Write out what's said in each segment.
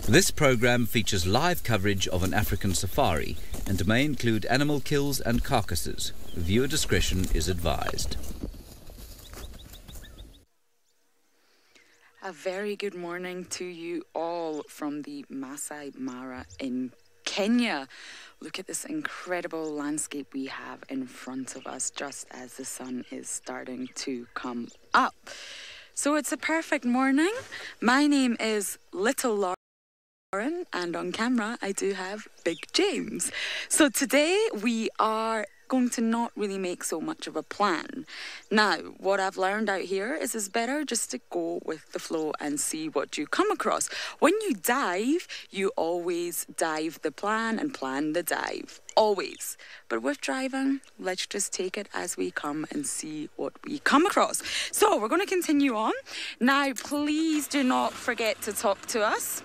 This program features live coverage of an African safari and may include animal kills and carcasses. Viewer discretion is advised. A very good morning to you all from the Masai Mara in Kenya. Look at this incredible landscape we have in front of us just as the sun is starting to come up. So it's a perfect morning. My name is Little Lauren, and on camera I do have Big James. So today we are going to not really make so much of a plan. Now, what I've learned out here is it's better just to go with the flow and see what you come across. When you dive, you always dive the plan and plan the dive. Always. But with driving, let's just take it as we come and see what we come across. So we're going to continue on. Now, please do not forget to talk to us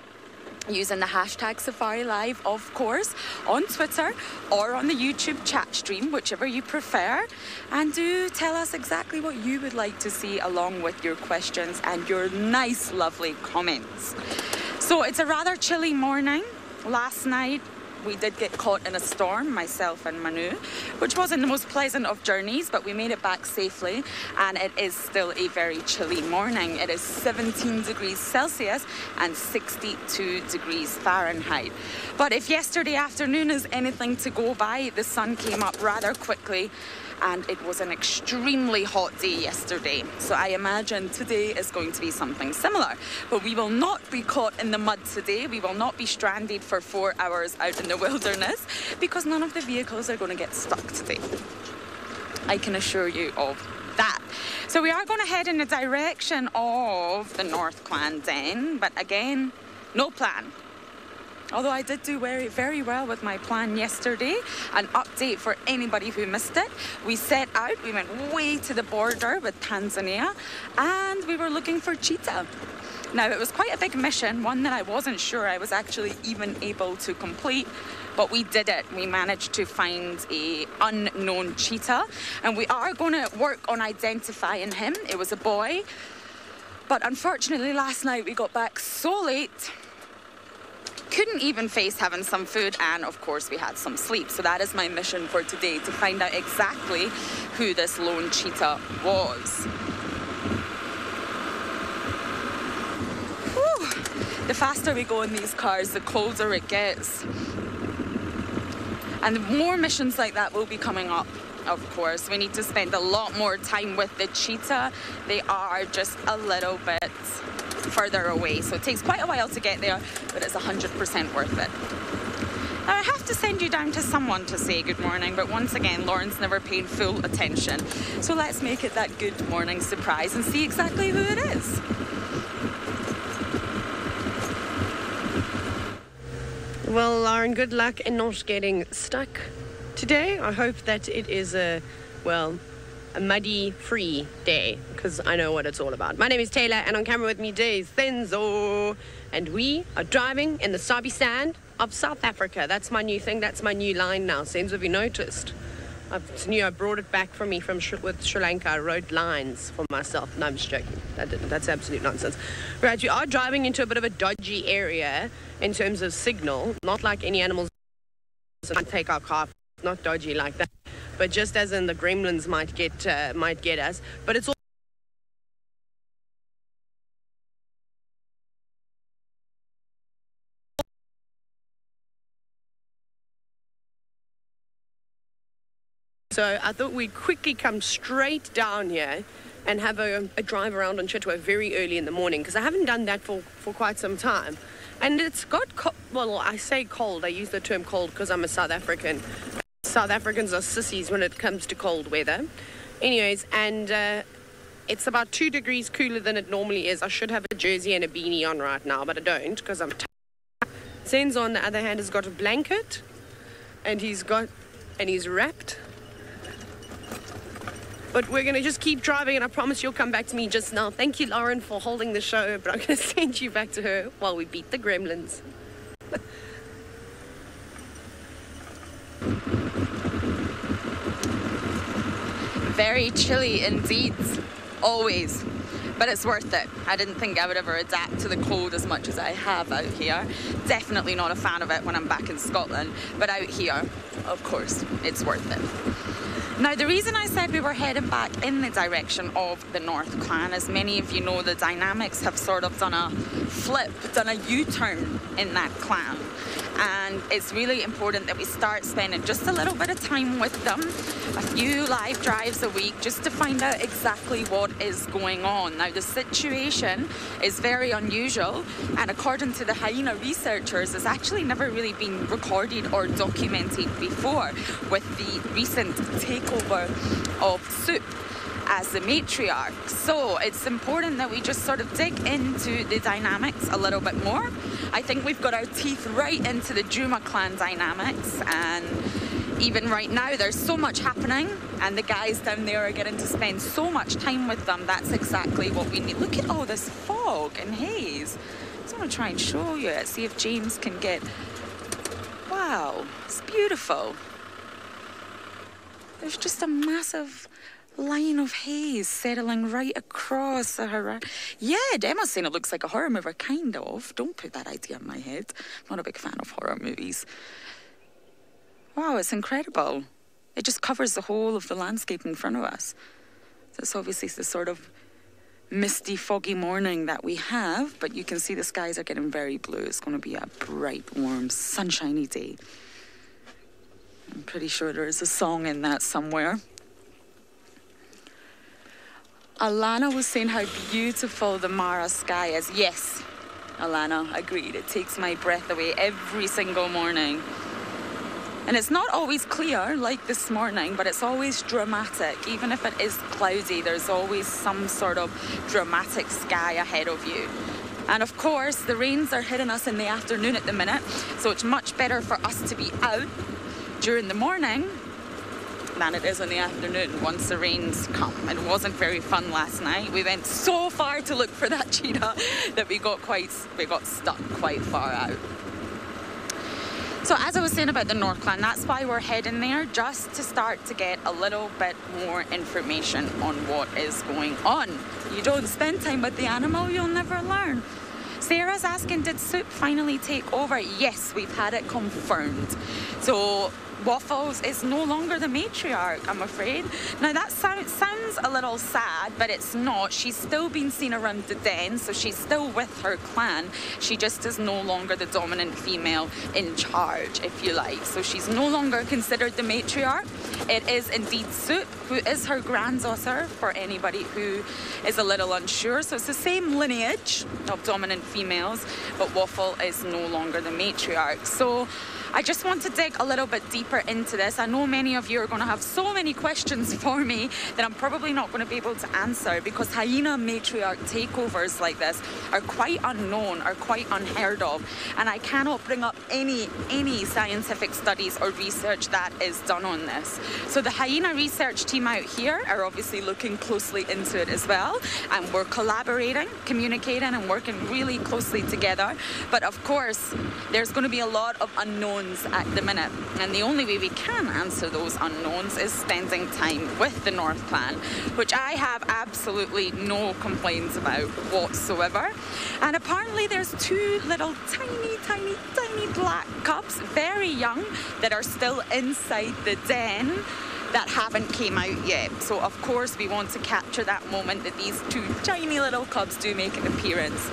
using the hashtag SafariLive, of course, on Twitter or on the YouTube chat stream, whichever you prefer. And do tell us exactly what you would like to see along with your questions and your nice, lovely comments. So it's a rather chilly morning. Last night, we did get caught in a storm, myself and Manu, which wasn't the most pleasant of journeys, but we made it back safely, and it is still a very chilly morning. It is 17 degrees Celsius and 62 degrees Fahrenheit. But if yesterday afternoon is anything to go by, the sun came up rather quickly, and it was an extremely hot day yesterday. So I imagine today is going to be something similar. But we will not be caught in the mud today. We will not be stranded for 4 hours out in the wilderness because none of the vehicles are going to get stuck today. I can assure you of that. So we are going to head in the direction of the North Clan Den, but again, no plan. Although I did do very well with my plan yesterday. An update for anybody who missed it. We set out, we went way to the border with Tanzania, and we were looking for cheetah. Now, it was quite a big mission, one that I wasn't sure I was actually even able to complete, but we did it. We managed to find an unknown cheetah, and we are going to work on identifying him. It was a boy, but unfortunately last night we got back so late, couldn't even face having some food, and of course we had some sleep. So that is my mission for today, to find out exactly who this lone cheetah was. Whew. The faster we go in these cars, the colder it gets. And more missions like that will be coming up. Of course, we need to spend a lot more time with the cheetah. They are just a little bit further away, so it takes quite a while to get there, but it's 100% worth it. Now I have to send you down to someone to say good morning, but once again Lauren's never paid full attention, so let's make it that good morning surprise and see exactly who it is. Well, Lauren, good luck in not getting stuck today. I hope that it is a muddy-free day, because I know what it's all about. My name is Taylor, and on camera with me today is Senzo, and we are driving in the Sabi sand of South Africa. That's my new thing. That's my new line now. Senzo, have you noticed? I brought it back from with Sri Lanka. I wrote lines for myself. No, I'm just joking. That's absolute nonsense. Right, we are driving into a bit of a dodgy area in terms of signal. Not like any animals might take our car. Not dodgy like that, but just as in the gremlins might get us. But it's all so I thought we'd quickly come straight down here and have a drive around on Chitwa very early in the morning, because I haven't done that for quite some time. And it's got well, I say cold. I use the term cold because I'm a South African. South Africans are sissies when it comes to cold weather. Anyways, and it's about 2 degrees cooler than it normally is. I should have a jersey and a beanie on right now, but I don't because I'm tired. Senzo, on the other hand, has got a blanket, and he's wrapped. But we're going to just keep driving, and I promise you'll come back to me just now. Thank you, Lauren, for holding the show, but I'm going to send you back to her while we beat the gremlins. Very chilly indeed, always. but it's worth it. I didn't think I would ever adapt to the cold as much as I have out here. Definitely not a fan of it when I'm back in Scotland, but out here, of course, it's worth it. Now, the reason I said we were heading back in the direction of the North Clan, as many of you know, the dynamics have sort of done a flip, done a U-turn in that clan. And it's really important that we start spending just a little bit of time with them, a few live drives a week, just to find out exactly what is going on. Now, the situation is very unusual, and according to the hyena researchers, it's actually never really been recorded or documented before, with the recent takeover of Soup as the matriarch. So it's important that we just sort of dig into the dynamics a little bit more. I think we've got our teeth right into the Juma clan dynamics, and even right now there's so much happening, and the guys down there are getting to spend so much time with them. That's exactly what we need. Look at all this fog and haze. I just want to try and show you it, see if James can get... Wow, it's beautiful. There's just a massive line of haze settling right across the horizon. Yeah, Emma's saying it looks like a horror movie, kind of. Don't put that idea in my head. I'm not a big fan of horror movies. Wow, it's incredible. It just covers the whole of the landscape in front of us. So it's obviously the sort of misty, foggy morning that we have, but you can see the skies are getting very blue. It's going to be a bright, warm, sunshiny day. I'm pretty sure there is a song in that somewhere. Alana was saying how beautiful the Mara sky is. Yes, Alana, agreed. It takes my breath away every single morning. And it's not always clear, like this morning, but it's always dramatic. Even if it is cloudy, there's always some sort of dramatic sky ahead of you. And of course, the rains are hitting us in the afternoon at the minute, so it's much better for us to be out during the morning than it is in the afternoon once the rains come. It wasn't very fun last night. We went so far to look for that cheetah that we got stuck quite far out. So as I was saying about the North Clan, that's why we're heading there, just to start to get a little bit more information on what is going on. You don't spend time with the animal, you'll never learn. Sarah's asking, did Soup finally take over? Yes, we've had it confirmed. So Waffles is no longer the matriarch, I'm afraid. Now that sounds a little sad, but it's not. She's still been seen around the den, so she's still with her clan. She just is no longer the dominant female in charge, if you like. So she's no longer considered the matriarch. It is indeed Soup, who is her granddaughter, for anybody who is a little unsure. So it's the same lineage of dominant females, but Waffle is no longer the matriarch. So I just want to dig a little bit deeper into this. I know many of you are going to have so many questions for me that I'm probably not going to be able to answer, because hyena matriarch takeovers like this are quite unknown, are quite unheard of, and I cannot bring up any scientific studies or research that is done on this. So the hyena research team out here are obviously looking closely into it as well, and we're collaborating, communicating and working really closely together. But of course, there's going to be a lot of unknowns at the minute, and the only way we can answer those unknowns is spending time with the North Clan, which I have absolutely no complaints about whatsoever. And apparently there's two little tiny black cubs, very young, that are still inside the den that haven't came out yet. So of course we want to capture that moment that these two tiny little cubs do make an appearance.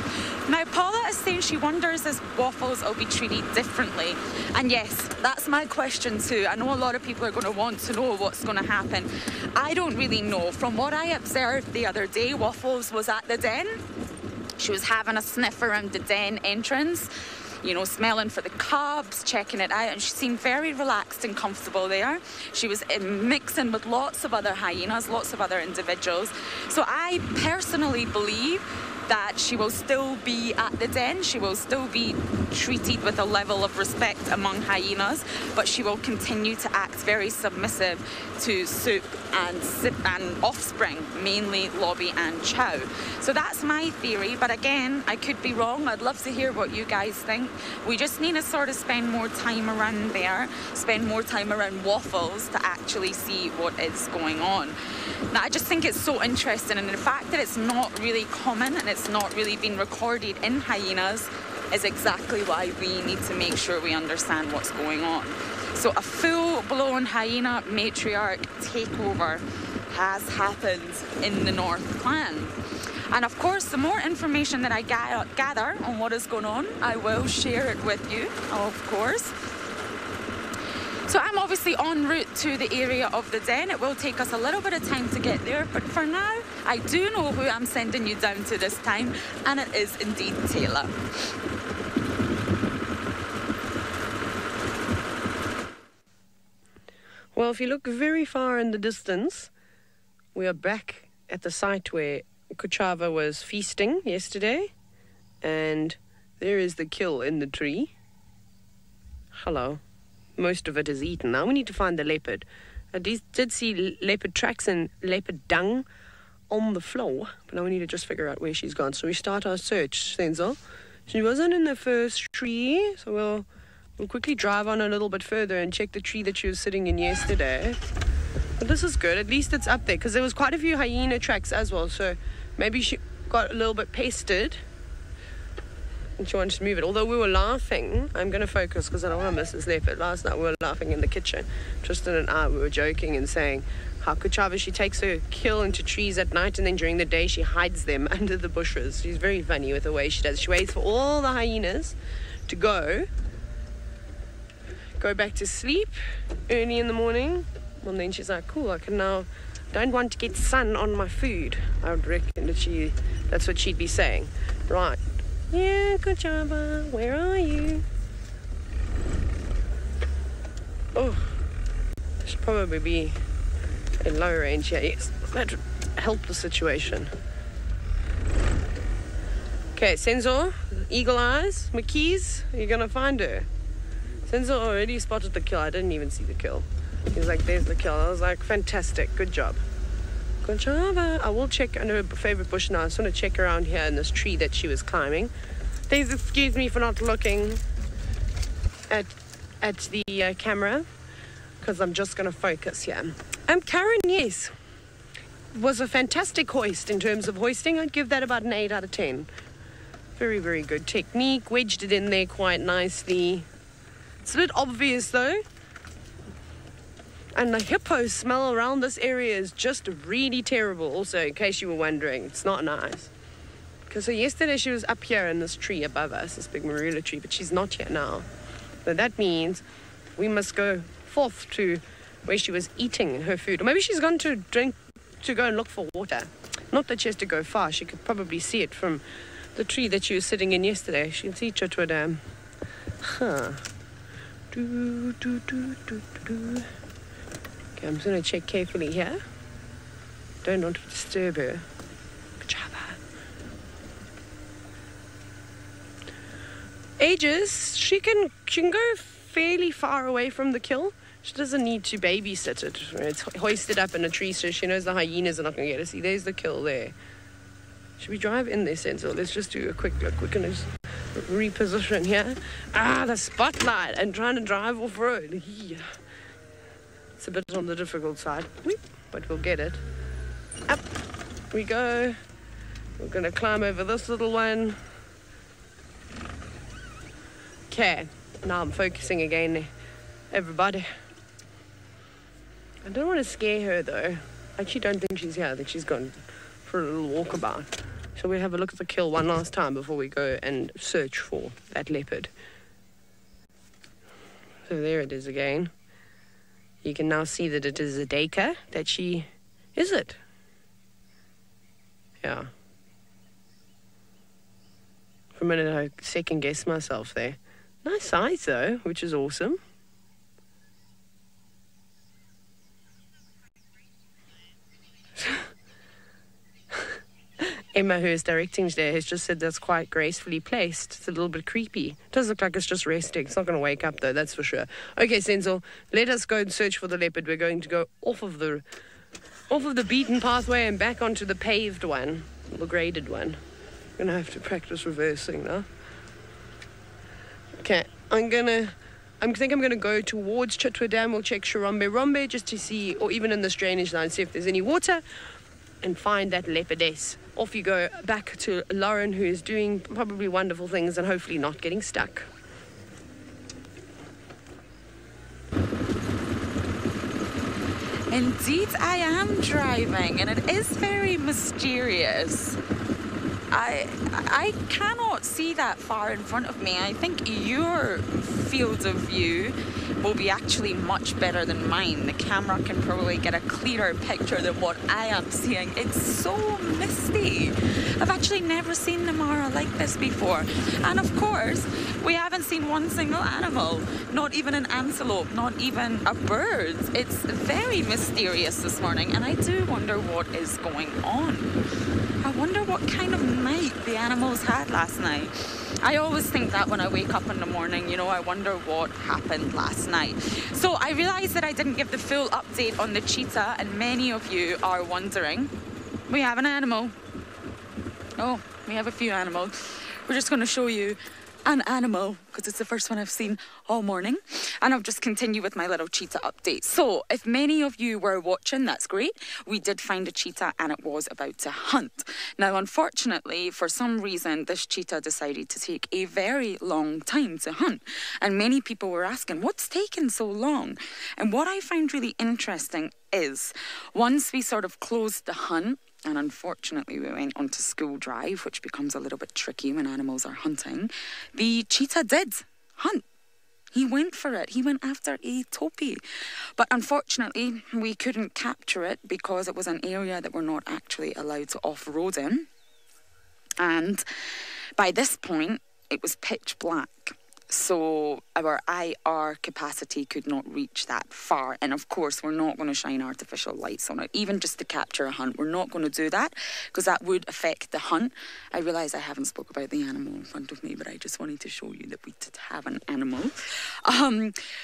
Now Paula is saying she wonders if Waffles will be treated differently. And yes, that's my question too. I know a lot of people are going to want to know what's going to happen. I don't really know. From what I observed the other day, Waffles was at the den. She was having a sniff around the den entrance, you know, smelling for the cubs, checking it out, and she seemed very relaxed and comfortable there. She was mixing with lots of other hyenas, lots of other individuals. So I personally believe that she will still be at the den, she will still be treated with a level of respect among hyenas, but she will continue to act very submissive to Soup and Sip and offspring, mainly Lobby and Chow. So that's my theory, but again, I could be wrong. I'd love to hear what you guys think. We just need to sort of spend more time around there, spend more time around Waffles to actually see what is going on. Now, I just think it's so interesting, and the fact that it's not really common and it's not really been recorded in hyenas is exactly why we need to make sure we understand what's going on. So a full-blown hyena matriarch takeover has happened in the North Clan. And of course, the more information that I gather on what is going on, I will share it with you, of course. So I'm obviously en route to the area of the den. It will take us a little bit of time to get there, but for now, I do know who I'm sending you down to this time, and it is indeed Taylor. Well, if you look very far in the distance, we are back at the site where Kuchava was feasting yesterday, and there is the kill in the tree. Hello. Most of it is eaten. Now we need to find the leopard. I did see leopard tracks and leopard dung on the floor, but now we need to just figure out where she's gone. So we start our search, Senzo. She wasn't in the first tree, so we'll quickly drive on a little bit further and check the tree that she was sitting in yesterday. But this is good. At least it's up there, because there was quite a few hyena tracks as well, so maybe she got a little bit pasted and she wanted to move it. Although we were laughing, I'm going to focus because I don't want to miss this leopard. Last night we were laughing in the kitchen. Tristan and I, we were joking and saying how Kuchava, she takes her kill into trees at night, and then during the day she hides them under the bushes. She's very funny with the way she does. She waits for all the hyenas to go back to sleep early in the morning, and then she's like, cool, I can now, don't want to get sun on my food. I would reckon that that's what she'd be saying. Right. Yeah, Kuchava, where are you? Oh, should probably be in low range here. Yes, that would help the situation. Okay, Sensor, Eagle Eyes, McKees, you're gonna find her. Sensor already spotted the kill. I didn't even see the kill. He was like, there's the kill. I was like, fantastic, good job. Kuchava. I will check under her favorite bush now. I just want to check around here in this tree that she was climbing. Please excuse me for not looking at the camera, because I'm just going to focus here. Karen, yes, was a fantastic hoist in terms of hoisting. I'd give that about an 8 out of 10. Very, very good technique. Wedged it in there quite nicely. It's a bit obvious though. And the hippo smell around this area is just really terrible. Also, in case you were wondering, it's not nice. Because so yesterday she was up here in this tree above us, this big marula tree, but she's not here now. So that means we must go forth to where she was eating her food. Or maybe she's gone to go and look for water. Not that she has to go far. She could probably see it from the tree that she was sitting in yesterday. She can see Chitwa Dam. Huh. Okay, I'm just going to check carefully here. Don't want to disturb her. Kuchava. Ages, she can go fairly far away from the kill. She doesn't need to babysit it. It's hoisted up in a tree, so she knows the hyenas are not going to get her. See, there's the kill there. Should we drive in there, Sensor? Let's just do a quick look. We're going to reposition here. The spotlight and trying to drive off-road. Yeah. It's a bit on the difficult side, but we'll get it. Up we go. We're going to climb over this little one. Okay, now I'm focusing again, everybody. I don't want to scare her though. I actually don't think she's here. I think she's gone for a little walkabout. Shall we have a look at the kill one last time before we go and search for that leopard? So there it is again. You can now see that it is a Dacre that she... Is it? Yeah. For a minute I second guessed myself there. Nice size though, which is awesome. Emma, who is directing today, has just said that's quite gracefully placed. It's a little bit creepy. It does look like it's just resting. It's not going to wake up, though, that's for sure. Okay, Senzo, let us go and search for the leopard. We're going to go off of the beaten pathway and back onto the paved one, the graded one. I'm going to have to practice reversing now. Okay, I think I'm going to go towards Chitwa Dam. We'll check Shirombe just to see, or even in this drainage line, see if there's any water, and find that leopardess. Off you go back to Lauren, who is doing probably wonderful things and hopefully not getting stuck. Indeed, I am driving, and it is very mysterious. I cannot see that far in front of me. I think your field of view will be actually much better than mine. The camera can probably get a clearer picture than what I am seeing. It's so misty. I've actually never seen the Mara like this before. And of course, we haven't seen one single animal, not even an antelope, not even a bird. It's very mysterious this morning, and I do wonder what is going on. I wonder what kind of night the animals had last night. I always think that when I wake up in the morning, I wonder what happened last night. So I realised that I didn't give the full update on the cheetah, and many of you are wondering. We have an animal. Oh, we have a few animals. We're just going to show you an animal because it's the first one I've seen all morning, and I'll just continue with my little cheetah update. So if many of you were watching, that's great. We did find a cheetah and it was about to hunt. Now unfortunately, for some reason, this cheetah decided to take a very long time to hunt, and many people were asking, what's taking so long? And what I find really interesting is once we sort of closed the hunt, and unfortunately we went onto school drive, which becomes a little bit tricky when animals are hunting, the cheetah did hunt. He went for it. He went after a topi. But unfortunately, we couldn't capture it because it was an area that we're not actually allowed to off-road in. And by this point, it was pitch black. So our IR capacity could not reach that far. And of course, we're not going to shine artificial lights on it, even just to capture a hunt. We're not going to do that because that would affect the hunt. I realise I haven't spoke about the animal in front of me, but I just wanted to show you that we did have an animal.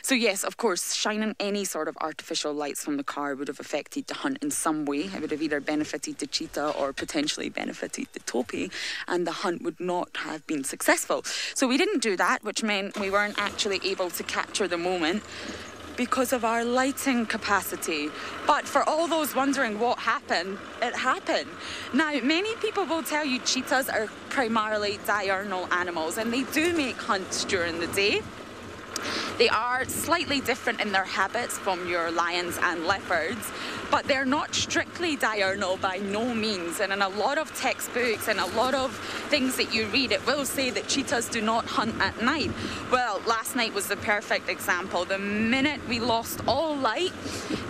So yes, of course, shining any sort of artificial lights from the car would have affected the hunt in some way. It would have either benefited the cheetah or potentially benefited the topi, and the hunt would not have been successful. So we didn't do that, which meant we weren't actually able to capture the moment because of our lighting capacity. But for all those wondering what happened, it happened. Now, many people will tell you cheetahs are primarily diurnal animals, and they do make hunts during the day. They are slightly different in their habits from your lions and leopards, but they're not strictly diurnal by no means. And in a lot of textbooks and a lot of things that you read, it will say that cheetahs do not hunt at night. Well, last night was the perfect example. The minute we lost all light,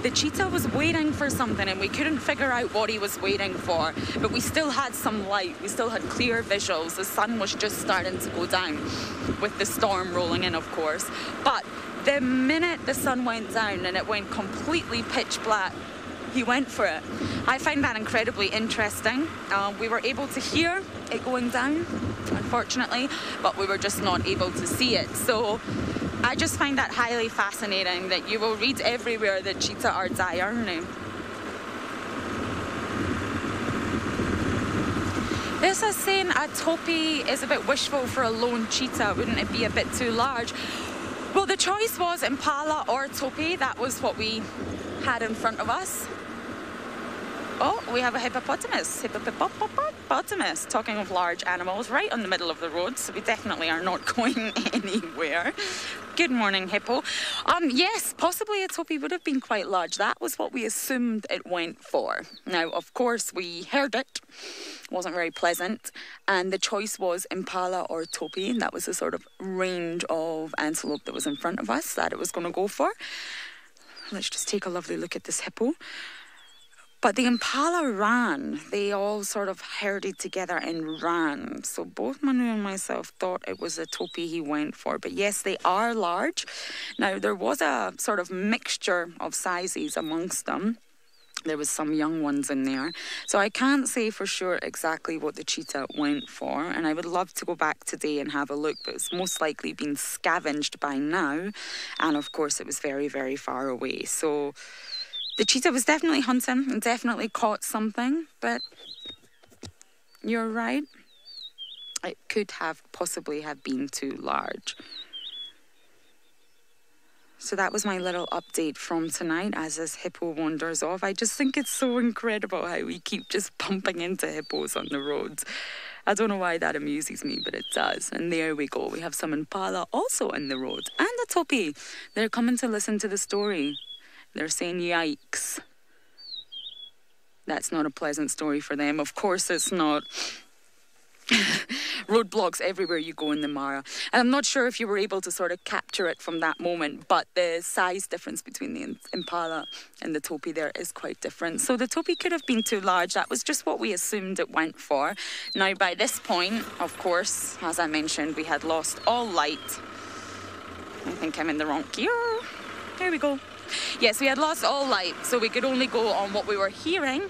the cheetah was waiting for something and we couldn't figure out what he was waiting for. But we still had some light. We still had clear visuals. The sun was just starting to go down with the storm rolling in, of course. But the minute the sun went down and it went completely pitch black, he went for it. I find that incredibly interesting. We were able to hear it going down, unfortunately, but we were just not able to see it. So I just find that highly fascinating that you will read everywhere that cheetah are diurnal. This is saying a topi is a bit wishful for a lone cheetah. Wouldn't it be a bit too large? Well, the choice was impala or topi. That was what we had in front of us. Oh, we have a hippopotamus. Hippopotamus. Talking of large animals, right on the middle of the road, so we definitely are not going anywhere. Good morning, hippo. Yes, possibly a topi would have been quite large. That was what we assumed it went for. Now, of course, we heard it. It wasn't very pleasant. And the choice was impala or topi. And that was the sort of range of antelope that was in front of us that it was going to go for. Let's just take a lovely look at this hippo. But the impala ran. They all sort of herded together and ran. So both Manu and myself thought it was a topi he went for. But yes, they are large. Now, there was a sort of mixture of sizes amongst them. There was some young ones in there. So I can't say for sure exactly what the cheetah went for. And I would love to go back today and have a look, but it's most likely been scavenged by now. And of course, it was very, very far away. So the cheetah was definitely hunting and definitely caught something. But you're right. It could have possibly have been too large. So that was my little update from tonight as this hippo wanders off. I just think it's so incredible how we keep just bumping into hippos on the roads. I don't know why that amuses me, but it does. And there we go. We have some impala also in the road. And a topi. They're coming to listen to the story. They're saying yikes. That's not a pleasant story for them. Of course it's not. Roadblocks everywhere you go in the Mara. And I'm not sure if you were able to sort of capture it from that moment, but the size difference between the impala and the topi there is quite different. So the topi could have been too large. That was just what we assumed it went for. Now, by this point, of course, as I mentioned, we had lost all light. I think I'm in the wrong gear. There we go. Yes, we had lost all light, so we could only go on what we were hearing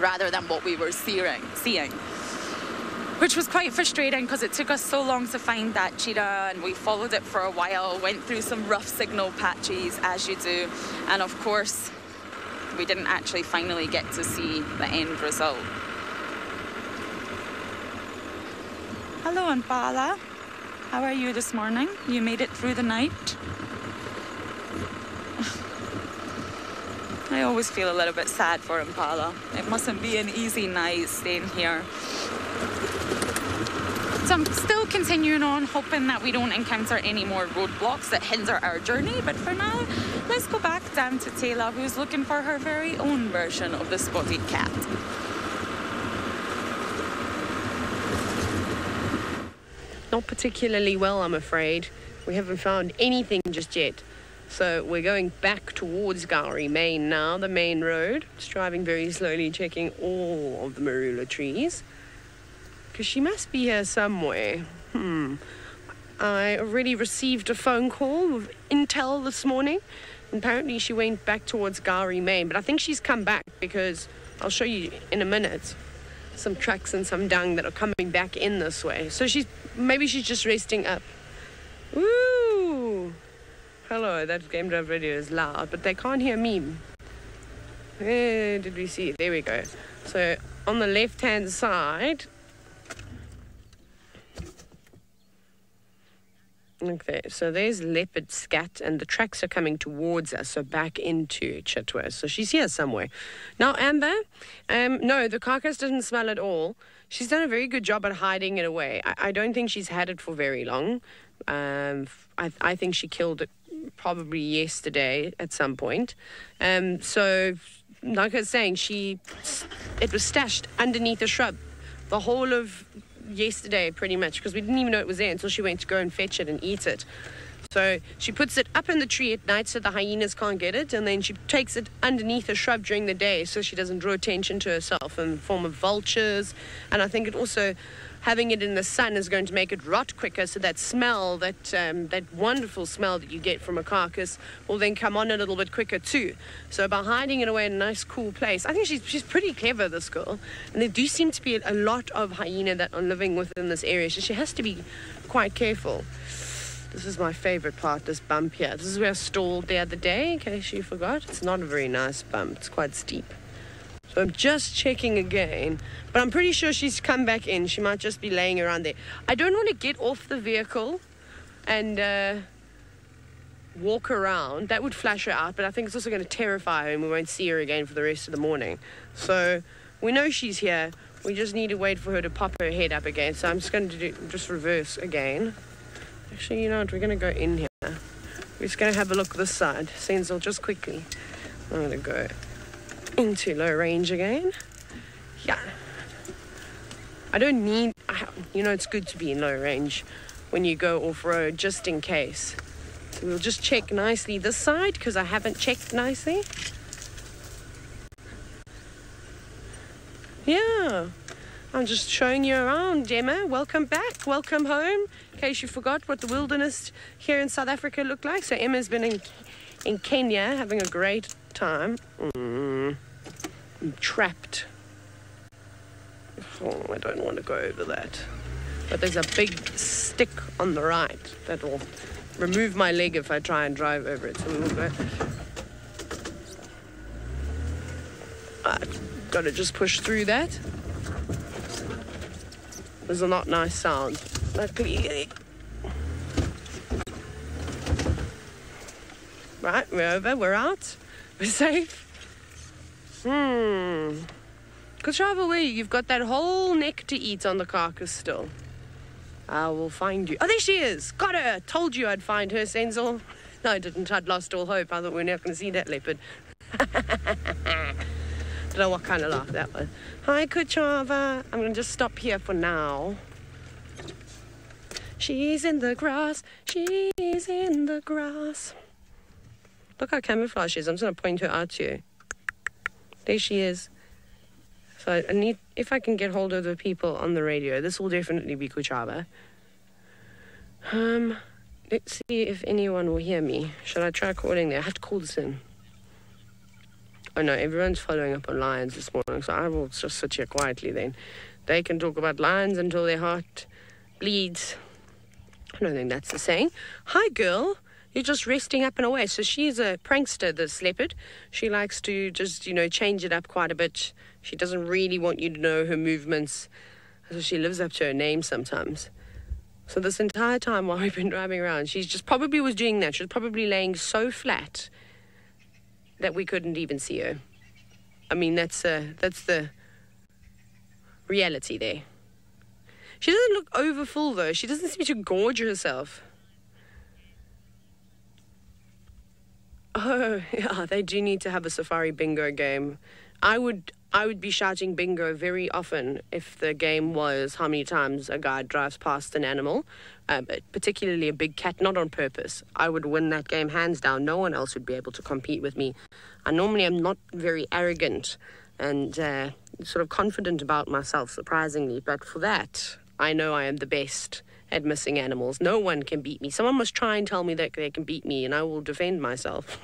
rather than what we were seeing. Which was quite frustrating because it took us so long to find that cheetah, and we followed it for a while, went through some rough signal patches, as you do, and of course we didn't actually finally get to see the end result. Hello Impala, how are you this morning? You made it through the night? I always feel a little bit sad for Impala. It mustn't be an easy night staying here. So I'm still continuing on, hoping that we don't encounter any more roadblocks that hinder our journey. But for now, let's go back down to Taylor, who's looking for her very own version of the spotted cat. Not particularly well, I'm afraid. We haven't found anything just yet. So we're going back towards Gowrie Main now, the main road. Just driving very slowly, checking all of the marula trees. Because she must be here somewhere. I already received a phone call with intel this morning. Apparently she went back towards Gowrie Main, but I think she's come back because I'll show you in a minute some tracks and some dung that are coming back in this way. So maybe she's just resting up. Woo! Hello, that game drive radio is loud, but they can't hear me. Where did we see? There we go. So on the left-hand side. Okay, so there's leopard scat, and the tracks are coming towards us, so back into Chitwa. So she's here somewhere. Now, Amber, no, the carcass doesn't smell at all. She's done a very good job at hiding it away. I don't think she's had it for very long. I think she killed it probably yesterday at some point. So, like I was saying, it was stashed underneath a shrub the whole of yesterday pretty much, because we didn't even know it was there until she went to go and fetch it and eat it. So she puts it up in the tree at night so the hyenas can't get it, and then she takes it underneath a shrub during the day so she doesn't draw attention to herself in the form of vultures. And I think it also, having it in the sun is going to make it rot quicker, so that smell, that wonderful smell that you get from a carcass will then come on a little bit quicker too. So by hiding it away in a nice cool place, I think she's pretty clever, this girl. And there do seem to be a lot of hyena that are living within this area, so she has to be quite careful. This is my favorite part, this bump here. This is where I stalled the other day, in case you forgot. It's not a very nice bump, it's quite steep. So I'm just checking again, but I'm pretty sure she's come back in. She might just be laying around there. I don't want to get off the vehicle and walk around. That would flash her out, but I think it's also going to terrify her and we won't see her again for the rest of the morning. So we know she's here. We just need to wait for her to pop her head up again. So I'm just going to just reverse again. Actually, you know what? We're going to go in here. We're just going to have a look this side. Senzel, just quickly. I'm going to go into low range again. Yeah. I don't need, you know, it's good to be in low range when you go off-road, just in case. So we'll just check nicely this side, because I haven't checked nicely. Yeah. I'm just showing you around, Gemma. Welcome back. Welcome home. In case you forgot what the wilderness here in South Africa looked like. So Emma's been in Kenya having a great time. I'm trapped. Oh, I don't want to go over that. But there's a big stick on the right that will remove my leg if I try and drive over it. So we will go. I've got to just push through that. There's a not nice sound. Right, we're over, we're out, we're safe. Good travel away. You've got that whole neck to eat on the carcass still. I will find you. Oh, there she is. Got her. Told you I'd find her, Senzel. No, I didn't. I'd lost all hope. I thought we were not going to see that leopard. Don't know what kind of laugh that was. Hi, Kuchava. I'm going to just stop here for now. She's in the grass. She's in the grass. Look how camouflage she is. I'm just going to point her out to you. There she is. So I need, if I can get hold of the people on the radio, this will definitely be Kuchava. Let's see if anyone will hear me. Should I try calling there? I have to call this in. Oh no, everyone's following up on lions this morning, so I will just sit here quietly then. They can talk about lions until their heart bleeds. I don't think that's the saying. Hi, girl. You're just resting up and away. So she's a prankster, this leopard. She likes to just, you know, change it up quite a bit. She doesn't really want you to know her movements. So she lives up to her name sometimes. So this entire time while we've been driving around, she's just probably was doing that. She was probably laying so flat that we couldn't even see her. I mean, that's the reality there. She doesn't look over full, though. She doesn't seem to gorge herself. Oh, yeah, they do need to have a safari bingo game. I would be shouting bingo very often if the game was how many times a guy drives past an animal, particularly a big cat, not on purpose. I would win that game hands down. No one else would be able to compete with me. I normally am not very arrogant and sort of confident about myself, surprisingly. But for that, I know I am the best at missing animals. No one can beat me. Someone must try and tell me that they can beat me, and I will defend myself.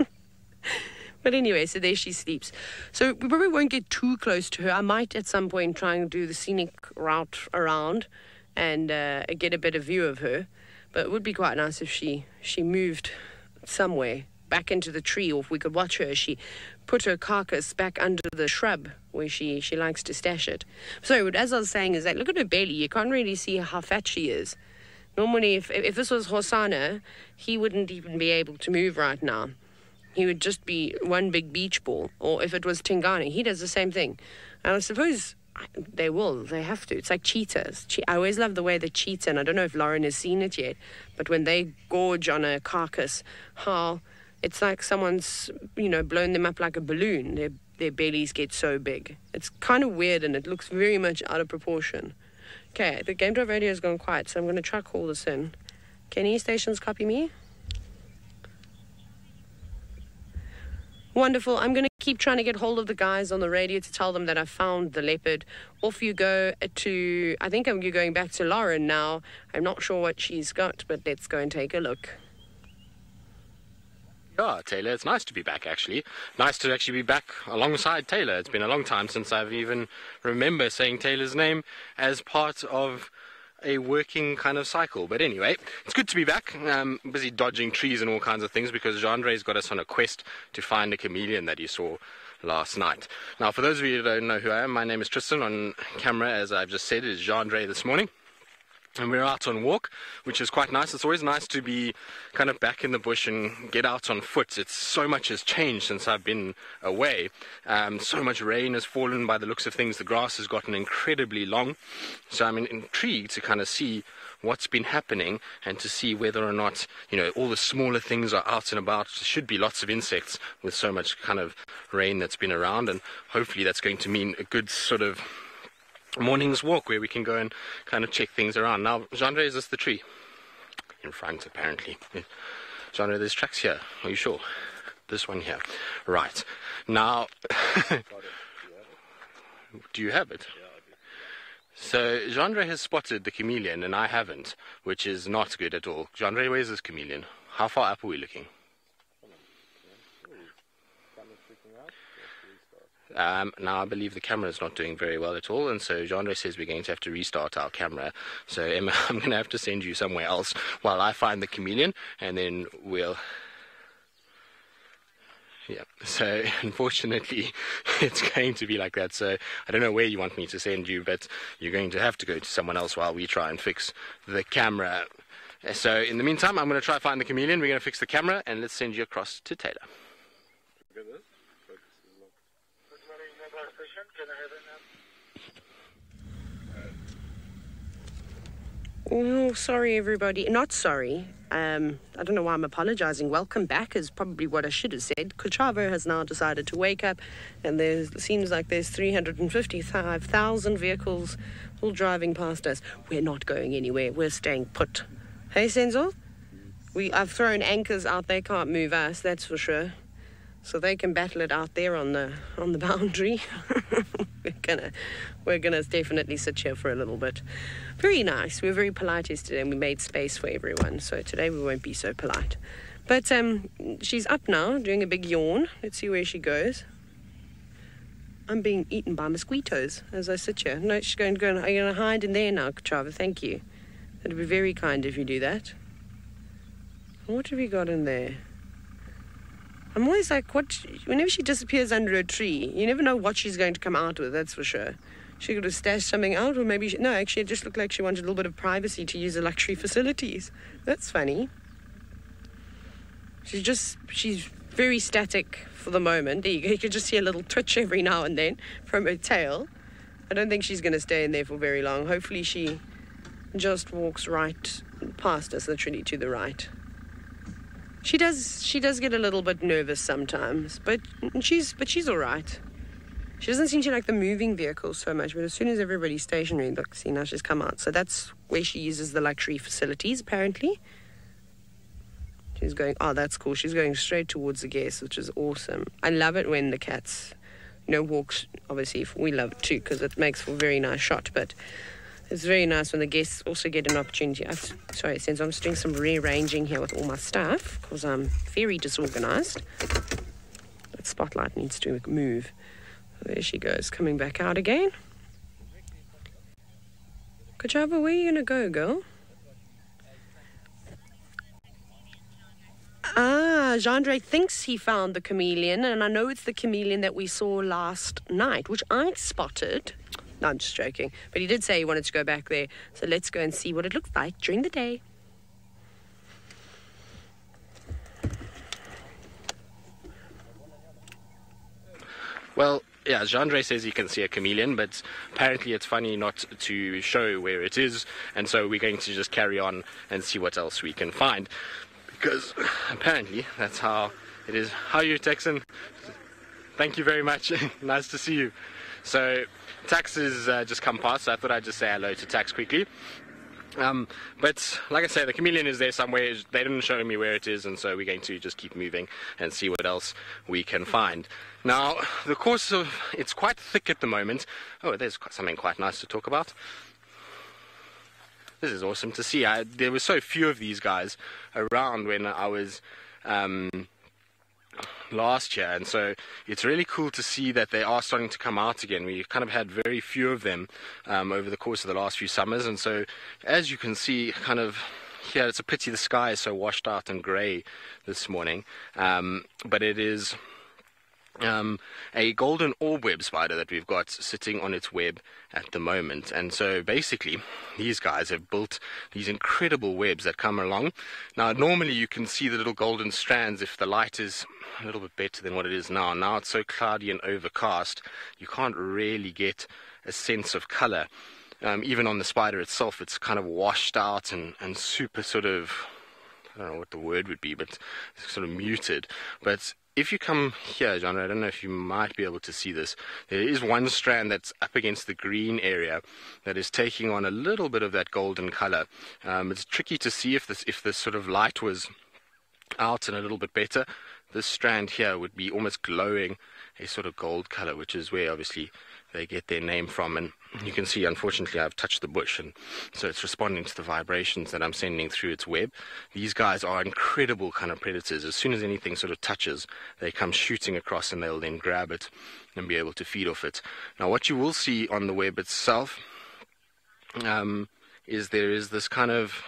But anyway, so there she sleeps. So we probably won't get too close to her. I might at some point try and do the scenic route around and get a better view of her. But it would be quite nice if she moved somewhere back into the tree, or if we could watch her. She put her carcass back under the shrub where she likes to stash it. So as I was saying is that look at her belly. You can't really see how fat she is. Normally, if this was Hosanna, he wouldn't even be able to move right now. He would just be one big beach ball. Or if it was Tingani, he does the same thing. And I suppose they have to. It's like cheetahs. I always love the way the cheetah, and I don't know if Lauren has seen it yet, but when they gorge on a carcass, how it's like someone's, blown them up like a balloon. Their bellies get so big. It's kind of weird, and it looks very much out of proportion. Okay, the Game Drive radio has gone quiet, so I'm going to try call this in. Can any stations copy me? Wonderful. I'm going to keep trying to get hold of the guys on the radio to tell them that I found the leopard. Off you go to, I think you're going back to Lauren now. I'm not sure what she's got, but let's go and take a look. Yeah, Taylor, it's nice to be back, actually. Nice to actually be back alongside Taylor. It's been a long time since I've even remember saying Taylor's name as part of a working kind of cycle. But anyway, it's good to be back. I'm busy dodging trees and all kinds of things because Jean-Andre's got us on a quest to find a chameleon that he saw last night. Now, for those of you who don't know who I am, my name is Tristan. On camera, as I've just said, is Jean-Andre this morning. And we're out on walk, which is quite nice. It's always nice to be kind of back in the bush and get out on foot. It's so much has changed since I've been away. So much rain has fallen by the looks of things. The grass has gotten incredibly long. So I'm intrigued to kind of see what's been happening and to see whether or not, all the smaller things are out and about. There should be lots of insects with so much kind of rain that's been around. And hopefully that's going to mean a good sort of morning's walk where we can go and kind of check things around. Now, Jean-Andre, is this the tree? In front, apparently. Jean-Andre, there's tracks here. Are you sure? This one here. Right. Now, do you have it? Yeah, I do. So, Jean-Andre has spotted the chameleon and I haven't, which is not good at all. Jean-Andre, where's this chameleon? How far up are we looking? Now I believe the camera is not doing very well at all, and so Jean-Andre says we're going to have to restart our camera. So Emma, I'm going to have to send you somewhere else while I find the chameleon, and then we'll... Yeah, so unfortunately it's going to be like that. So I don't know where you want me to send you, but you're going to have to go to someone else while we try and fix the camera. So in the meantime, I'm going to try and find the chameleon, we're going to fix the camera, and let's send you across to Taylor. Oh, sorry everybody. Not sorry. I don't know why I'm apologizing. Welcome back is probably what I should have said. Kochavo has now decided to wake up, and there seems like there's 355,000 vehicles all driving past us. We're not going anywhere. We're staying put. Hey, Senzo? I've thrown anchors out. They can't move us, that's for sure. So they can battle it out there on the boundary. We're gonna definitely sit here for a little bit. Very nice. We were very polite yesterday, and we made space for everyone. So today we won't be so polite. But she's up now, doing a big yawn. Let's see where she goes. I'm being eaten by mosquitoes as I sit here. No, she's going to go. Are you going to hide in there now, Chava? Thank you. That'd be very kind if you do that. What have we got in there? I'm always like, whenever she disappears under a tree, you never know what she's going to come out with, that's for sure. She could have stashed something out, or maybe, no, actually it just looked like she wanted a little bit of privacy to use the luxury facilities. That's funny. She's very static for the moment. You could just see a little twitch every now and then from her tail. I don't think she's going to stay in there for very long. Hopefully she just walks right past us, literally to the right. She does get a little bit nervous sometimes, but she's all right. She doesn't seem to like the moving vehicles so much, but as soon as everybody's stationary, look, see, now she's come out. So that's where she uses the luxury facilities, apparently. She's going, oh, that's cool. She's going straight towards the guests, which is awesome. I love it when the cats, walks. Obviously, we love it too, because it makes for a very nice shot, but it's very nice when the guests also get an opportunity. Sorry, since I'm just doing some rearranging here with all my stuff, because I'm very disorganized. That spotlight needs to move. There she goes, coming back out again. Kachava, where are you going to go, girl? Jean-Andre thinks he found the chameleon, and I know it's the chameleon that we saw last night, which I spotted. No, I'm just joking. But he did say he wanted to go back there. So let's go and see what it looks like during the day. Well, yeah, Jean-Andre says he can see a chameleon, but apparently it's funny not to show where it is, and so we're going to just carry on and see what else we can find, because apparently that's how it is. How are you, Texan? Thank you very much. Nice to see you. So Tax has just come past, so I thought I'd just say hello to Tax quickly. But like I say, the chameleon is there somewhere. They didn't show me where it is, and so we're going to just keep moving and see what else we can find. Now, the course of it's quite thick at the moment. Oh, there's something quite nice to talk about. This is awesome to see. There were so few of these guys around when I was last year, and so it's really cool to see that they are starting to come out again. We kind of had very few of them over the course of the last few summers, and so as you can see kind of here, it's a pity the sky is so washed out and grey this morning, but it is a golden orb web spider that we've got sitting on its web at the moment. And so basically these guys have built these incredible webs that come along. Now normally you can see the little golden strands if the light is a little bit better than what it is now. Now it's so cloudy and overcast you can't really get a sense of color. Even on the spider itself, it's kind of washed out and super sort of, I don't know what the word would be, but it's sort of muted. But if you come here, John, I don't know if you might be able to see this. There is one strand that's up against the green area that is taking on a little bit of that golden color. It's tricky to see if this sort of light was out and a little bit better. This strand here would be almost glowing a sort of gold color, which is where obviously they get their name from. And you can see, unfortunately, I've touched the bush, and so it's responding to the vibrations that I'm sending through its web. These guys are incredible kind of predators. As soon as anything sort of touches, they come shooting across, and they'll then grab it and be able to feed off it. Now, what you will see on the web itself is there is this kind of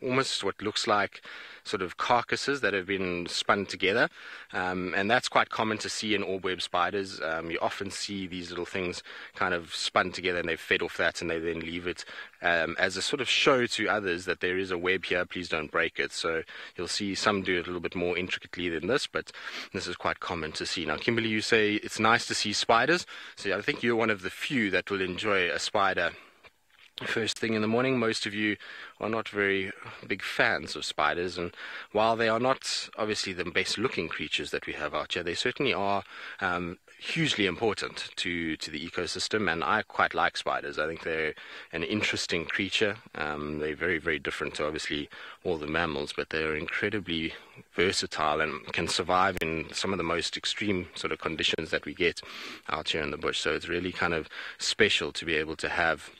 almost what looks like sort of carcasses that have been spun together, and that's quite common to see in orb web spiders. You often see these little things kind of spun together, and they've fed off that, and they then leave it as a sort of show to others that there is a web here, please don't break it. So you'll see some do it a little bit more intricately than this, but this is quite common to see. Now, Kimberly, you say it's nice to see spiders, so I think you're one of the few that will enjoy a spider first thing in the morning. Most of you are not very big fans of spiders, and while they are not obviously the best looking creatures that we have out here, they certainly are hugely important to the ecosystem, and I quite like spiders. I think they're an interesting creature. They're very, very different to obviously all the mammals, but they're incredibly versatile and can survive in some of the most extreme sort of conditions that we get out here in the bush. So it's really kind of special to be able to have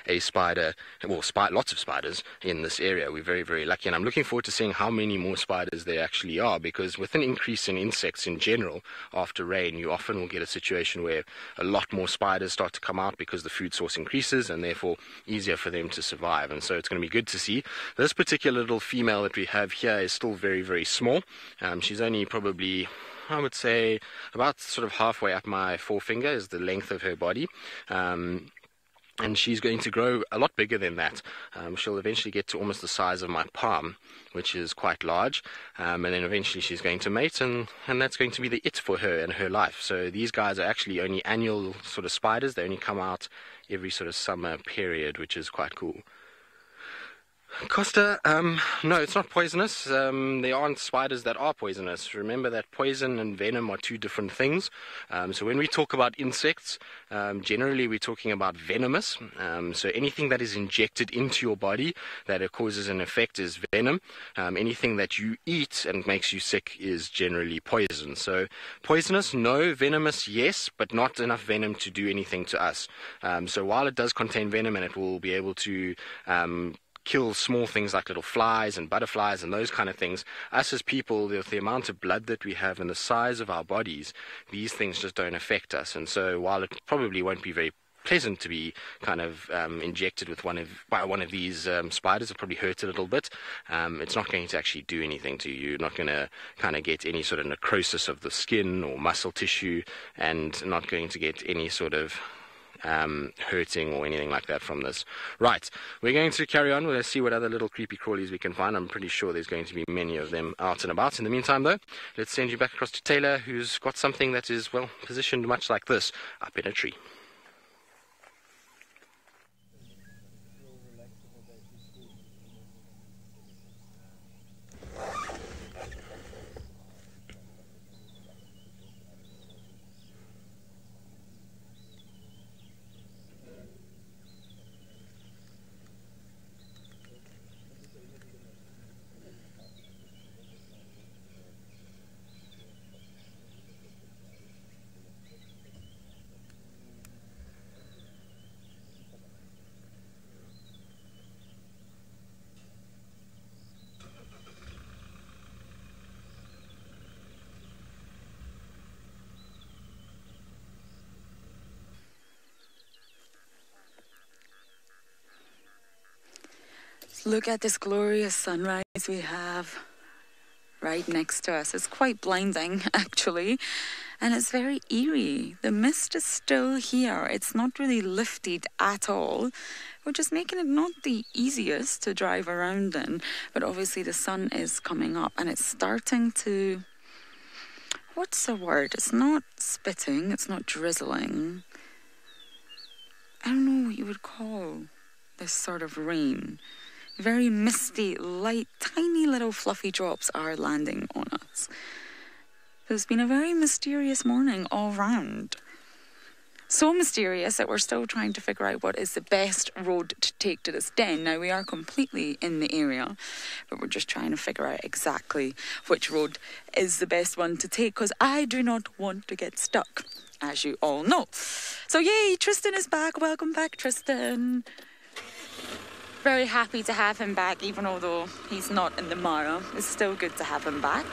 a spider, well, lots of spiders in this area. We're very, very lucky, and I'm looking forward to seeing how many more spiders there actually are, because with an increase in insects in general after rain, you often will get a situation where a lot more spiders start to come out because the food source increases, and therefore easier for them to survive. And so it's going to be good to see. This particular little female that we have here is still very, very small. She's only probably, I would say, about sort of halfway up my forefinger is the length of her body. And she's going to grow a lot bigger than that. She'll eventually get to almost the size of my palm, which is quite large. And then eventually she's going to mate, and that's going to be the it for her and her life. So these guys are actually only annual sort of spiders. They only come out every sort of summer period, which is quite cool. Costa, no, it's not poisonous. There aren't spiders that are poisonous. Remember that poison and venom are two different things. So when we talk about insects, generally we're talking about venomous. So anything that is injected into your body that it causes an effect is venom. Anything that you eat and makes you sick is generally poison. So poisonous, no. Venomous, yes, but not enough venom to do anything to us. So while it does contain venom and it will be able to kill small things like little flies and butterflies and those kind of things, us as people, with the amount of blood that we have and the size of our bodies, these things just don't affect us. And so while it probably won't be very pleasant to be kind of injected with by one of these spiders, it'll probably hurt a little bit, it's not going to actually do anything to you. You're not going to kind of get any sort of necrosis of the skin or muscle tissue, and not going to get any sort of hurting or anything like that from this. Right, we're going to carry on. We'll see what other little creepy crawlies we can find. I'm pretty sure there's going to be many of them out and about. In the meantime, though, let's send you back across to Taylor, who's got something that is, well, positioned much like this, up in a tree. Look at this glorious sunrise we have right next to us. It's quite blinding, actually, and it's very eerie. The mist is still here. It's not really lifted at all, which is making it not the easiest to drive around in. But obviously the sun is coming up, and it's starting to... What's the word? It's not spitting. It's not drizzling. I don't know what you would call this sort of rain. Very misty, light, tiny little fluffy drops are landing on us. It's been a very mysterious morning all round. so mysterious that we're still trying to figure out what is the best road to take to this den. Now, we are completely in the area, but we're just trying to figure out exactly which road is the best one to take, because I do not want to get stuck, as you all know. So yay, Tristan is back. Welcome back, Tristan. Very happy to have him back, even although he's not in the Mara. It's still good to have him back.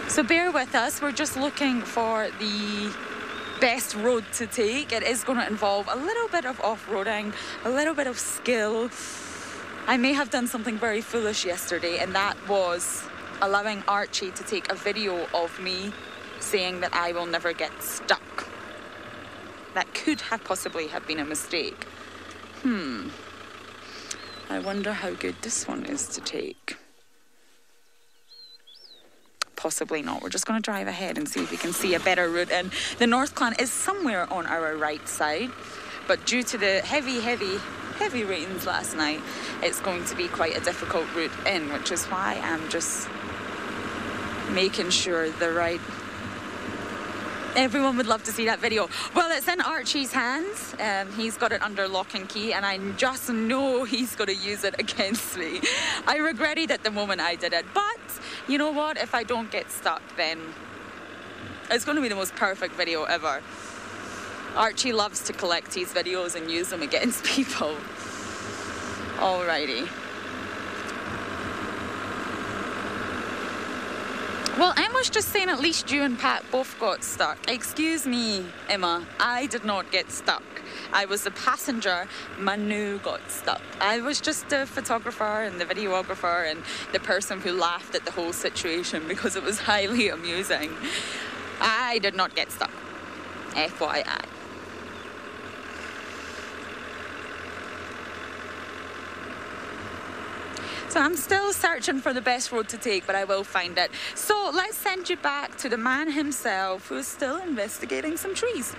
So bear with us. We're just looking for the best road to take. It is going to involve a little bit of off-roading, a little bit of skill. I may have done something very foolish yesterday, and that was allowing Archie to take a video of me saying that I will never get stuck. That could have possibly have been a mistake. I wonder how good this one is to take. Possibly not. We're just going to drive ahead and see if we can see a better route. And the North Clan is somewhere on our right side, but due to the heavy rains last night, it's going to be quite a difficult route in, which is why I'm just making sure the right... Everyone would love to see that video. Well, it's in Archie's hands. He's got it under lock and key, and I just know he's going to use it against me. I regretted it the moment I did it, but you know what? If I don't get stuck, then it's going to be the most perfect video ever. Archie loves to collect his videos and use them against people. Alrighty. Well, Emma's just saying at least you and Pat both got stuck. Excuse me, Emma, I did not get stuck. I was the passenger. Manu got stuck. I was just the photographer and the videographer and the person who laughed at the whole situation because it was highly amusing. I did not get stuck. FYI. So I'm still searching for the best road to take, but I will find it. So let's send you back to the man himself, who is still investigating some trees.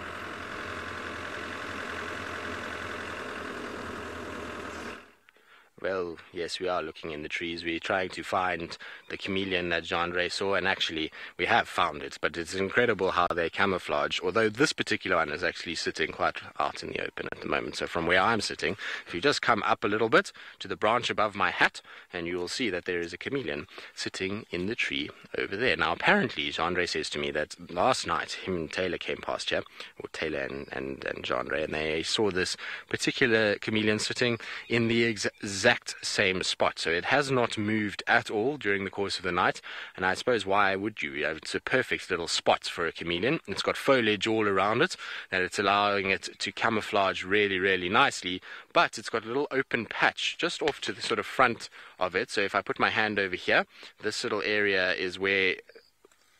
Well, yes, we are looking in the trees. We're trying to find the chameleon that Jean-Ray saw, and actually we have found it, but it's incredible how they camouflage, although this particular one is actually sitting quite out in the open at the moment. So from where I'm sitting, if you just come up a little bit to the branch above my hat, and you will see that there is a chameleon sitting in the tree over there. Now, apparently, Jean-Ray says to me that last night, him and Taylor came past here, or Taylor and Jean-Ray, and they saw this particular chameleon sitting in the exact same spot. So it has not moved at all during the course of the night, and I suppose why would you? It's a perfect little spot for a chameleon. It's got foliage all around it, that it's allowing it to camouflage really, really nicely, but it's got a little open patch just off to the sort of front of it. So if I put my hand over here, this little area is where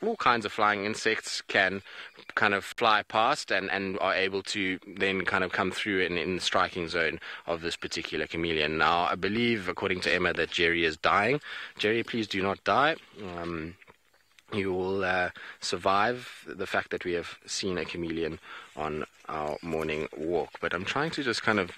all kinds of flying insects can kind of fly past and are able to then kind of come through in the striking zone of this particular chameleon. Now, I believe, according to Emma, that Jerry is dying. Jerry, please do not die. You will survive the fact that we have seen a chameleon on our morning walk. But I'm trying to just kind of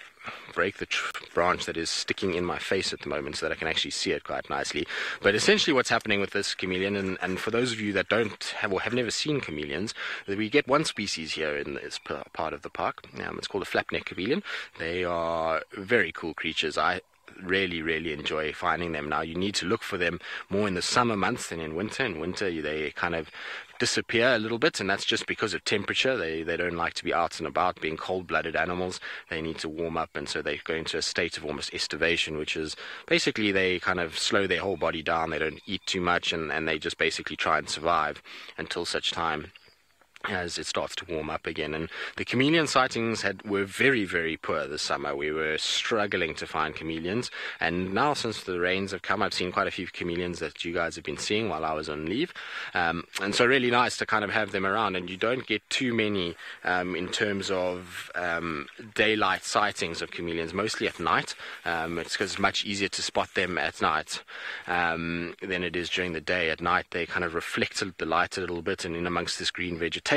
break the branch that is sticking in my face at the moment so that I can actually see it quite nicely. But essentially what's happening with this chameleon, and for those of you that don't have or have never seen chameleons, we get one species here in this part of the park. It's called a flapneck chameleon. They are very cool creatures. I really enjoy finding them. Now, you need to look for them more in the summer months than in winter. In winter, they kind of disappear a little bit, and that's just because of temperature. They don't like to be out and about. Being cold-blooded animals, they need to warm up, and so they go into a state of almost estivation, which is basically they kind of slow their whole body down. They don't eat too much, and they just basically try and survive until such time as it starts to warm up again. And the chameleon sightings were very poor this summer. We were struggling to find chameleons, and now since the rains have come, I've seen quite a few chameleons that you guys have been seeing while I was on leave, and so really nice to kind of have them around. And you don't get too many in terms of daylight sightings of chameleons, mostly at night. It's because it's much easier to spot them at night than it is during the day. At night they kind of reflect the light a little bit, and in amongst this green vegetation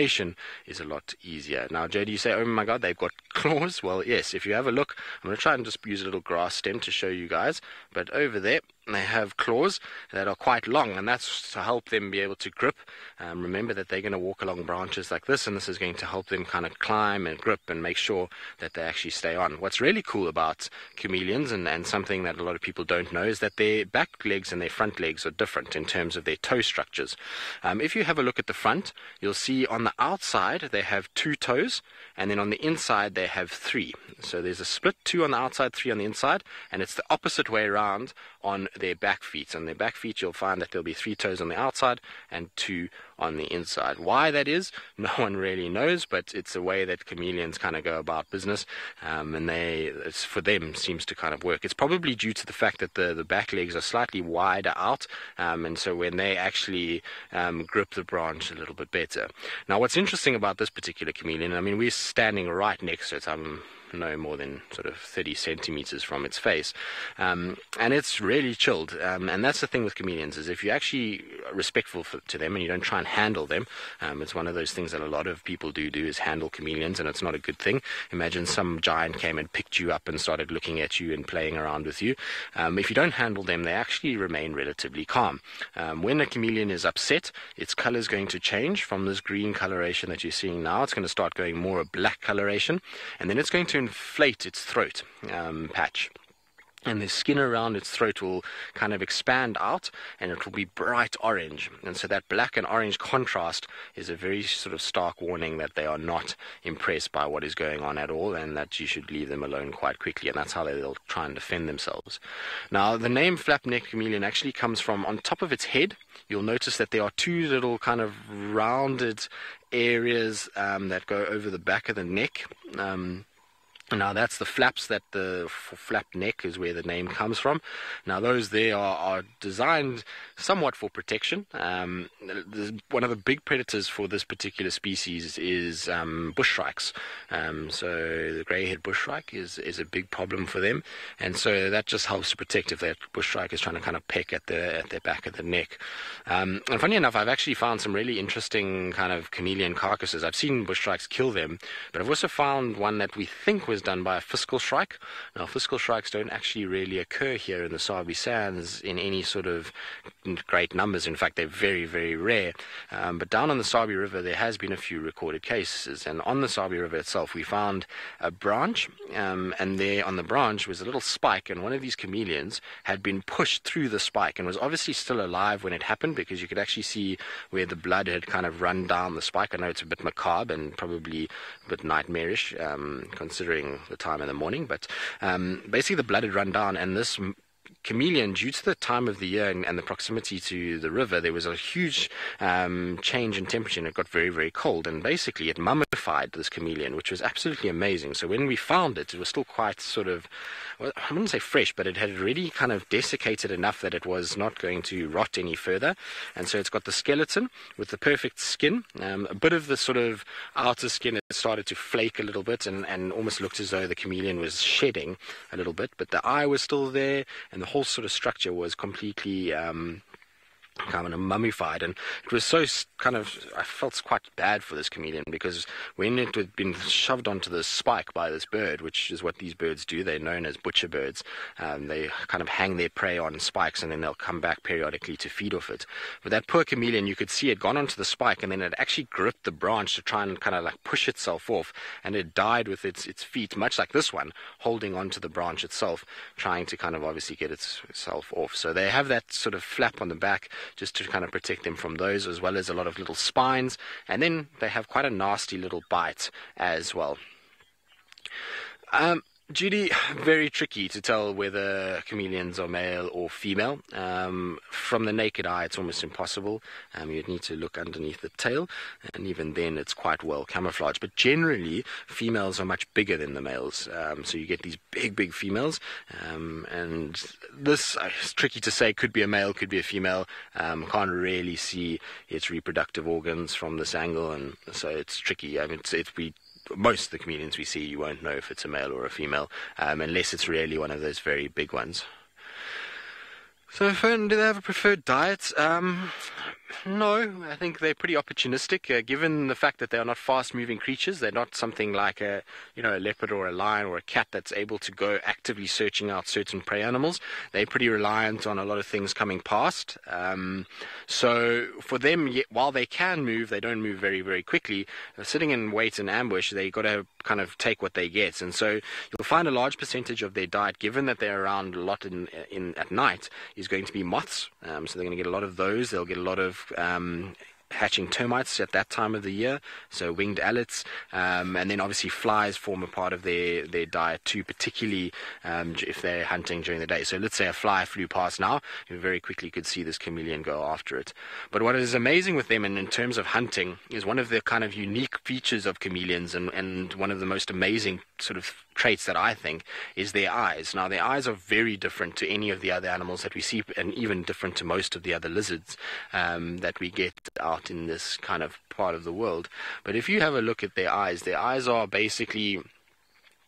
is a lot easier. Now, Jody, you say, oh my god, they've got claws. Well, yes, if you have a look, I'm going to try and just use a little grass stem to show you guys, but over there they have claws that are quite long, and that's to help them be able to grip. Remember that they're going to walk along branches like this, and this is going to help them kind of climb and grip and make sure that they actually stay on. What's really cool about chameleons, and something that a lot of people don't know, is that their back legs and their front legs are different in terms of their toe structures. If you have a look at the front, you'll see on the outside they have 2 toes, and then on the inside they have 3. So there's a split, 2 on the outside, 3 on the inside, and it's the opposite way around on their back feet. On their back feet you'll find that there'll be 3 toes on the outside and 2 on the inside. Why that is, no one really knows, but it's a way that chameleons kind of go about business, and it's, for them, seems to kind of work. It's probably due to the fact that the back legs are slightly wider out, and so when they actually grip the branch a little bit better. Now, what's interesting about this particular chameleon, I mean, we're standing right next to it. No more than sort of 30 centimeters from its face, and it's really chilled, and that's the thing with chameleons, is if you're actually respectful to them and you don't try and handle them, it's one of those things that a lot of people do is handle chameleons, and it's not a good thing. Imagine some giant came and picked you up and started looking at you and playing around with you. If you don't handle them, they actually remain relatively calm. When a chameleon is upset, its color is going to change from this green coloration that you're seeing now. It's going to start going more a black coloration, and then it's going to inflate its throat patch, and the skin around its throat will kind of expand out, and it will be bright orange. And so that black and orange contrast is a very sort of stark warning that they are not impressed by what is going on at all, and that you should leave them alone quite quickly, and that's how they'll try and defend themselves. Now, the name flap-necked chameleon actually comes from, on top of its head, you'll notice that there are 2 little kind of rounded areas that go over the back of the neck. Now that's the flaps, that the flap neck is where the name comes from. Now those there are designed somewhat for protection. One of the big predators for this particular species is bush shrikes. So the grey-head bush shrike is a big problem for them, and so that just helps to protect if that bush shrike is trying to kind of peck at the back of the neck. And funny enough, I've actually found some really interesting kind of chameleon carcasses. I've seen bush shrikes kill them, but I've also found one that we think was done by a fiscal shrike. Now, fiscal shrikes don't actually really occur here in the Sabi Sands in any sort of great numbers. In fact, they're very, very rare. But down on the Sabi River, there has been a few recorded cases. And on the Sabi River itself, we found a branch, and there on the branch was a little spike, and one of these chameleons had been pushed through the spike and was obviously still alive when it happened, because you could actually see where the blood had kind of run down the spike. I know it's a bit macabre and probably a bit nightmarish, considering the time in the morning, but basically the blood had run down, and this chameleon, due to the time of the year and the proximity to the river, there was a huge change in temperature, and it got very, very cold, and basically it mummified this chameleon, which was absolutely amazing. So when we found it, it was still quite sort of, well, I wouldn't say fresh, but it had already kind of desiccated enough that it was not going to rot any further. And so it's got the skeleton with the perfect skin. A bit of the sort of outer skin had started to flake a little bit, and almost looked as though the chameleon was shedding a little bit, but the eye was still there, and the whole sort of structure was completely kind of mummified. And it was so kind of, I felt quite bad for this chameleon, because when it had been shoved onto the spike by this bird, which is what these birds do, they're known as butcher birds, they kind of hang their prey on spikes, and then they'll come back periodically to feed off it. But that poor chameleon, you could see it gone onto the spike, and then it actually gripped the branch to try and kind of like push itself off, and it died with its feet, much like this one, holding onto the branch itself, trying to kind of obviously get itself off. So they have that sort of flap on the back just to kind of protect them from those, as well as a lot of little spines, and then they have quite a nasty little bite as well. Judy, very tricky to tell whether chameleons are male or female. From the naked eye, it's almost impossible. You'd need to look underneath the tail, and even then it's quite well camouflaged. But generally, females are much bigger than the males. So you get these big, big females. And this is tricky to say. Could be a male, could be a female. Can't really see its reproductive organs from this angle, and so it's tricky. I mean, most of the chameleons we see, you won't know if it's a male or a female, unless it's really one of those very big ones. So, do they have a preferred diet? No, I think they're pretty opportunistic. Given the fact that they are not fast-moving creatures, they're not something like a leopard or a lion or a cat that's able to go actively searching out certain prey animals. They're pretty reliant on a lot of things coming past. So for them, while they can move, they don't move very, very quickly. Sitting in wait and ambush, they got to kind of take what they get, and so you'll find a large percentage of their diet, given that they're around a lot in at night, is going to be moths. So they're going to get a lot of those. They'll get a lot of hatching termites at that time of the year, so winged owlets, and then obviously flies form a part of their diet too, particularly if they're hunting during the day. So let's say a fly flew past now, you very quickly could see this chameleon go after it. But what is amazing with them, and in terms of hunting, is one of the kind of unique features of chameleons, and one of the most amazing sort of traits that I think is their eyes. Now, their eyes are very different to any of the other animals that we see, and even different to most of the other lizards that we get out in this kind of part of the world. But if you have a look at their eyes are basically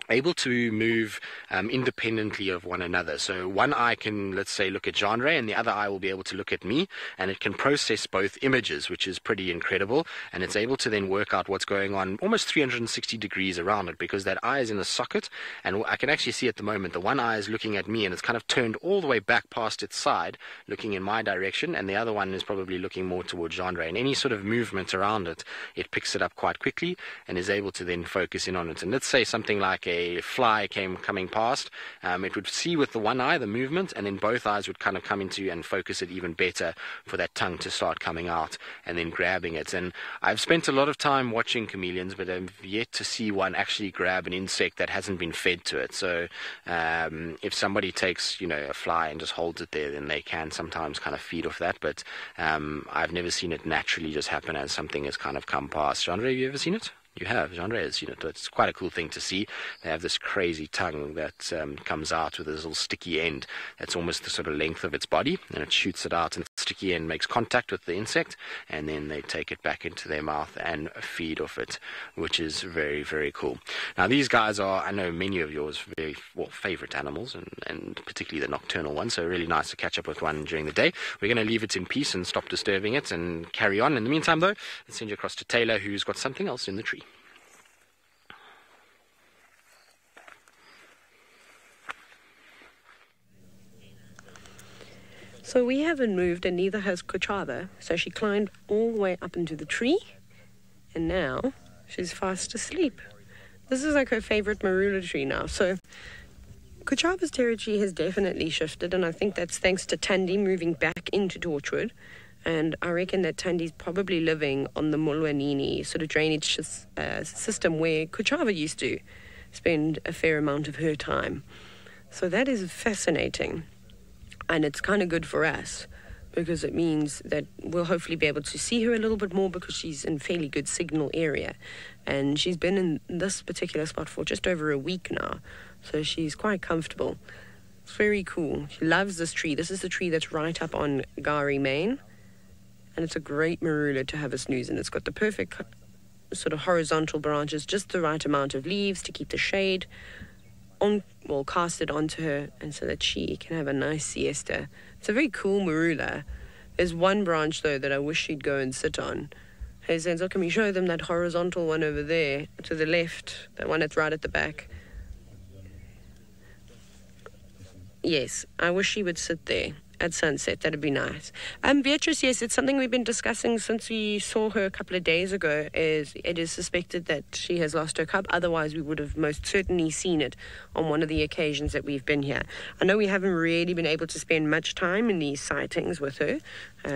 able to move independently of one another. So one eye can, let's say, look at genre, and the other eye will be able to look at me, and it can process both images, which is pretty incredible, and it's able to then work out what's going on almost 360 degrees around it, because that eye is in a socket, and I can actually see at the moment the one eye is looking at me, and it's kind of turned all the way back past its side, looking in my direction, and the other one is probably looking more towards genre, and any sort of movement around it, it picks it up quite quickly and is able to then focus in on it. And let's say something like a fly coming past, it would see with the one eye the movement, and then both eyes would kind of come into and focus it even better for that tongue to start coming out and then grabbing it. And I've spent a lot of time watching chameleons, but I've yet to see one actually grab an insect that hasn't been fed to it. So if somebody takes a fly and just holds it there, then they can sometimes kind of feed off that, but I've never seen it naturally just happen as something has kind of come past. Genre, have you ever seen it? You have. Genre has seen it. It's quite a cool thing to see. They have this crazy tongue that comes out with this little sticky end that's almost the sort of length of its body, and it shoots it out, and the sticky end makes contact with the insect, and then they take it back into their mouth and feed off it, which is very, very cool. Now, these guys are, I know, many of yours very favorite animals, and particularly the nocturnal ones, so really nice to catch up with one during the day. We're going to leave it in peace and stop disturbing it and carry on. In the meantime, though, let's send you across to Taylor, who's got something else in the tree. So we haven't moved, and neither has Kuchava. So she climbed all the way up into the tree, and now she's fast asleep. This is like her favorite marula tree now. So Kuchava's territory has definitely shifted, and I think that's thanks to Tandy moving back into Torchwood. And I reckon that Tandy's probably living on the Mulwanini sort of drainage system where Kuchava used to spend a fair amount of her time. So that is fascinating. And it's kind of good for us because it means that we'll hopefully be able to see her a little bit more because she's in fairly good signal area. And she's been in this particular spot for just over a week now. So she's quite comfortable. It's very cool. She loves this tree. This is the tree that's right up on Gari Main. And it's a great marula to have a snooze in. It's got the perfect sort of horizontal branches, just the right amount of leaves to keep the shade casted onto her, and so that she can have a nice siesta. It's a very cool marula. There's one branch though that I wish she'd go and sit on. Hey Zenzo, can we show them that horizontal one over there to the left, that one that's right at the back? Yes, I wish she would sit there at sunset. That'd be nice. Beatrice, yes, it's something we've been discussing since we saw her a couple of days ago. It is suspected that she has lost her cub. Otherwise, we would have most certainly seen it on one of the occasions that we've been here. I know we haven't really been able to spend much time in these sightings with her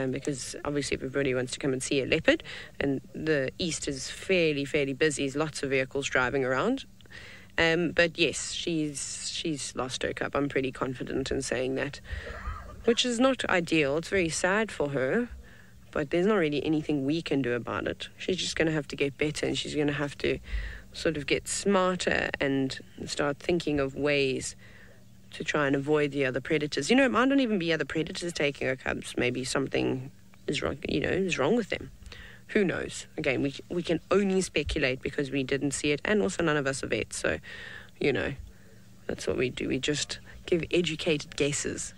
because obviously everybody wants to come and see a leopard, and the east is fairly busy. There's lots of vehicles driving around. But yes, she's lost her cub. I'm pretty confident in saying that. Which is not ideal. It's very sad for her, but there's not really anything we can do about it. She's just going to have to get better, and she's going to have to sort of get smarter and start thinking of ways to try and avoid the other predators. It might not even be other predators taking her cubs. Maybe something is wrong, is wrong with them. Who knows? Again, we can only speculate because we didn't see it, and also none of us are vets. So, that's what we do. We just give educated guesses.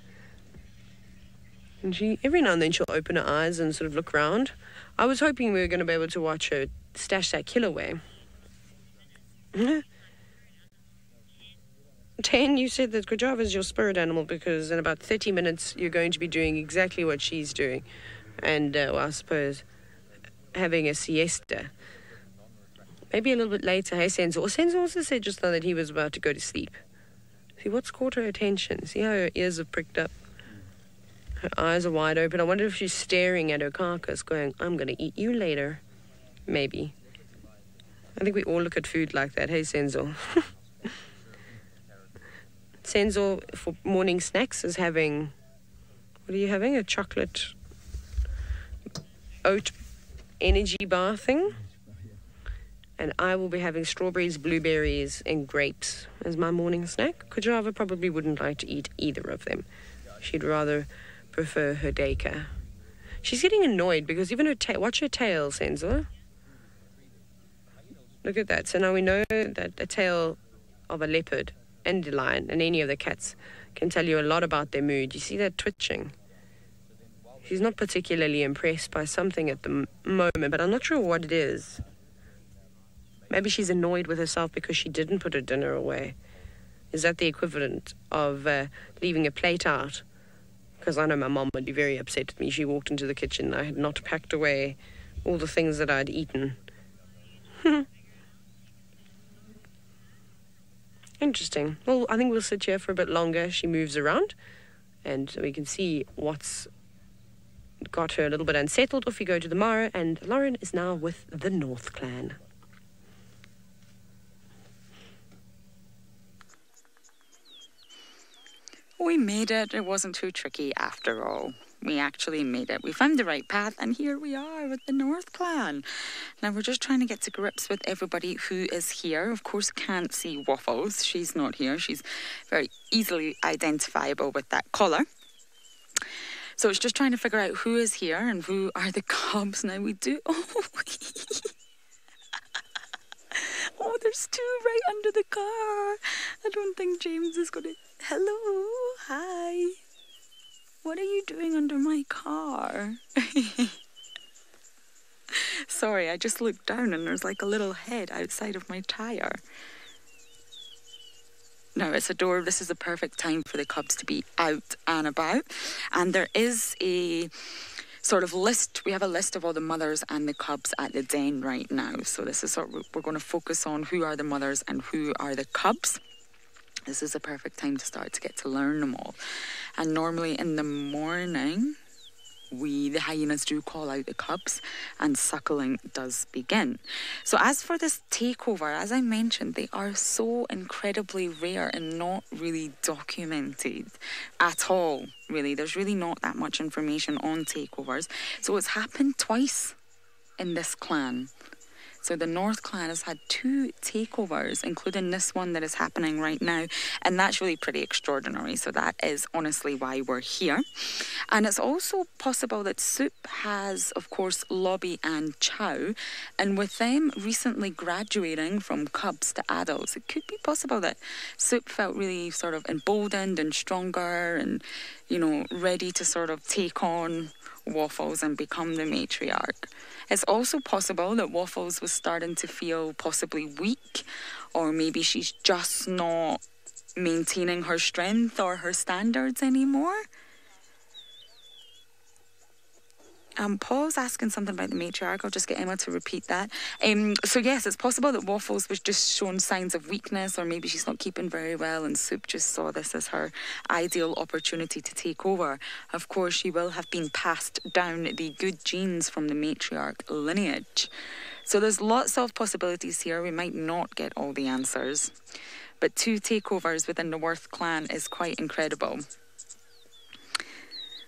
And every now and then she'll open her eyes and sort of look around. I was hoping we were going to be able to watch her stash that kill away. 10, you said that Kajava is your spirit animal because in about 30 minutes you're going to be doing exactly what she's doing. And, well, I suppose, having a siesta. Maybe a little bit later. Hey, Senzo. Senzo also said just now that he was about to go to sleep. See, what's caught her attention? See how her ears have pricked up? Her eyes are wide open. I wonder if she's staring at her carcass going, I'm going to eat you later. Maybe. I think we all look at food like that. Hey, Senzo. Senzo, for morning snacks, is having... What are you having? A chocolate oat energy bar thing. And I will be having strawberries, blueberries, and grapes as my morning snack. Kajava probably wouldn't like to eat either of them. She'd rather prefer her daycare. She's getting annoyed because even her tail... Watch her tail, Senzo. Look at that. So now we know that a tail of a leopard and a lion and any of the cats can tell you a lot about their mood. You see that twitching? She's not particularly impressed by something at the moment, but I'm not sure what it is. Maybe she's annoyed with herself because she didn't put her dinner away. Is that the equivalent of leaving a plate out? Because I know my mom would be very upset with me. She walked into the kitchen and I had not packed away all the things that I'd eaten. Interesting. Well, I think we'll sit here for a bit longer. She moves around and we can see what's got her a little bit unsettled. Off we go to the Mara, and Lauren is now with the North Clan. We made it. It wasn't too tricky after all. We actually made it. We found the right path, and here we are with the North Clan. Now, we're just trying to get to grips with everybody who is here. Of course, can't see Waffles. She's not here. She's very easily identifiable with that collar. So it's just trying to figure out who is here and who are the cubs. Now, we do... Oh, there's two right under the car. I don't think James is going to... Hello, hi. What are you doing under my car? Sorry, I just looked down and there's like a little head outside of my tire. No, it's adorable. This is the perfect time for the cubs to be out and about. And there is a sort of list. We have a list of all the mothers and the cubs at the den right now. So this is sort of, we're going to focus on who are the mothers and who are the cubs. This is a perfect time to start to get to learn them all. And normally in the morning, the hyenas do call out the cubs and suckling does begin. So as for this takeover, as I mentioned, they are so incredibly rare and not really documented at all, really. There's really not that much information on takeovers. So it's happened twice in this clan. So the North Clan has had 2 takeovers, including this one that is happening right now. And that's really pretty extraordinary. So that is honestly why we're here. And it's also possible that Soup has, of course, Lobby and Chow. And with them recently graduating from cubs to adults, it could be possible that Soup felt really sort of emboldened and stronger and, you know, ready to sort of take on Waffles and become the matriarch. It's also possible that Waffles was starting to feel possibly weak, or maybe she's just not maintaining her strength or her standards anymore. Paul's asking something about the matriarch. I'll just get Emma to repeat that. So yes, it's possible that Waffles was just showing signs of weakness, or maybe she's not keeping very well and Soup just saw this as her ideal opportunity to take over. Of course, she will have been passed down the good genes from the matriarch lineage. So there's lots of possibilities here. We might not get all the answers. But 2 takeovers within the Worth clan is quite incredible.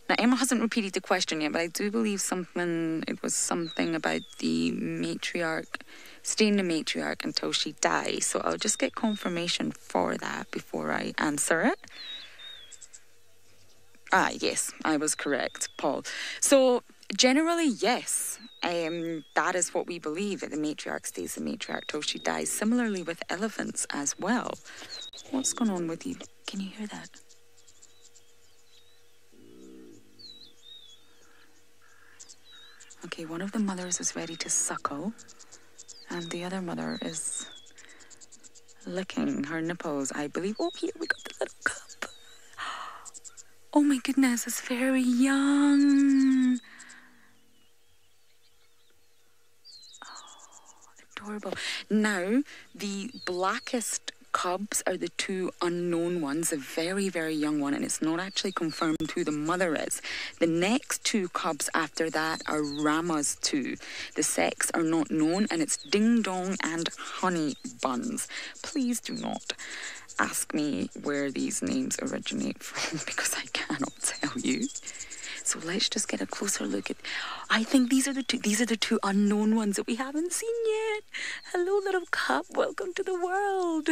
Now, Emma hasn't repeated the question yet, but I do believe it was something about the matriarch, staying the matriarch until she dies. So I'll just get confirmation for that before I answer it. Yes, I was correct, Paul. So generally, yes, that is what we believe, that the matriarch stays the matriarch till she dies. Similarly with elephants as well. What's going on with you? Can you hear that? Okay, one of the mothers is ready to suckle, and the other mother is licking her nipples, I believe. Oh, here we got the little cub. Oh my goodness, it's very young. Adorable. Now, the blackest cubs are the two unknown ones, a very, very young one, and it's not actually confirmed who the mother is. The next two cubs after that are Rama's two. The sex are not known, and it's Ding Dong and Honey Buns. Please do not ask me where these names originate from because I cannot tell you. So let's just get a closer look at. I think these are the two unknown ones that we haven't seen yet. Hello, little cub. Welcome to the world.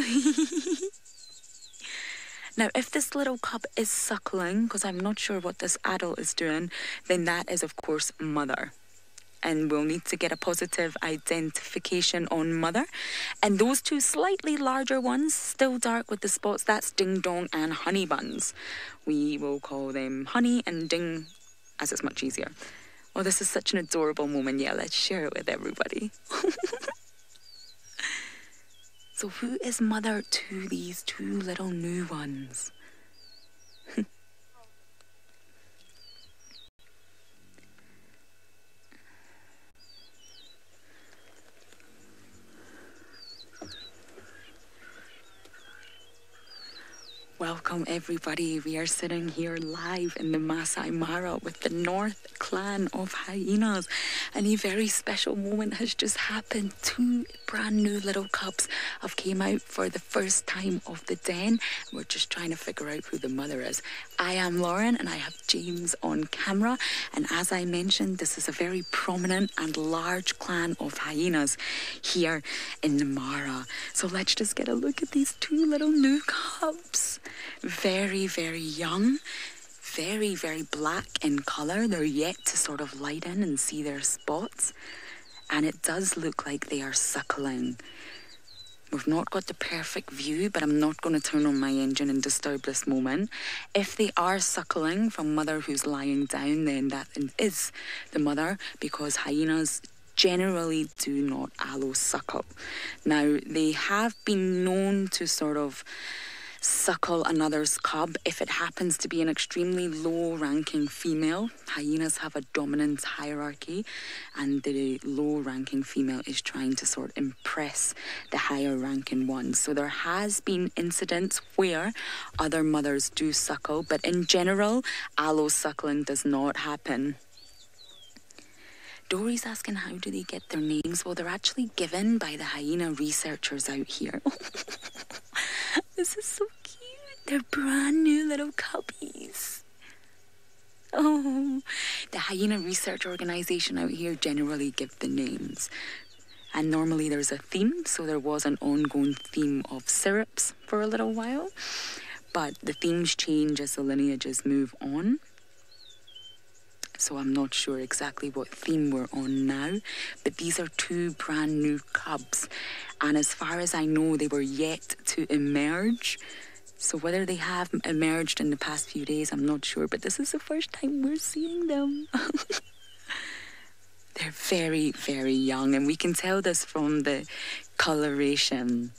Now, if this little cub is suckling, because I'm not sure what this adult is doing, then that is, of course, mother. And we'll need to get a positive identification on mother. And those two slightly larger ones, still dark with the spots, that's Ding Dong and Honey Buns. We will call them Honey and Ding, as it's much easier. Oh, this is such an adorable moment. Yeah, let's share it with everybody. So who is mother to these two little new ones? Welcome everybody. We are sitting here live in the Masai Mara with the North Clan of hyenas, and a very special moment has just happened. Two brand new little cubs have came out for the first time of the den. We're just trying to figure out who the mother is. I am Lauren and I have James on camera, and as I mentioned, this is a very prominent and large clan of hyenas here in the Mara. So let's just get a look at these two little new cubs. Very, very young, very, very black in colour. They're yet to sort of light in and see their spots. And it does look like they are suckling. We've not got the perfect view, but I'm not going to turn on my engine and disturb this moment. If they are suckling from mother who's lying down, then that is the mother, because hyenas generally do not allo-suckle. Now, they have been known to sort of suckle another's cub if it happens to be an extremely low-ranking female. Hyenas have a dominant hierarchy, and the low-ranking female is trying to sort of impress the higher-ranking one. So there has been incidents where other mothers do suckle, but in general, allo-suckling does not happen. Dory's asking how do they get their names. Well, they're actually given by the hyena researchers out here. This is so cute. They're brand new little cubbies. Oh, the hyena research organisation out here generally give the names. And normally there's a theme, so there was an ongoing theme of syrups for a little while. But the themes change as the lineages move on. So I'm not sure exactly what theme we're on now, but these are two brand new cubs. And as far as I know, they were yet to emerge. So whether they have emerged in the past few days, I'm not sure, but this is the first time we're seeing them. They're very, very young, and we can tell this from the coloration.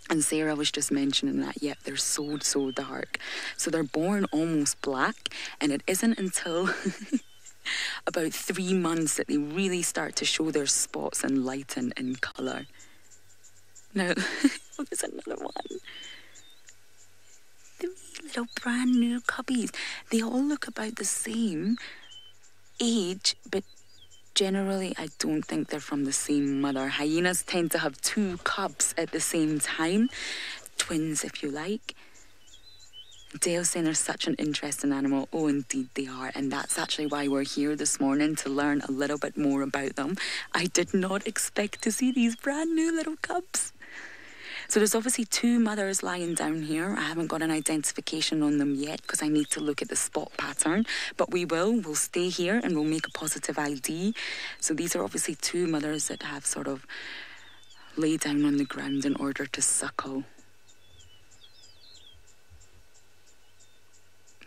And Sarah was just mentioning that, yep, they're so dark. So they're born almost black, and it isn't until about 3 months that they really start to show their spots and lighten in colour. Now, oh, there's another one. 3 little brand new cubbies. They all look about the same age, but generally I don't think they're from the same mother. Hyenas tend to have 2 cubs at the same time. Twins, if you like. Dale's saying they're such an interesting animal. Oh, indeed they are. And that's actually why we're here this morning, to learn a little bit more about them. I did not expect to see these brand new little cubs. So there's obviously 2 mothers lying down here. I haven't got an identification on them yet because I need to look at the spot pattern. But we'll stay here and we'll make a positive ID. So these are obviously 2 mothers that have sort of laid down on the ground in order to suckle.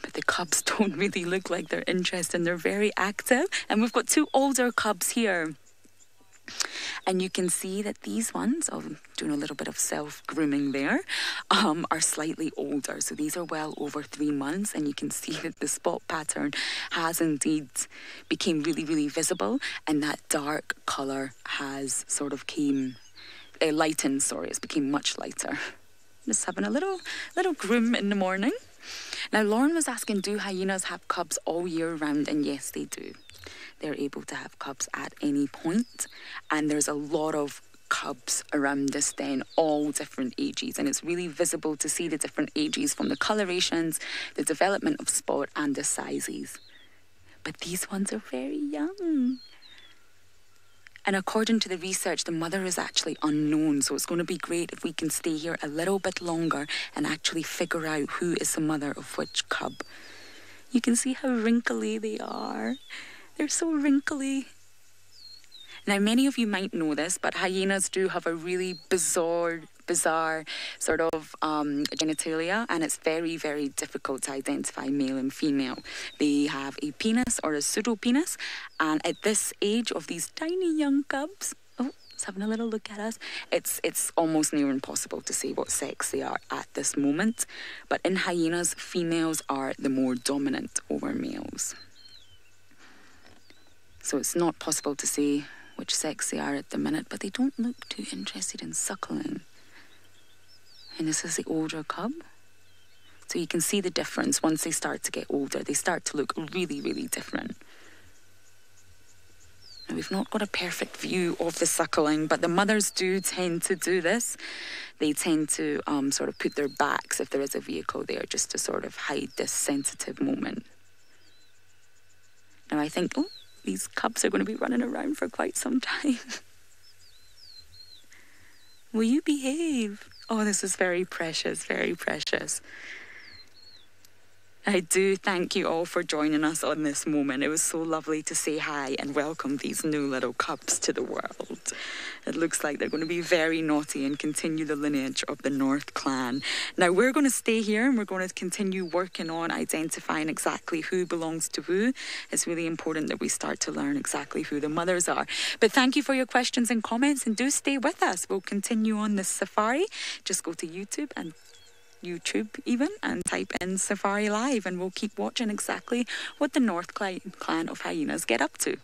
But But the cubs don't really look like they're interested, and they're very active. And we've got 2 older cubs here. And you can see that these ones, doing a little bit of self-grooming there, are slightly older. So these are well over 3 months, and you can see that the spot pattern has indeed became really, really visible, and that dark colour has sort of lightened, it's became much lighter. Just having a little groom in the morning. Now, Lauren was asking, do hyenas have cubs all year round? And yes, they do. They're able to have cubs at any point, and there's a lot of cubs around this den, all different ages, and it's really visible to see the different ages from the colorations, the development of spot, and the sizes. But these ones are very young. And according to the research, the mother is actually unknown, so it's going to be great if we can stay here a little bit longer and actually figure out who is the mother of which cub. You can see how wrinkly they are. They're so wrinkly. Now, many of you might know this, but hyenas do have a really bizarre sort of genitalia, and it's very, very difficult to identify male and female. They have a penis or a pseudopenis, and at this age of these tiny young cubs, it's having a little look at us, it's almost near impossible to say what sex they are at this moment. But in hyenas, females are the more dominant over males. So it's not possible to say which sex they are at the minute, but they don't look too interested in suckling. And this is the older cub. So you can see the difference. Once they start to get older, they start to look really, really different. Now, we've not got a perfect view of the suckling, but the mothers do tend to do this. They tend to sort of put their backs, if there is a vehicle there, just to sort of hide this sensitive moment. Now I think, these cubs are going to be running around for quite some time. Will you behave? Oh, this is very precious, very precious. I do thank you all for joining us on this moment. It was so lovely to say hi and welcome these new little cubs to the world. It looks like they're going to be very naughty and continue the lineage of the North clan. Now, we're going to stay here and we're going to continue working on identifying exactly who belongs to who. It's really important that we start to learn exactly who the mothers are. But thank you for your questions and comments, and do stay with us. We'll continue on this safari. Just go to YouTube and type in SafariLive, and we'll keep watching exactly what the North clan of hyenas get up to.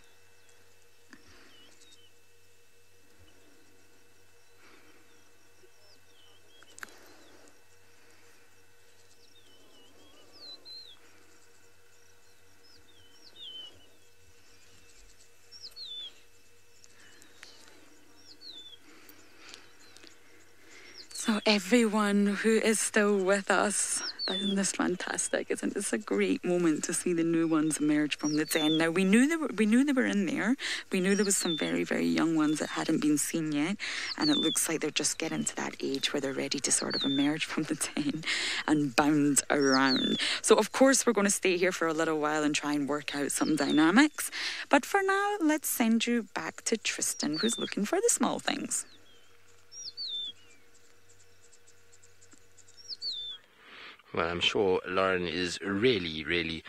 So everyone who is still with us, isn't this fantastic? Isn't this a great moment to see the new ones emerge from the den? Now, we knew they were in there. We knew there was some very, very young ones that hadn't been seen yet, and it looks like they're just getting to that age where they're ready to sort of emerge from the den and bound around. So of course we're going to stay here for a little while and try and work out some dynamics. But for now, let's send you back to Tristan, who's looking for the small things. Well, I'm sure Lauren is really, really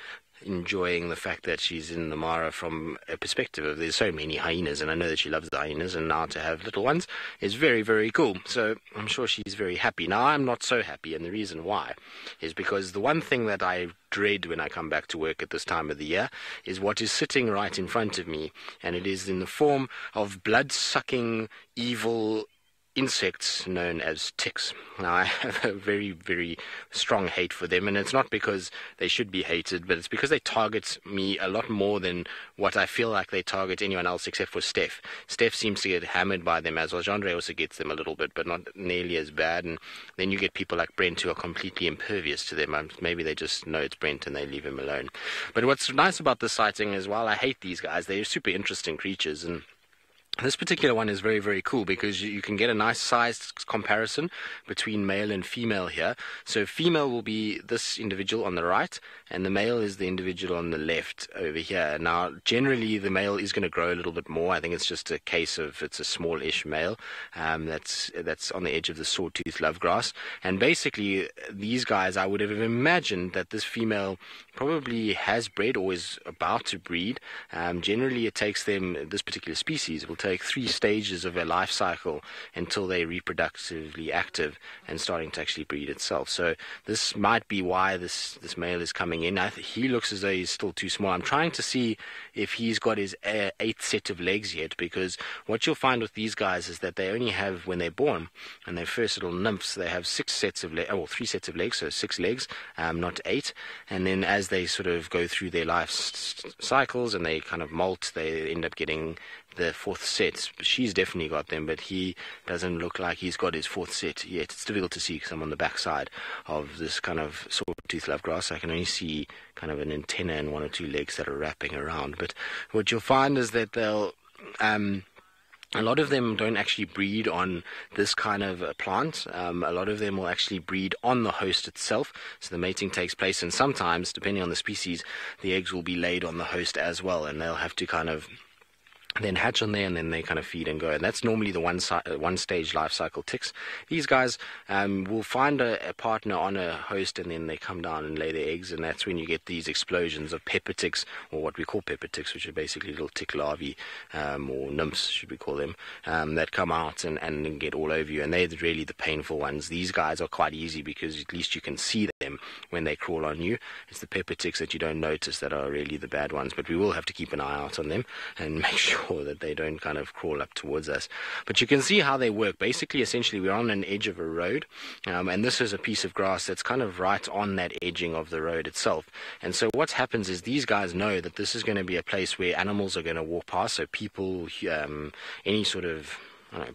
enjoying the fact that she's in the Mara from a perspective of there's so many hyenas, and I know that she loves the hyenas, and now to have little ones is very, very cool. So I'm sure she's very happy. Now, I'm not so happy, and the reason why is because the one thing that I dread when I come back to work at this time of the year is what is sitting right in front of me, and it is in the form of blood-sucking, evil insects known as ticks. Now, I have a very, very strong hate for them, and it's not because they should be hated, but it's because they target me a lot more than what I feel like they target anyone else except for Steph. Steph seems to get hammered by them as well. Jandre also gets them a little bit, but not nearly as bad. And then you get people like Brent who are completely impervious to them. Maybe they just know it's Brent and they leave him alone. But what's nice about this sighting is, while I hate these guys, they're super interesting creatures, and This particular one is very, very cool because you can get a nice sized comparison between male and female here. So female will be this individual on the right, and the male is the individual on the left over here. Now, generally, the male is going to grow a little bit more. I think it's just a case of it's a smallish male that's on the edge of the sawtooth lovegrass. And basically, these guys, I would have imagined that this female probably has bred or is about to breed. Generally, it takes them, this particular species, will take 3 stages of a life cycle until they're reproductively active and starting to actually breed itself. So this might be why this male is coming in. He looks as though he's still too small. I'm trying to see if he's got his 8th set of legs yet, because what you'll find with these guys is that they only have, when they're born, and they're first little nymphs, they have 3 sets of legs, so 6 legs, not 8. And then as they sort of go through their life cycles and they kind of molt, they end up getting the 4th set. She's definitely got them, but he doesn't look like he's got his 4th set yet. It's difficult to see because I'm on the back side of this kind of sawtooth lovegrass. I can only see kind of an antenna and 1 or 2 legs that are wrapping around. But what you'll find is that they'll a lot of them don't actually breed on this kind of plant. A lot of them will actually breed on the host itself. So the mating takes place, and sometimes, depending on the species, the eggs will be laid on the host as well, and they'll have to kind of then hatch on there, and then they kind of feed and go. And that's normally the one stage life cycle ticks. These guys will find a partner on a host, and then they come down and lay their eggs, and that's when you get these explosions of pepper ticks, or what we call pepper ticks, which are basically little tick larvae, or nymphs should we call them, that come out and get all over you. And they're really the painful ones. These guys are quite easy because at least you can see them when they crawl on you. It's the pepper ticks that you don't notice that are really the bad ones, but we will have to keep an eye out on them and make sure that they don't kind of crawl up towards us. But you can see how they work. Basically, essentially, we're on an edge of a road, and this is a piece of grass that's kind of right on that edging of the road itself. And so what happens is these guys know that this is going to be a place where animals are going to walk past, so people, any sort of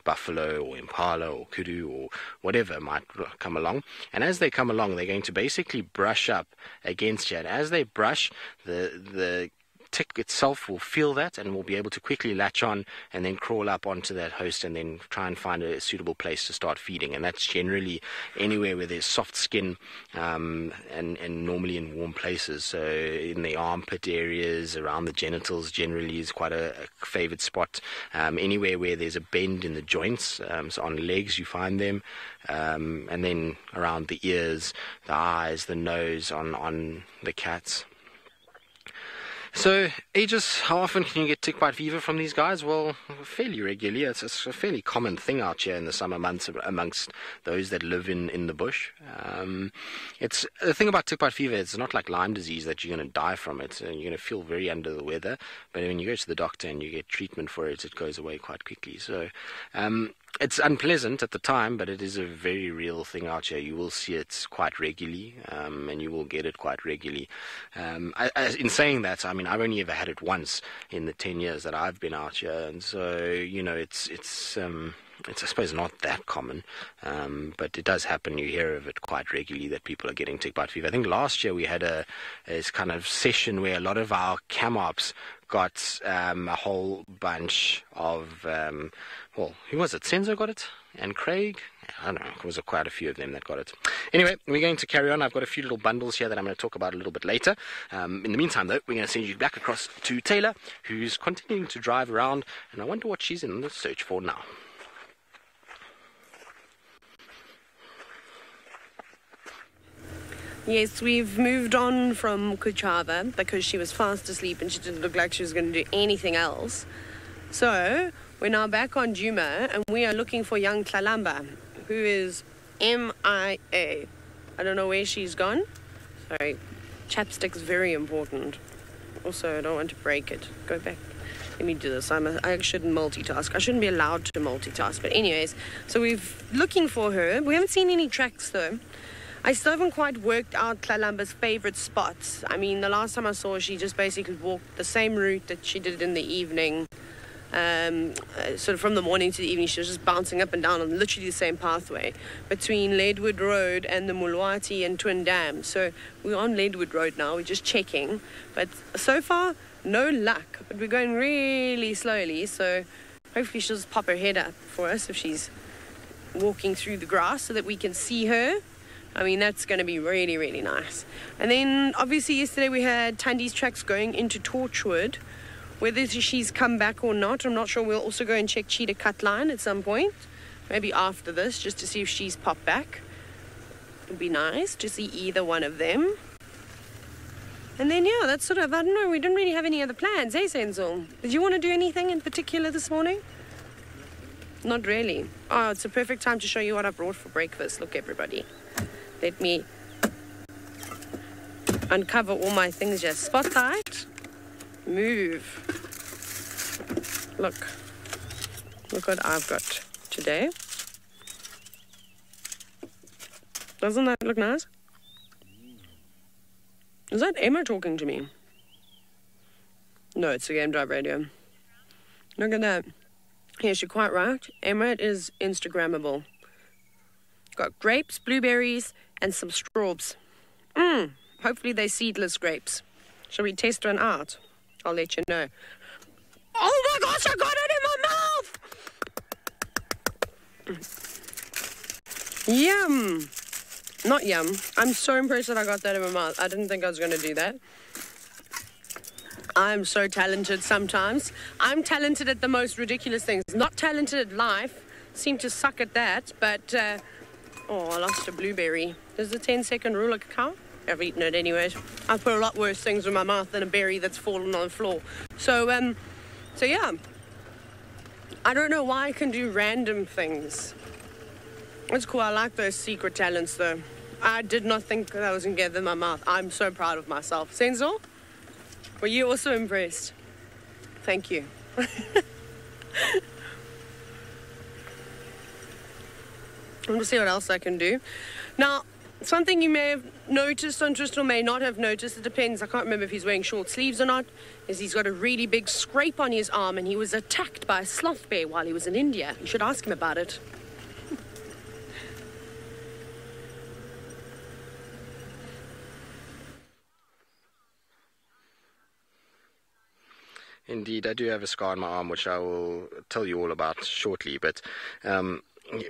buffalo or impala or kudu or whatever might come along, and as they come along, they're going to basically brush up against you, and as they brush, the tick itself will feel that and will be able to quickly latch on and then crawl up onto that host and then try and find a suitable place to start feeding. And that's generally anywhere where there's soft skin, and normally in warm places. So in the armpit areas, around the genitals generally is quite a favored spot. Anywhere where there's a bend in the joints, so on legs you find them, and then around the ears, the eyes, the nose on the cats. So, Aegis, how often can you get tick bite fever from these guys? Well, fairly regularly. It's a fairly common thing out here in the summer months amongst those that live in the bush. It's the thing about tick bite fever, it's not like Lyme disease that you're going to die from it. You're going to feel very under the weather. But when you go to the doctor and you get treatment for it, it goes away quite quickly. So, it's unpleasant at the time, but it is a very real thing out here. You will see it quite regularly, and you will get it quite regularly. In saying that, I mean, I've only ever had it once in the 10 years that I've been out here, and so, you know, it's I suppose not that common, but it does happen. You hear of it quite regularly that people are getting tick bite fever. I think last year we had this kind of session where a lot of our camops got a whole bunch of, well, who was it? Senzo got it? And Craig? I don't know. There was quite a few of them that got it. Anyway, we're going to carry on. I've got a few little bundles here that I'm going to talk about a little bit later. In the meantime, though, we're going to send you back across to Taylor, who's continuing to drive around, and I wonder what she's in the search for now. Yes, we've moved on from Kuchava because she was fast asleep and she didn't look like she was going to do anything else. So we're now back on Djuma and we are looking for young Tlalamba, who is MIA. I don't know where she's gone. Sorry, chapstick's very important. Also, I don't want to break it. Go back. Let me do this. I shouldn't multitask. I shouldn't be allowed to multitask. But anyways, so we're looking for her. We haven't seen any tracks though. I still haven't quite worked out Tlalamba's favorite spots. I mean, the last time I saw her, she just basically walked the same route that she did in the evening. Sort of from the morning to the evening, she was just bouncing up and down on literally the same pathway between Leadwood Road and the Mulwati and Twin Dam. So we're on Leadwood Road now, we're just checking. But so far, no luck. But we're going really slowly, so Hopefully she'll just pop her head up for us if she's walking through the grass so that we can see her. I mean, that's going to be really, really nice. And then, obviously, yesterday we had Tandy's tracks going into Torchwood. Whether she's come back or not, I'm not sure. We'll also go and check Cheetah Cutline at some point. Maybe after this, just to see if she's popped back. It would be nice to see either one of them. And then, yeah, that's sort of, I don't know, we didn't really have any other plans, eh, Senzo? Did you want to do anything in particular this morning? Not really. Oh, it's a perfect time to show you what I brought for breakfast. Look, everybody. Let me uncover all my things here. Spotlight. Move. Look. Look what I've got today. Doesn't that look nice? Is that Emma talking to me? No, it's the Game Drive Radio. Look at that. Yes, you're quite right. Emma is Instagrammable. Got grapes, blueberries, and some strawbs. Hopefully they're seedless grapes. Shall we test one out? I'll let you know. Oh my gosh, I got it in my mouth! Yum! Not yum. I'm so impressed that I got that in my mouth. I didn't think I was going to do that. I'm so talented sometimes. I'm talented at the most ridiculous things. Not talented at life. Seem to suck at that, but... oh, I lost a blueberry. Does the 10-second rule count? I've eaten it anyways. I've put a lot worse things in my mouth than a berry that's fallen on the floor. So yeah. I don't know why I can do random things. It's cool. I like those secret talents, though. I did not think that I was going to get them in my mouth. I'm so proud of myself. Senzo, were you also impressed? Thank you. I'm going to see what else I can do. Now, something you may have noticed on Tristan, or may not have noticed, it depends, I can't remember if he's wearing short sleeves or not, is he's got a really big scrape on his arm and he was attacked by a sloth bear while he was in India. You should ask him about it. Indeed, I do have a scar on my arm, which I will tell you all about shortly, but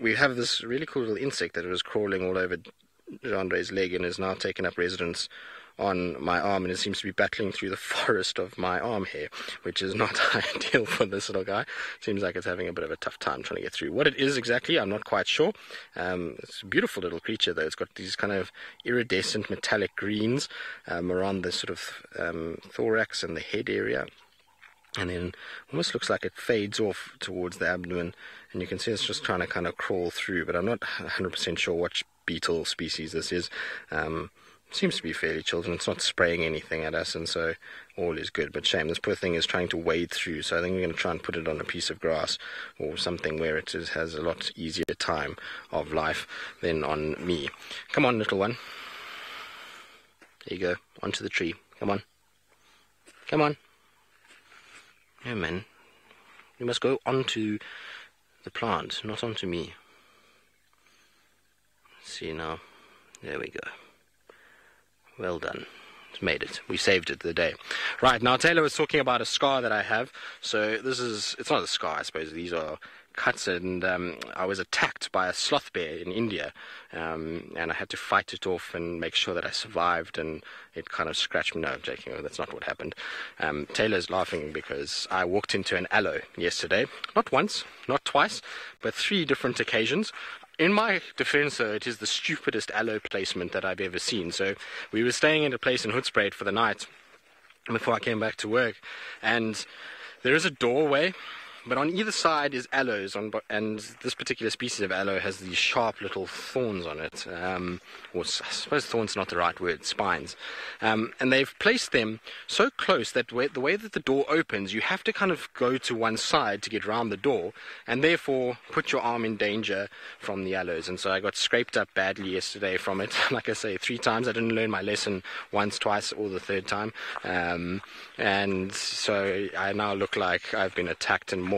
we have this really cool little insect that was crawling all over Andre's leg and has now taken up residence on my arm, and it seems to be battling through the forest of my arm hair, which is not ideal for this little guy. Seems like it's having a bit of a tough time trying to get through. What it is exactly, I'm not quite sure. It's a beautiful little creature, though. It's got these kind of iridescent metallic greens around the sort of thorax and the head area. And then almost looks like it fades off towards the abdomen, and you can see it's just trying to kind of crawl through, but I'm not 100% sure what beetle species this is. Seems to be fairly chilled, and it's not spraying anything at us, and so all is good. But shame, this poor thing is trying to wade through, so I think we're going to try and put it on a piece of grass or something where it has a lot easier time of life than on me. Come on, little one. There you go, onto the tree. Come on. Come on. No, man. You must go onto the plant, not onto me. Let's see now. There we go. Well done. It's made it. We saved it the day. Right, now Taylor was talking about a scar that I have. So this is, it's not a scar, I suppose. These are cuts, and I was attacked by a sloth bear in India, and I had to fight it off and make sure that I survived, and it kind of scratched me. No, I'm joking. That's not what happened. Taylor's laughing because I walked into an aloe yesterday. Not once, not twice, but 3 different occasions. In my defense, though, it is the stupidest aloe placement that I've ever seen. So we were staying at a place in Hoedspruit for the night before I came back to work, and there is a doorway, but on either side is aloes, and this particular species of aloe has these sharp little thorns on it, or I suppose thorns not the right word, spines, and they've placed them so close that the way that the door opens, you have to kind of go to one side to get around the door, and therefore put your arm in danger from the aloes. And so I got scraped up badly yesterday from it, like I say, 3 times. I didn't learn my lesson once, twice, or the 3rd time, and so I now look like I've been attacked and mauled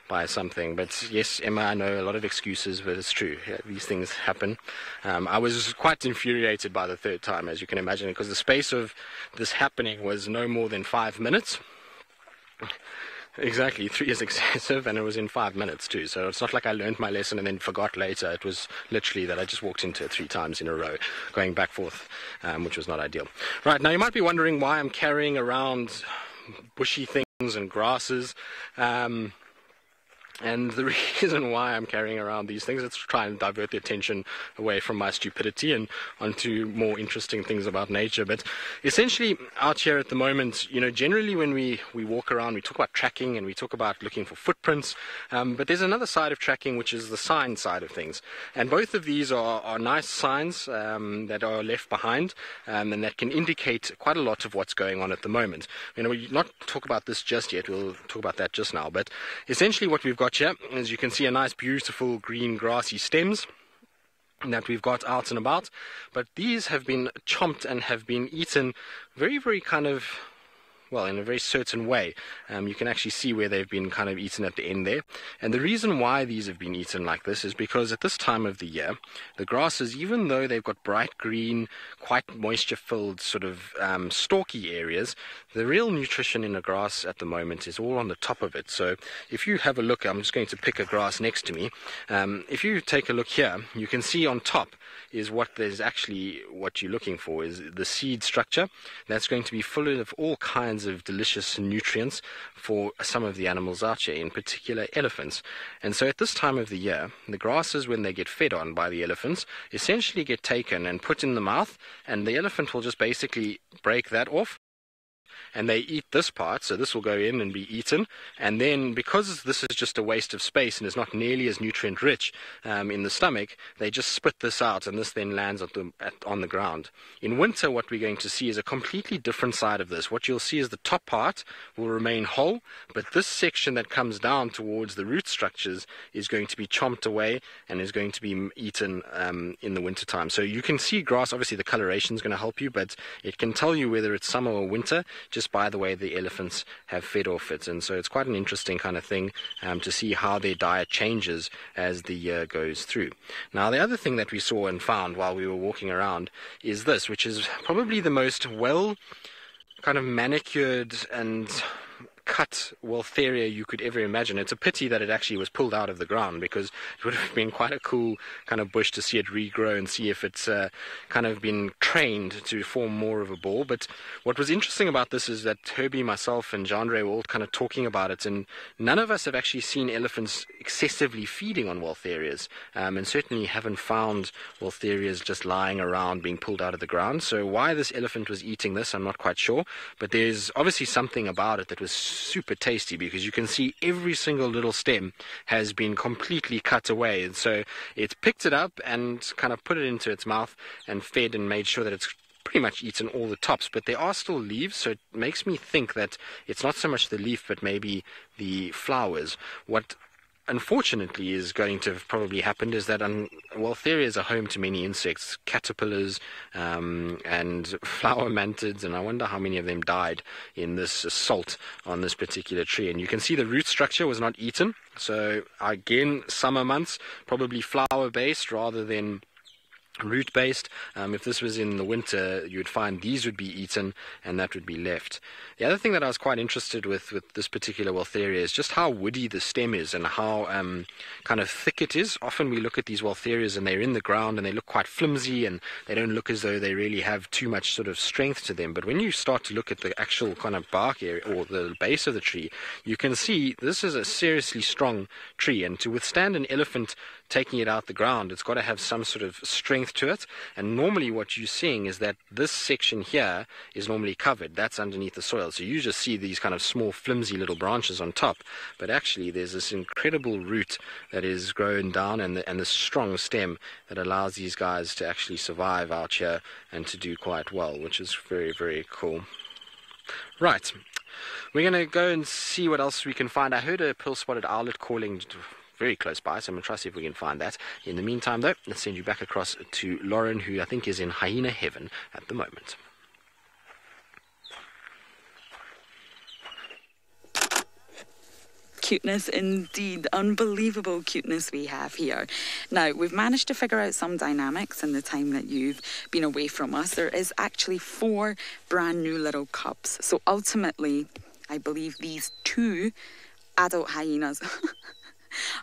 by something. But yes, Emma, I know a lot of excuses, but it's true. These things happen. I was quite infuriated by the 3rd time, as you can imagine, because the space of this happening was no more than 5 minutes. Exactly, 3 is excessive, and it was in 5 minutes too. So it's not like I learned my lesson and then forgot later. It was literally that I just walked into it 3 times in a row, going back forth, which was not ideal. Right, now you might be wondering why I'm carrying around bushy things and grasses. And the reason why I'm carrying around these things is to try and divert the attention away from my stupidity and onto more interesting things about nature. But essentially, out here at the moment, you know, generally when we walk around, we talk about tracking and we talk about looking for footprints. But there's another side of tracking, which is the sign side of things. And both of these are nice signs that are left behind and that can indicate quite a lot of what's going on at the moment. You know, we'll not talk about this just yet. We'll talk about that just now. But essentially what we've got here, as you can see, a nice beautiful green grassy stems that we've got out and about, but these have been chomped and have been eaten very, very kind of, well, in a very certain way. You can actually see where they've been kind of eaten at the end there. And the reason why these have been eaten like this is because at this time of the year, the grasses, even though they've got bright green, quite moisture-filled sort of stalky areas, the real nutrition in a grass at the moment is all on the top of it. So if you have a look, I'm just going to pick a grass next to me. If you take a look here, you can see on top is what there's actually, what you're looking for is the seed structure. That's going to be full of all kinds of delicious nutrients for some of the animals out here, in particular elephants. And so at this time of the year, the grasses, when they get fed on by the elephants, essentially get taken and put in the mouth, and the elephant will just basically break that off, and they eat this part, so this will go in and be eaten. And then, because this is just a waste of space and is not nearly as nutrient rich in the stomach, they just spit this out, and this then lands on the ground. In winter, what we're going to see is a completely different side of this. What you'll see is the top part will remain whole, but this section that comes down towards the root structures is going to be chomped away and is going to be eaten in the winter time. So you can see grass, obviously the coloration is going to help you, but it can tell you whether it's summer or winter just by the way the elephants have fed off it. And so it's quite an interesting kind of thing to see how their diet changes as the year goes through. Now, the other thing that we saw and found while we were walking around is this, which is probably the most well kind of manicured and cut Waltheria you could ever imagine. It's a pity that it actually was pulled out of the ground, because it would have been quite a cool kind of bush to see it regrow and see if it's kind of been trained to form more of a ball. But what was interesting about this is that Herbie, myself and Jandre were all kind of talking about it, and none of us have actually seen elephants excessively feeding on Waltherias, and certainly haven't found Waltherias just lying around being pulled out of the ground. So why this elephant was eating this, I'm not quite sure, but there's obviously something about it that was super tasty, because you can see every single little stem has been completely cut away, and so it's picked it up and kind of put it into its mouth and fed and made sure that it's pretty much eaten all the tops. But there are still leaves, so it makes me think that it's not so much the leaf but maybe the flowers. What unfortunately is going to have probably happened is that Waltherias are home to many insects, caterpillars and flower mantids, and I wonder how many of them died in this assault on this particular tree. And you can see the root structure was not eaten, so again, summer months, probably flower based rather than root based. If this was in the winter, you would find these would be eaten and that would be left. The other thing that I was quite interested with this particular Waltheria is just how woody the stem is and how kind of thick it is. Often we look at these Waltherias and they're in the ground and they look quite flimsy and they don't look as though they really have too much sort of strength to them. But when you start to look at the actual kind of bark area or the base of the tree, you can see this is a seriously strong tree, and to withstand an elephant taking it out the ground, it's got to have some sort of strength to it. And normally what you're seeing is that this section here is normally covered. That's underneath the soil. So you just see these kind of small flimsy little branches on top. But actually there's this incredible root that is grown down and the strong stem that allows these guys to actually survive out here and to do quite well, which is very, very cool. Right. We're going to go and see what else we can find. I heard a pearl-spotted owlet calling very close by, so I'm going to try to see if we can find that. In the meantime, though, let's send you back across to Lauren, who I think is in hyena heaven at the moment. Cuteness indeed, unbelievable cuteness we have here. Now, we've managed to figure out some dynamics in the time that you've been away from us. There is actually 4 brand new little cubs. So ultimately, I believe these 2 adult hyenas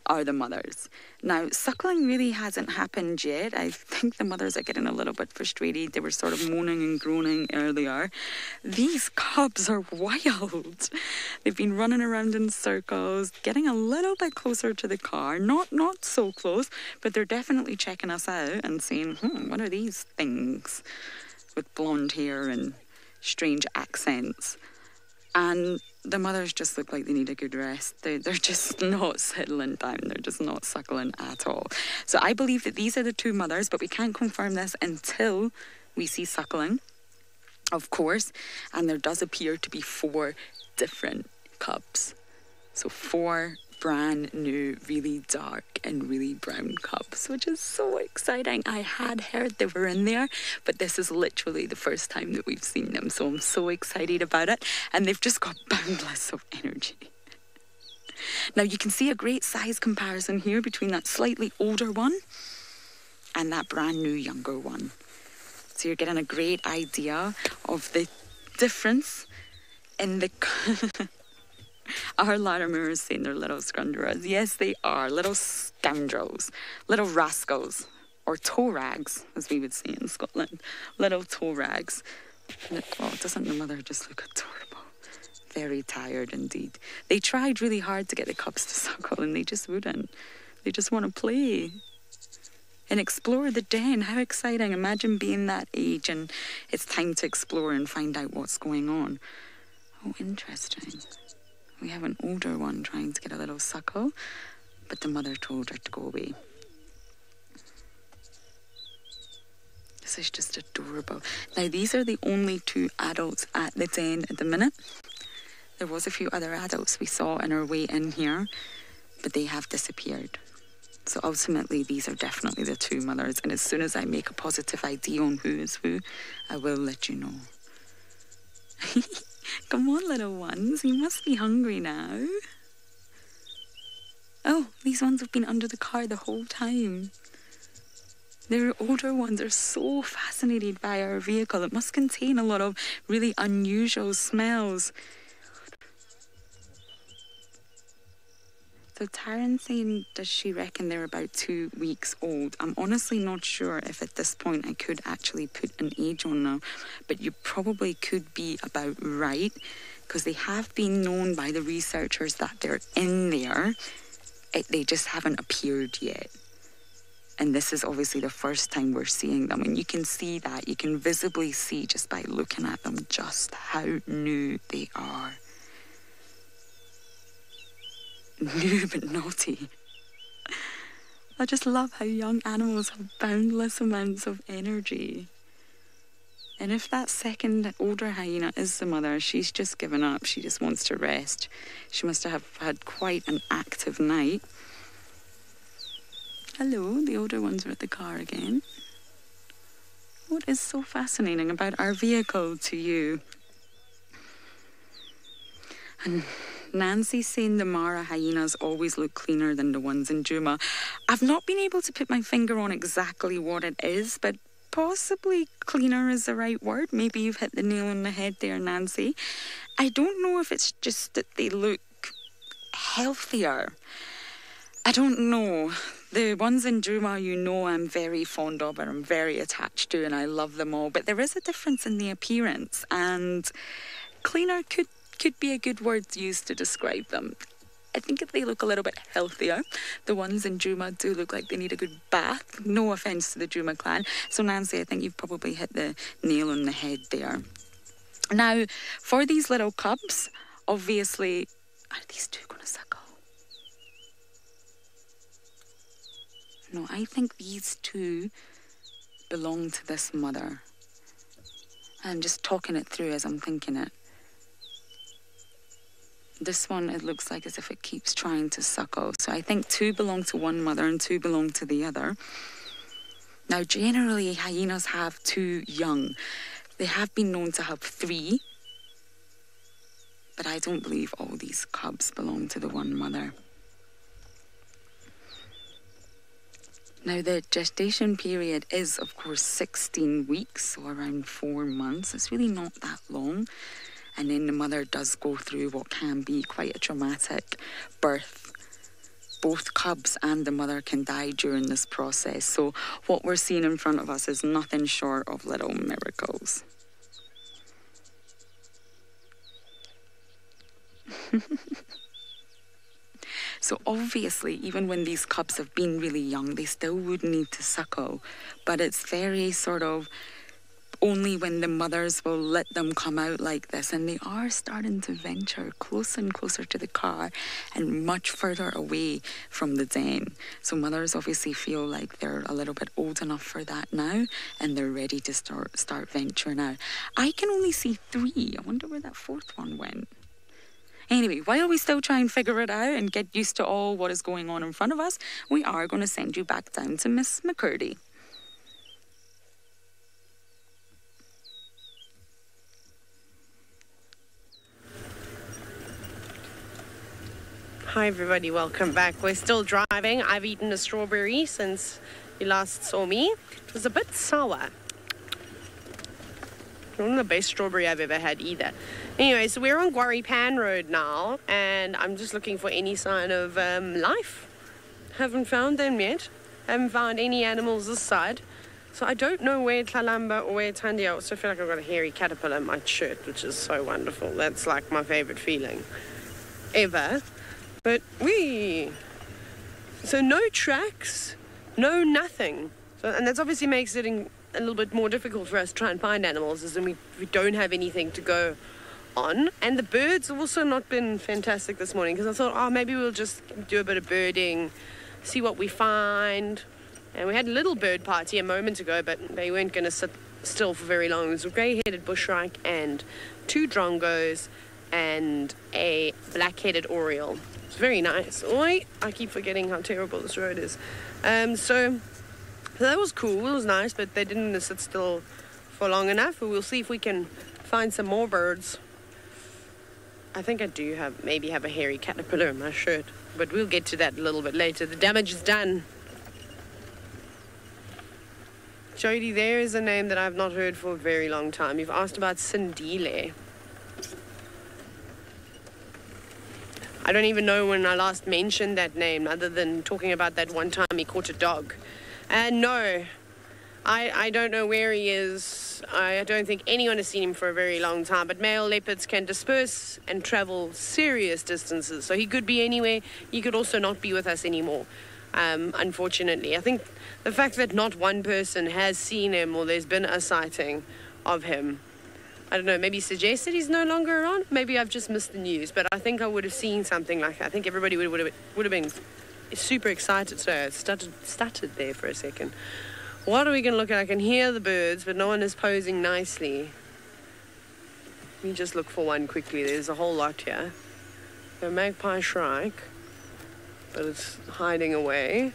are the mothers. Now, suckling really hasn't happened yet. I think the mothers are getting a little bit frustrated. They were sort of moaning and groaning earlier. These cubs are wild. They've been running around in circles, getting a little bit closer to the car. Not so close, but they're definitely checking us out and saying, what are these things with blonde hair and strange accents? And the mothers just look like they need a good rest. They're just not settling down. They're just not suckling at all. So I believe that these are the two mothers, but we can't confirm this until we see suckling, of course. And there does appear to be 4 different cubs. So 4 brand new, really dark and really brown cubs, which is so exciting. I had heard they were in there, but this is literally the first time that we've seen them, so I'm so excited about it. And they've just got boundless of energy. Now you can see a great size comparison here between that slightly older one and that brand new younger one. So you're getting a great idea of the difference in the Our Latimer is saying they're little scrunderas. Yes, they are. Little scoundrels. Little rascals. Or toe rags, as we would say in Scotland. Little toe rags. Doesn't the mother just look adorable? Very tired indeed. They tried really hard to get the cubs to suckle and they just wouldn't. They just want to play and explore the den. How exciting. Imagine being that age and it's time to explore and find out what's going on. Oh, interesting. We have an older one trying to get a little suckle, but the mother told her to go away. This is just adorable. Now, these are the only 2 adults at the den at the minute. There was a few other adults we saw on our way in here, but they have disappeared. So ultimately, these are definitely the 2 mothers. And as soon as I make a positive idea on who is who, I will let you know. Come on, little ones. You must be hungry now. Oh, these ones have been under the car the whole time. The older ones are so fascinated by our vehicle. It must contain a lot of really unusual smells. So Taryn's saying, does she reckon they're about 2 weeks old? I'm honestly not sure if at this point I could actually put an age on them, but you probably could be about right, because they have been known by the researchers that they're in there. They just haven't appeared yet. And this is obviously the first time we're seeing them. And you can see that. You can visibly see just by looking at them just how new they are. New but naughty. I just love how young animals have boundless amounts of energy. And if that second older hyena is the mother, she's just given up. She just wants to rest. She must have had quite an active night. Hello, the older ones are at the car again. What is so fascinating about our vehicle to you? And Nancy's saying the Mara hyenas always look cleaner than the ones in Juma. I've not been able to put my finger on exactly what it is, but possibly cleaner is the right word. Maybe you've hit the nail on the head there, Nancy. I don't know if it's just that they look healthier. I don't know. The ones in Juma, you know, I'm very fond of and I'm very attached to, and I love them all. But there is a difference in the appearance, and cleaner could be a good word used to describe them. I think if they look a little bit healthier, the ones in Juma do look like they need a good bath. No offence to the Juma clan. So Nancy, I think you've probably hit the nail on the head there. Now, for these little cubs, obviously, are these 2 going to suckle? No, I think these 2 belong to this mother. I'm just talking it through as I'm thinking it. This one, it looks like as if it keeps trying to suckle. So I think 2 belong to one mother and 2 belong to the other. Now, generally, hyenas have 2 young. They have been known to have 3. But I don't believe all these cubs belong to the one mother. Now, the gestation period is, of course, 16 weeks, so around 4 months. It's really not that long. and then the mother does go through what can be quite a traumatic birth. Both cubs and the mother can die during this process. So what we're seeing in front of us is nothing short of little miracles. So obviously, even when these cubs have been really young, they still would need to suckle. But it's very sort of only when the mothers will let them come out like this. And they are starting to venture closer and closer to the car and much further away from the den. So mothers obviously feel like they're a little bit old enough for that now, and they're ready to start venturing out. I can only see 3. I wonder where that 4th one went. Anyway, while we still try and figure it out and get used to all what is going on in front of us, we are going to send you back down to Miss McCurdy. Hi everybody, welcome back. We're still driving. I've eaten a strawberry since you last saw me. It was a bit sour. Not the best strawberry I've ever had either. Anyway, so we're on Quarry Pan Road now, and I'm just looking for any sign of life. Haven't found them yet. Haven't found any animals this side. So I don't know where Tlalamba or where Tandy. I also feel like I've got a hairy caterpillar in my shirt, which is so wonderful. That's like my favorite feeling ever. But so no tracks, no nothing. So, and that obviously makes it a little bit more difficult for us to try and find animals, as in we don't have anything to go on. And the birds have also not been fantastic this morning, because I thought, oh, maybe we'll just do a bit of birding, see what we find. And we had a little bird party a moment ago, but they weren't going to sit still for very long. It was a grey-headed bushwrack and 2 drongos and a black-headed oriole. It's very nice. Oi, I keep forgetting how terrible this road is. So that was cool. It was nice, but they didn't sit still for long enough. But we'll see if we can find some more birds. I think I do maybe have a hairy caterpillar in my shirt, but we'll get to that a little bit later. The damage is done. Jody, there is a name that I've not heard for a very long time. You've asked about Sindile. I don't even know when I last mentioned that name, other than talking about that one time he caught a dog. And no, I don't know where he is. I don't think anyone has seen him for a very long time. But male leopards can disperse and travel serious distances. So he could be anywhere. He could also not be with us anymore, unfortunately. I think the fact that not one person has seen him, or there's been a sighting of him, I don't know, maybe suggests that he's no longer around. Maybe I've just missed the news, but I think I would have seen something like that. I think everybody would have been super excited. So I stuttered there for a second. What are we going to look at? I can hear the birds, but no one is posing nicely. Let me just look for one quickly. There's a whole lot here. The magpie shrike, but it's hiding away.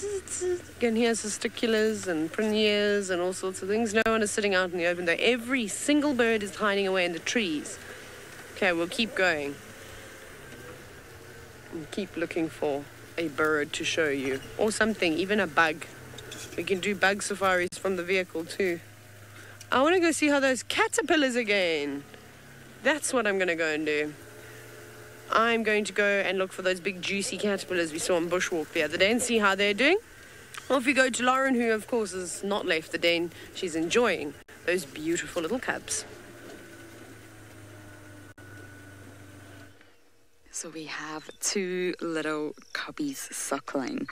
You can hear testiculars and pruniers and all sorts of things. No one is sitting out in the open though. Every single bird is hiding away in the trees. Okay, we'll keep going. And keep looking for a bird to show you. Or something, even a bug. We can do bug safaris from the vehicle too. I want to go see how those caterpillars again. That's what I'm going to go and do. I'm going to go and look for those big juicy caterpillars we saw on Bushwalk the other day and see how they're doing. Or if we go to Lauren, who of course has not left the den, she's enjoying those beautiful little cubs. So we have 2 little cubbies suckling.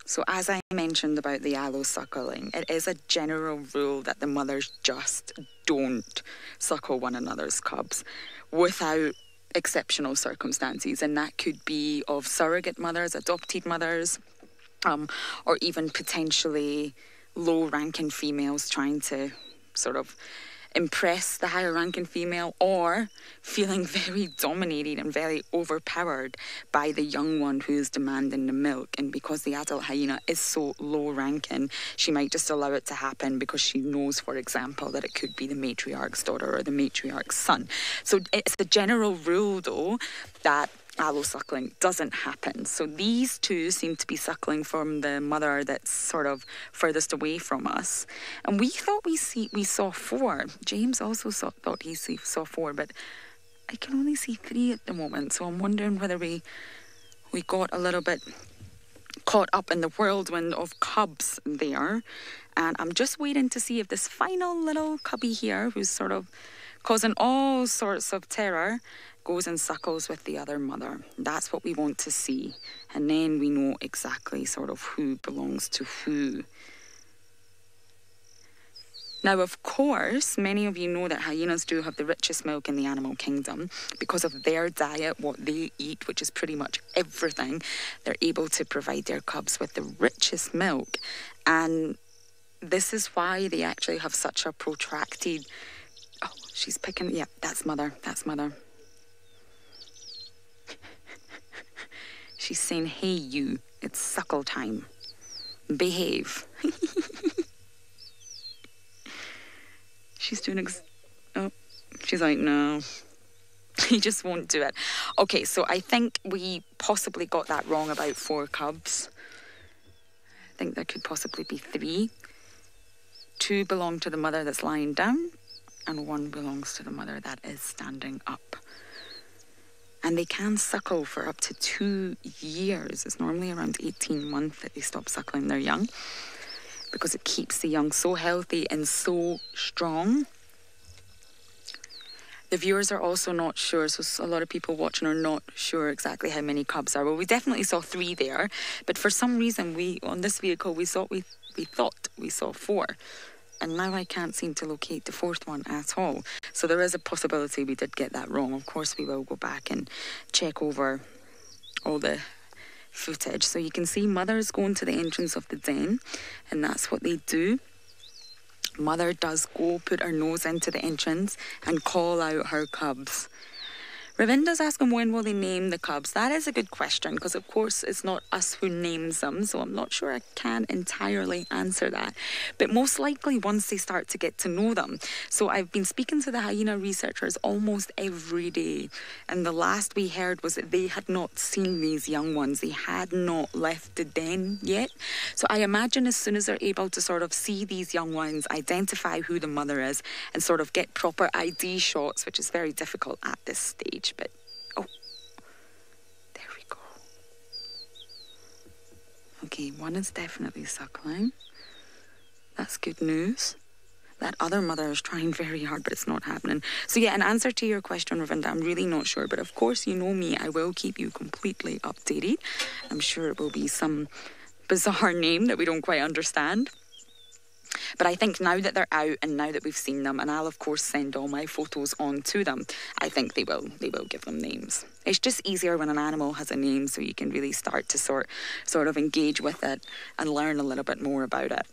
So as I mentioned about the allo suckling, it is a general rule that the mothers just don't suckle one another's cubs without exceptional circumstances, and that could be of surrogate mothers, adopted mothers, or even potentially low-ranking females trying to sort of impress the higher-ranking female, or feeling very dominated and very overpowered by the young one who is demanding the milk. And because the adult hyena is so low-ranking, she might just allow it to happen because she knows, for example, that it could be the matriarch's daughter or the matriarch's son. So it's the general rule, though, that allosuckling doesn't happen. So these two seem to be suckling from the mother that's sort of furthest away from us. And we thought we saw 4. James also thought he saw 4, but I can only see 3 at the moment. So I'm wondering whether we got a little bit caught up in the whirlwind of cubs there. And I'm just waiting to see if this final little cubby here, who's sort of causing all sorts of terror, goes and suckles with the other mother. That's what we want to see. And then we know exactly sort of who belongs to who. Now, of course, many of you know that hyenas do have the richest milk in the animal kingdom. Because of their diet, what they eat, which is pretty much everything, they're able to provide their cubs with the richest milk. And this is why they actually have such a protracted... Oh, she's picking... Yeah, that's mother. That's mother. She's saying, hey, you, it's suckle time. Behave. She's doing... Oh, she's like, no. He just won't do it. Okay, so I think we possibly got that wrong about 4 cubs. I think there could possibly be 3. 2 belong to the mother that's lying down, and 1 belongs to the mother that is standing up. And they can suckle for up to 2 years. It's normally around 18 months that they stop suckling their young, because it keeps the young so healthy and so strong. The viewers are also not sure, so a lot of people watching are not sure exactly how many cubs are. Well, we definitely saw 3 there, but for some reason, on this vehicle, we thought we saw 4. And now I can't seem to locate the 4th one at all. So there is a possibility we did get that wrong. Of course, we will go back and check over all the footage. So you can see mother's going to the entrance of the den, and that's what they do. Mother does go put her nose into the entrance and call out her cubs. Ravinda's asking when will they name the cubs. That is a good question, because of course it's not us who names them, so I'm not sure I can entirely answer that. But most likely once they start to get to know them. So I've been speaking to the hyena researchers almost every day, and the last we heard was that they had not seen these young ones. They had not left the den yet. So I imagine as soon as they're able to sort of see these young ones, identify who the mother is, and sort of get proper ID shots, which is very difficult at this stage. But oh, there we go. Okay, 1 is definitely suckling. That's good news. That other mother is trying very hard, but it's not happening. So yeah, in answer to your question, Ravinda, I'm really not sure. But of course, you know me, I will keep you completely updated. I'm sure it will be some bizarre name that we don't quite understand. But I think now that they're out and now that we've seen them, and I'll of course send all my photos on to them, I think they will give them names. It's just easier when an animal has a name, so you can really start to sort of engage with it and learn a little bit more about it.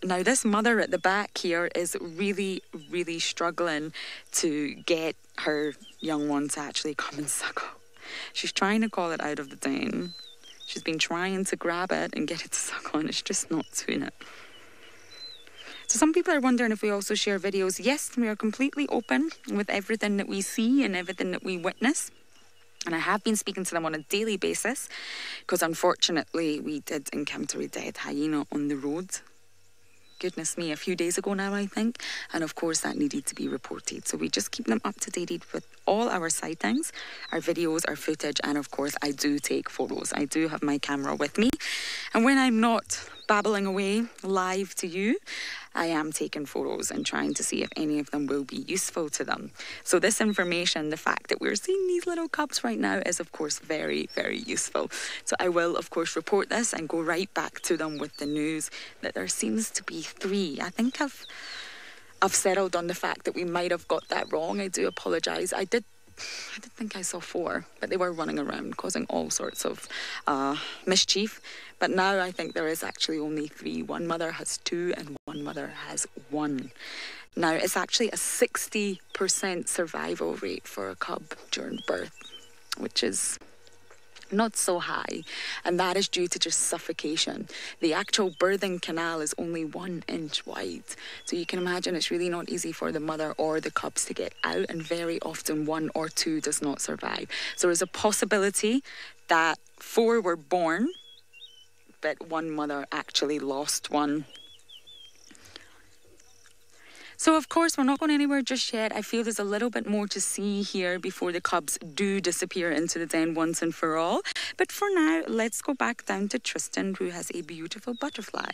Now this mother at the back here is really, really struggling to get her young one to actually come and suckle. She's trying to call it out of the den. She's been trying to grab it and get it to suckle, and it's just not doing it. So some people are wondering if we also share videos. Yes, we are completely open with everything that we see and everything that we witness. And I have been speaking to them on a daily basis, because unfortunately we did encounter a dead hyena on the road. Goodness me, a few days ago now, I think. And of course that needed to be reported. So we just keep them up to date with all our sightings, our videos, our footage, and of course I do take photos. I do have my camera with me. And when I'm not babbling away live to you, I am taking photos and trying to see if any of them will be useful to them. So this information, the fact that we're seeing these little cubs right now, is of course very, very useful. So I will of course report this and go right back to them with the news that there seems to be 3. I think I've settled on the fact that we might have got that wrong. I do apologise. I did think I saw 4, but they were running around causing all sorts of mischief. But now I think there is actually only 3. One mother has 2 and one mother has 1. Now it's actually a 60% survival rate for a cub during birth, which is not so high, and that is due to just suffocation. The actual birthing canal is only 1 inch wide, so you can imagine it's really not easy for the mother or the cubs to get out, and very often 1 or 2 does not survive. So there's a possibility that 4 were born, but 1 mother actually lost 1. So, of course, we're not going anywhere just yet. I feel there's a little bit more to see here before the cubs do disappear into the den once and for all. But for now, let's go back down to Tristan, who has a beautiful butterfly.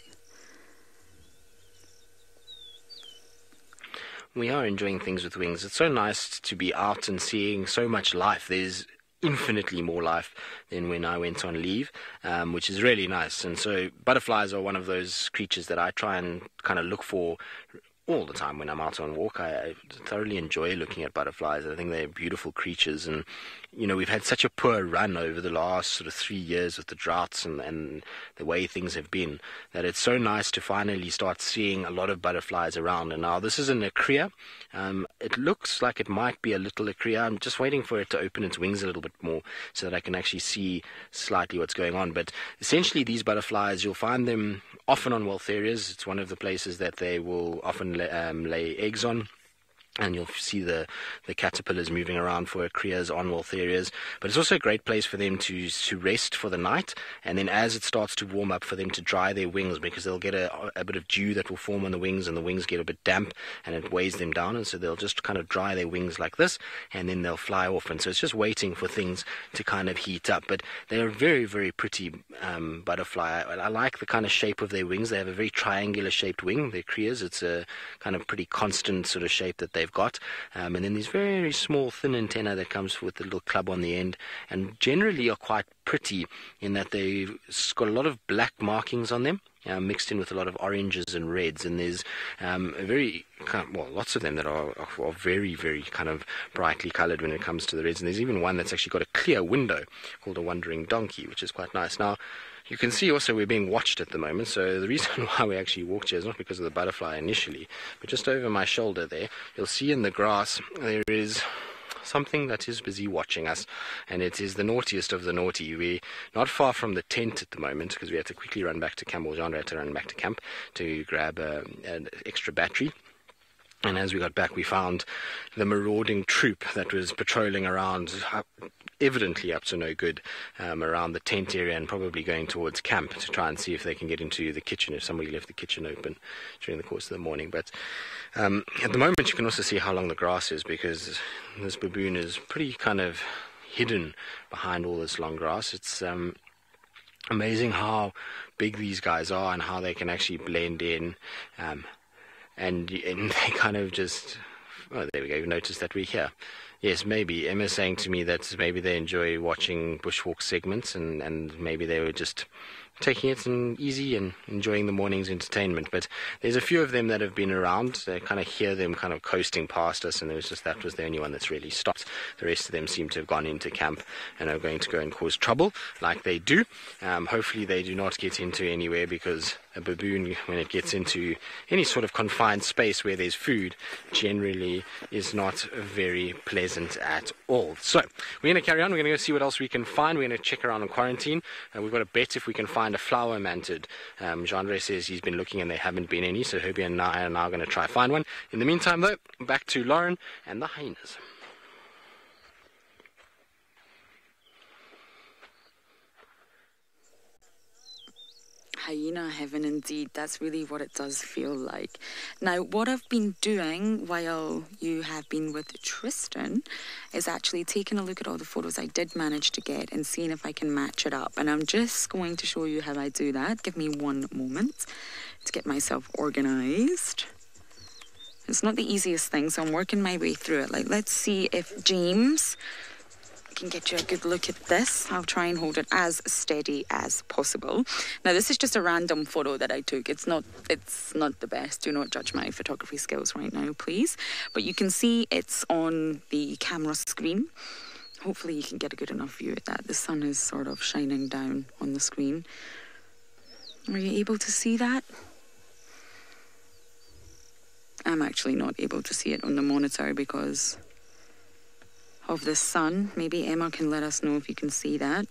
We are enjoying things with wings. It's so nice to be out and seeing so much life. There's infinitely more life than when I went on leave, which is really nice. And so butterflies are one of those creatures that I try and kind of look for all the time when I'm out on walk. I thoroughly enjoy looking at butterflies. I think they're beautiful creatures, and you know, we've had such a poor run over the last sort of 3 years with the droughts and the way things have been, that it's so nice to finally start seeing a lot of butterflies around. And now this is an ecria. It looks like it might be a little ecria. I'm just waiting for it to open its wings a little bit more so that I can actually see slightly what's going on. But essentially these butterflies, you'll find them often on wealth areas. It's one of the places that they will often lay eggs on. And you'll see the caterpillars moving around for ecrias on wealth areas. But it's also a great place for them to rest for the night. And then as it starts to warm up, for them to dry their wings, because they'll get a bit of dew that will form on the wings, and the wings get a bit damp and it weighs them down. And so they'll just kind of dry their wings like this, and then they'll fly off. And so it's just waiting for things to kind of heat up. But they're a very, very pretty butterfly. I like the kind of shape of their wings. They have a very triangular shaped wing, the ecrias. It's a kind of pretty constant sort of shape that they've got, and then these very small thin antenna that comes with the little club on the end, and generally are quite pretty in that they've got a lot of black markings on them, mixed in with a lot of oranges and reds, and there's lots of them that are very, very kind of brightly coloured when it comes to the reds, and there's even one that's actually got a clear window called a wandering donkey, which is quite nice. Now, you can see also we're being watched at the moment, so the reason why we actually walked here is not because of the butterfly initially, but just over my shoulder there, you'll see in the grass there is something that is busy watching us, and it is the naughtiest of the naughty. We're not far from the tent at the moment because we had to quickly run back to camp, or Jean had to run back to camp to grab an extra battery. And as we got back, we found the marauding troop that was patrolling around, evidently up to no good, around the tent area, and probably going towards camp to try and see if they can get into the kitchen, if somebody left the kitchen open during the course of the morning. But at the moment you can also see how long the grass is, because this baboon is pretty kind of hidden behind all this long grass. It's amazing how big these guys are and how they can actually blend in. And they kind of just, oh, there we go, you noticed that we're here. Yes, maybe. Emma's saying to me that maybe they enjoy watching bushwalk segments, and maybe they were just taking it easy and enjoying the morning's entertainment. But there's a few of them that have been around. They kind of hear them kind of coasting past us, and that was the only one that's really stopped. The rest of them seem to have gone into camp and are going to go and cause trouble like they do. Hopefully they do not get into anywhere, because a baboon, when it gets into any sort of confined space where there's food, generally is not very pleasant at all. So we're going to carry on. We're going to go see what else we can find. We're going to check around in quarantine. We've got a bet if we can find a flower mantid. Jean says he's been looking and there haven't been any, so Herbie and I are now going to try find one. In the meantime, though, back to Lauren and the hyenas. Hyena heaven indeed. That's really what it does feel like. Now, what I've been doing while you have been with Tristan is actually taking a look at all the photos I did manage to get and seeing if I can match it up. And I'm just going to show you how I do that. Give me one moment to get myself organized. It's not the easiest thing, so I'm working my way through it. Like, let's see if James can get you a good look at this. I'll try and hold it as steady as possible. Now, this is just a random photo that I took. It's not the best. Do not judge my photography skills right now, please. But you can see it's on the camera screen. Hopefully you can get a good enough view at that. The sun is sort of shining down on the screen. Are you able to see that? I'm actually not able to see it on the monitor because of the sun. Maybe Emma can let us know if you can see that.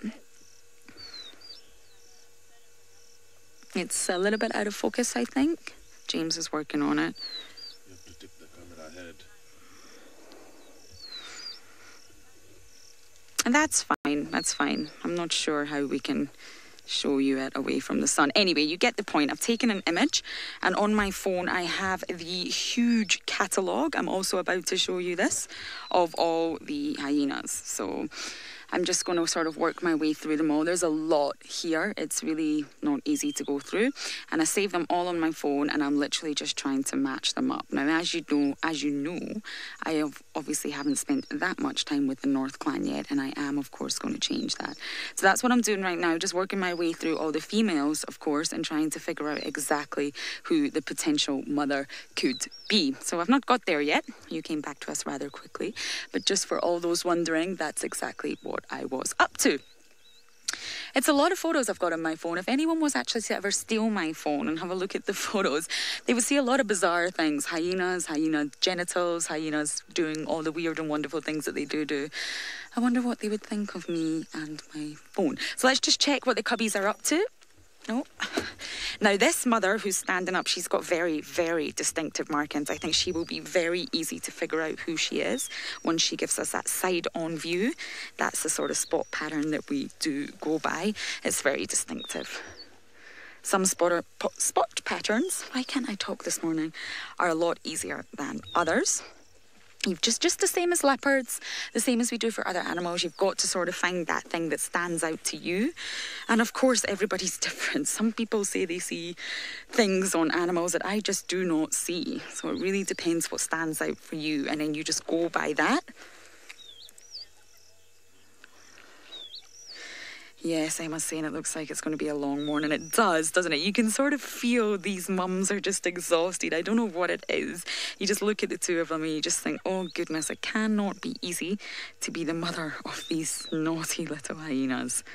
It's a little bit out of focus, I think. James is working on it. You have to tip the camera ahead. And that's fine. That's fine. I'm not sure how we can show you it away from the sun. Anyway, you get the point. I've taken an image, and on my phone I have the huge catalogue. I'm also about to show you this, of all the hyenas. So I'm just going to sort of work my way through them all. There's a lot here. It's really not easy to go through. And I save them all on my phone, and I'm literally just trying to match them up. Now, as you know, I obviously haven't spent that much time with the North Clan yet, and I am, of course, going to change that. So that's what I'm doing right now, just working my way through all the females, of course, and trying to figure out exactly who the potential mother could be. So I've not got there yet. You came back to us rather quickly. But just for all those wondering, that's exactly what I was up to. It's a lot of photos I've got on my phone. If anyone was actually to ever steal my phone and have a look at the photos, they would see a lot of bizarre things. Hyenas, hyena genitals, hyenas doing all the weird and wonderful things that they do. I wonder what they would think of me and my phone. So let's just check what the cubbies are up to. No. Now, this mother who's standing up, she's got very, very distinctive markings. I think she will be very easy to figure out who she is once she gives us that side-on view. That's the sort of spot pattern that we do go by. It's very distinctive. Some spot patterns, why can't I talk this morning, are a lot easier than others. You've just the same as leopards, the same as we do for other animals. You've got to sort of find that thing that stands out to you. And of course, everybody's different. Some people say they see things on animals that I just do not see. So it really depends what stands out for you. And then you just go by that. Yes, I must say, and it looks like it's going to be a long morning. It does, doesn't it? You can sort of feel these mums are just exhausted. I don't know what it is. You just look at the two of them and you just think, oh goodness, it cannot be easy to be the mother of these naughty little hyenas.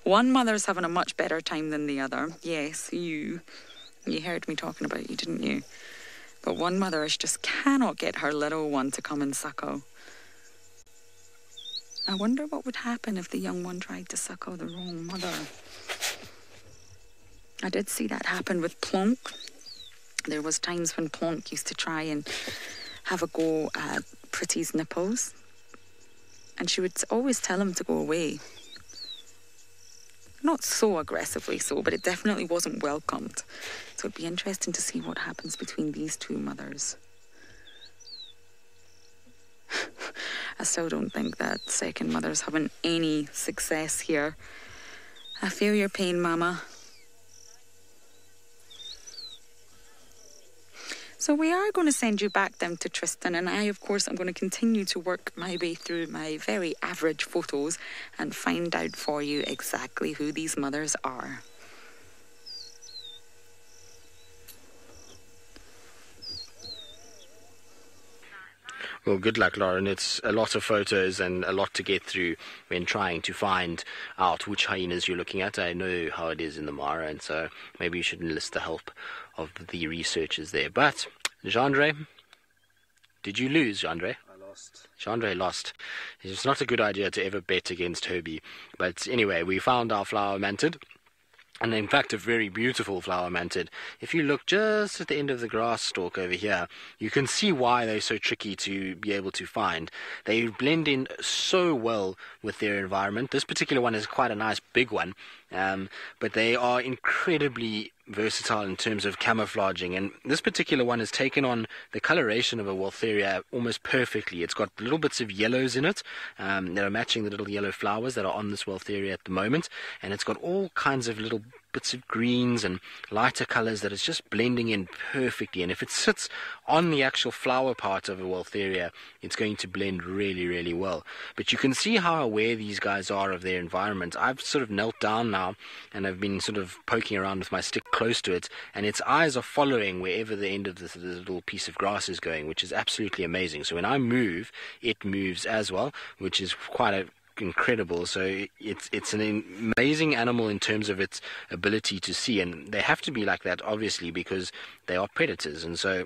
One mother's having a much better time than the other. Yes, you heard me talking about you, didn't you? But one mother just cannot get her little one to come and suckle. I wonder what would happen if the young one tried to suckle the wrong mother. I did see that happen with Plonk. There was times when Plonk used to try and have a go at Pretty's nipples. And she would always tell him to go away. Not so aggressively so, but it definitely wasn't welcomed. So it'd be interesting to see what happens between these two mothers. I still don't think that second mother's having any success here. I feel your pain, Mama. So we are going to send you back down to Tristan, and I, of course, am going to continue to work my way through my very average photos and find out for you exactly who these mothers are. Well, good luck, Lauren. It's a lot of photos and a lot to get through when trying to find out which hyenas you're looking at. I know how it is in the Mara, and so maybe you should enlist the help of the researchers there. But, Jandre, did you lose, Jandre? I lost. Jandre lost. It's not a good idea to ever bet against Herbie. But anyway, we found our flower mantid. And in fact, a very beautiful flower mantid. If you look just at the end of the grass stalk over here, you can see why they're so tricky to be able to find. They blend in so well with their environment. This particular one is quite a nice big one, but they are incredibly versatile in terms of camouflaging, and this particular one has taken on the coloration of a Waltheria almost perfectly. It's got little bits of yellows in it that are matching the little yellow flowers that are on this Waltheria at the moment, and it's got all kinds of little bits of greens and lighter colors that is just blending in perfectly. And if it sits on the actual flower part of a Waltheria, it's going to blend really, really well. But you can see how aware these guys are of their environment. I've sort of knelt down now and I've been sort of poking around with my stick close to it, and its eyes are following wherever the end of this little piece of grass is going, which is absolutely amazing. So when I move, it moves as well, which is quite incredible. So it's an amazing animal in terms of its ability to see, and they have to be like that obviously because they are predators. And so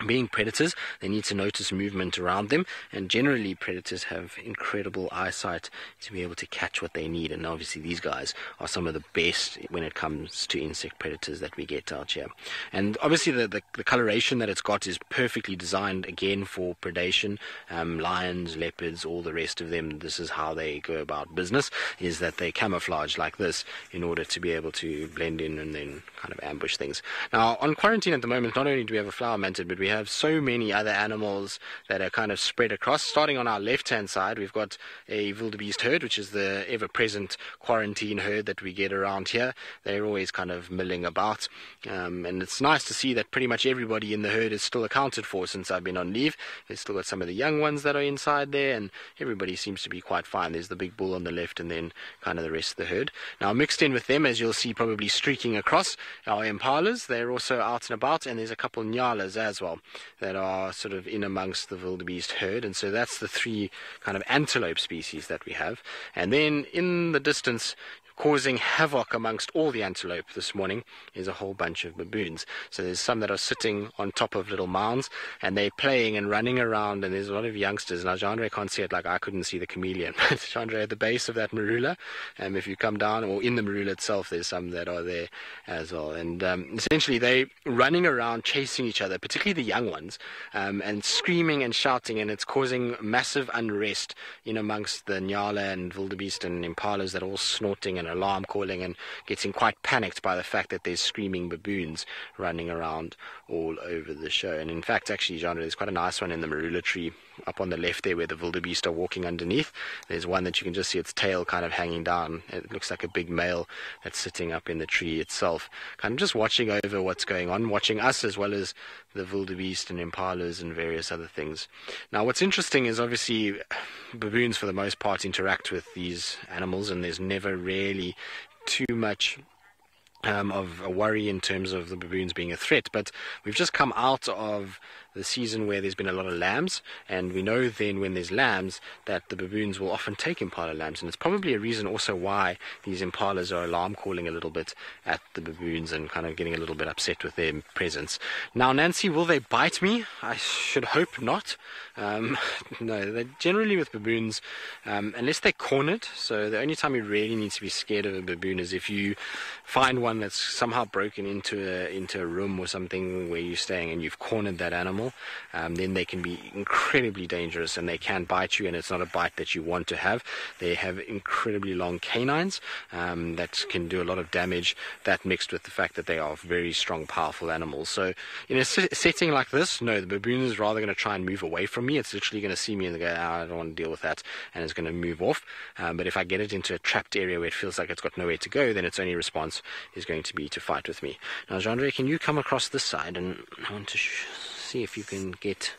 Being predators, they need to notice movement around them, and generally predators have incredible eyesight to be able to catch what they need, and obviously these guys are some of the best when it comes to insect predators that we get out here. And obviously the coloration that it's got is perfectly designed again for predation. Lions, leopards, all the rest of them, this is how they go about business, is that they camouflage like this in order to be able to blend in and then kind of ambush things. Now on quarantine at the moment, not only do we have a flower mantid, but we have so many other animals that are kind of spread across. Starting on our left hand side, we've got a wildebeest herd, which is the ever-present quarantine herd that we get around here. They're always kind of milling about, and it's nice to see that pretty much everybody in the herd is still accounted for since I've been on leave. There's still got some of the young ones that are inside there, and everybody seems to be quite fine. There's the big bull on the left and then kind of the rest of the herd. Now mixed in with them, as you'll see probably streaking across, our impalas. They're also out and about, and there's a couple nyalas as well that are sort of in amongst the wildebeest herd. And so that's the three kind of antelope species that we have. And then in the distance, causing havoc amongst all the antelope this morning, is a whole bunch of baboons. So there's some that are sitting on top of little mounds, and they're playing and running around, and there's a lot of youngsters. Now Jandre can't see it, like I couldn't see the chameleon, but Jandre, at the base of that marula, if you come down, or in the marula itself, there's some that are there as well. And essentially they're running around chasing each other, particularly the young ones, and screaming and shouting, and it's causing massive unrest in amongst the nyala and wildebeest and impalas that are all snorting and alarm calling and getting quite panicked by the fact that there's screaming baboons running around all over the show. And in fact, actually, Jandre, there's quite a nice one in the marula tree up on the left there where the wildebeest are walking underneath. There's one that you can just see its tail kind of hanging down. It looks like a big male that's sitting up in the tree itself, kind of just watching over what's going on, watching us as well as the wildebeest and impalas and various other things. Now what's interesting is obviously baboons for the most part interact with these animals, and there's never really too much of a worry in terms of the baboons being a threat. But we've just come out of the season where there's been a lot of lambs, and we know then when there's lambs that the baboons will often take impala lambs, and it's probably a reason also why these impalas are alarm calling a little bit at the baboons and kind of getting a little bit upset with their presence. Now Nancy, will they bite me? I should hope not. No, they generally with baboons, unless they're cornered. So the only time you really need to be scared of a baboon is if you find one that's somehow broken into a room or something where you're staying and you've cornered that animal. Then they can be incredibly dangerous, and they can bite you, and it's not a bite that you want to have. They have incredibly long canines that can do a lot of damage, that mixed with the fact that they are very strong, powerful animals. So in a setting like this, no, the baboon is rather going to try and move away from me. It's literally going to see me and go, I don't want to deal with that, and it's going to move off. But if I get it into a trapped area where it feels like it's got nowhere to go, then its only response is going to be to fight with me. Now Jandre, can you come across this side, and I want to see if you can get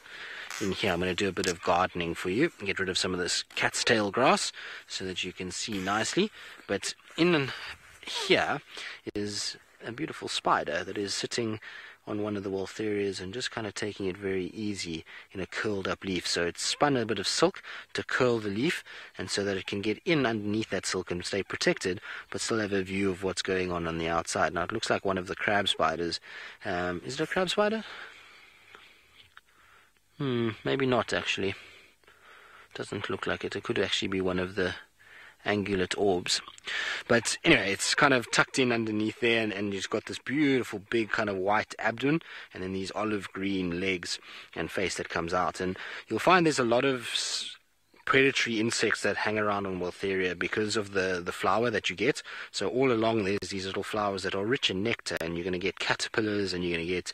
in here. I'm going to do a bit of gardening for you, get rid of some of this cat's tail grass so that you can see nicely. But in here is a beautiful spider that is sitting on one of the Waltherias and just kind of taking it very easy in a curled up leaf. So it's spun a bit of silk to curl the leaf, and so that it can get in underneath that silk and stay protected but still have a view of what's going on the outside. Now it looks like one of the crab spiders. Is it a crab spider? Maybe not actually. Doesn't look like it. It could actually be one of the angulate orbs. But anyway, it's kind of tucked in underneath there, and it's got this beautiful big kind of white abdomen, and then these olive green legs and face that comes out. And you'll find there's a lot of predatory insects that hang around on Waltheria because of the flower that you get. So all along there's these little flowers that are rich in nectar, and you're going to get caterpillars, and you're going to get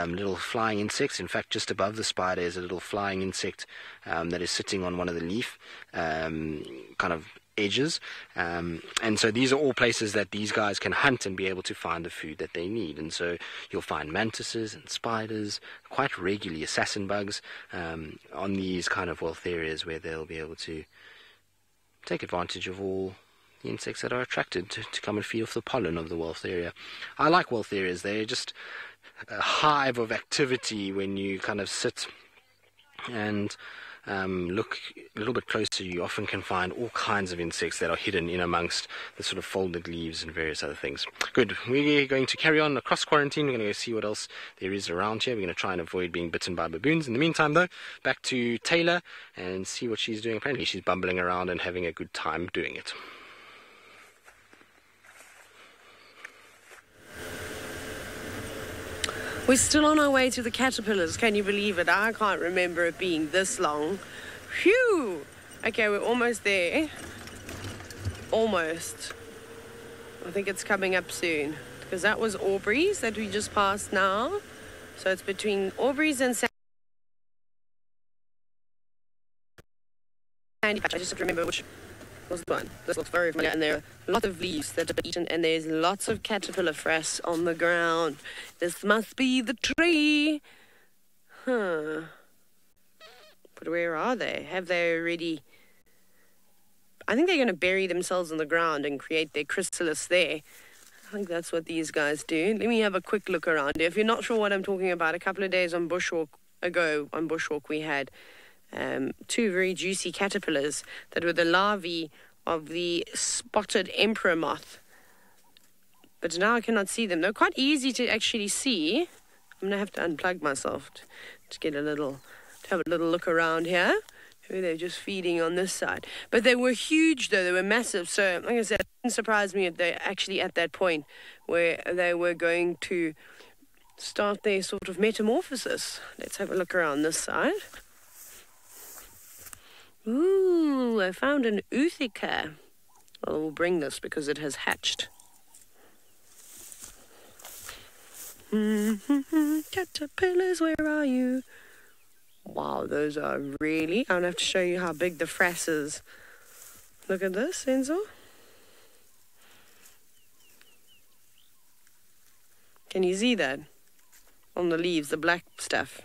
little flying insects. In fact, just above the spider is a little flying insect that is sitting on one of the leaf kind of edges, and so these are all places that these guys can hunt and be able to find the food that they need. And so you'll find mantises and spiders, quite regularly assassin bugs, on these kind of Waltherias, where they'll be able to take advantage of all the insects that are attracted to come and feed off the pollen of the Waltheria. I like Waltherias. They're just a hive of activity when you kind of sit and look a little bit closer, you often can find all kinds of insects that are hidden in amongst the sort of folded leaves and various other things. Good. We're going to carry on across quarantine. We're going to go see what else there is around here. We're going to try and avoid being bitten by baboons. In the meantime, though, back to Taylor and see what she's doing. Apparently, she's bumbling around and having a good time doing it. We're still on our way to the caterpillars. Can you believe it? I can't remember it being this long. Phew! Okay, we're almost there. Almost. I think it's coming up soon. Because that was Aubrey's that we just passed now. So it's between Aubrey's and Sandy Patch. I just have to remember which was the one. This looks very familiar. And there are lots of leaves that have been eaten. And there's lots of caterpillar frass on the ground. This must be the tree. Huh. But where are they? Have they already... I think they're going to bury themselves in the ground and create their chrysalis there. I think that's what these guys do. Let me have a quick look around. If you're not sure what I'm talking about, a couple of days on Bushwalk we had two very juicy caterpillars that were the larvae of the spotted emperor moth. But now I cannot see them. They're quite easy to actually see. I'm going to have to unplug myself to get to have a little look around here. They're just feeding on this side. But they were huge, though. They were massive. So, like I said, it didn't surprise me if they're actually at that point where they were going to start their sort of metamorphosis. Let's have a look around this side. Ooh, I found an Uthika. I will bring this because it has hatched. Caterpillars, where are you? Wow, those are really... I'm going to have to show you how big the frass is. Look at this, Enzo. Can you see that? On the leaves, the black stuff.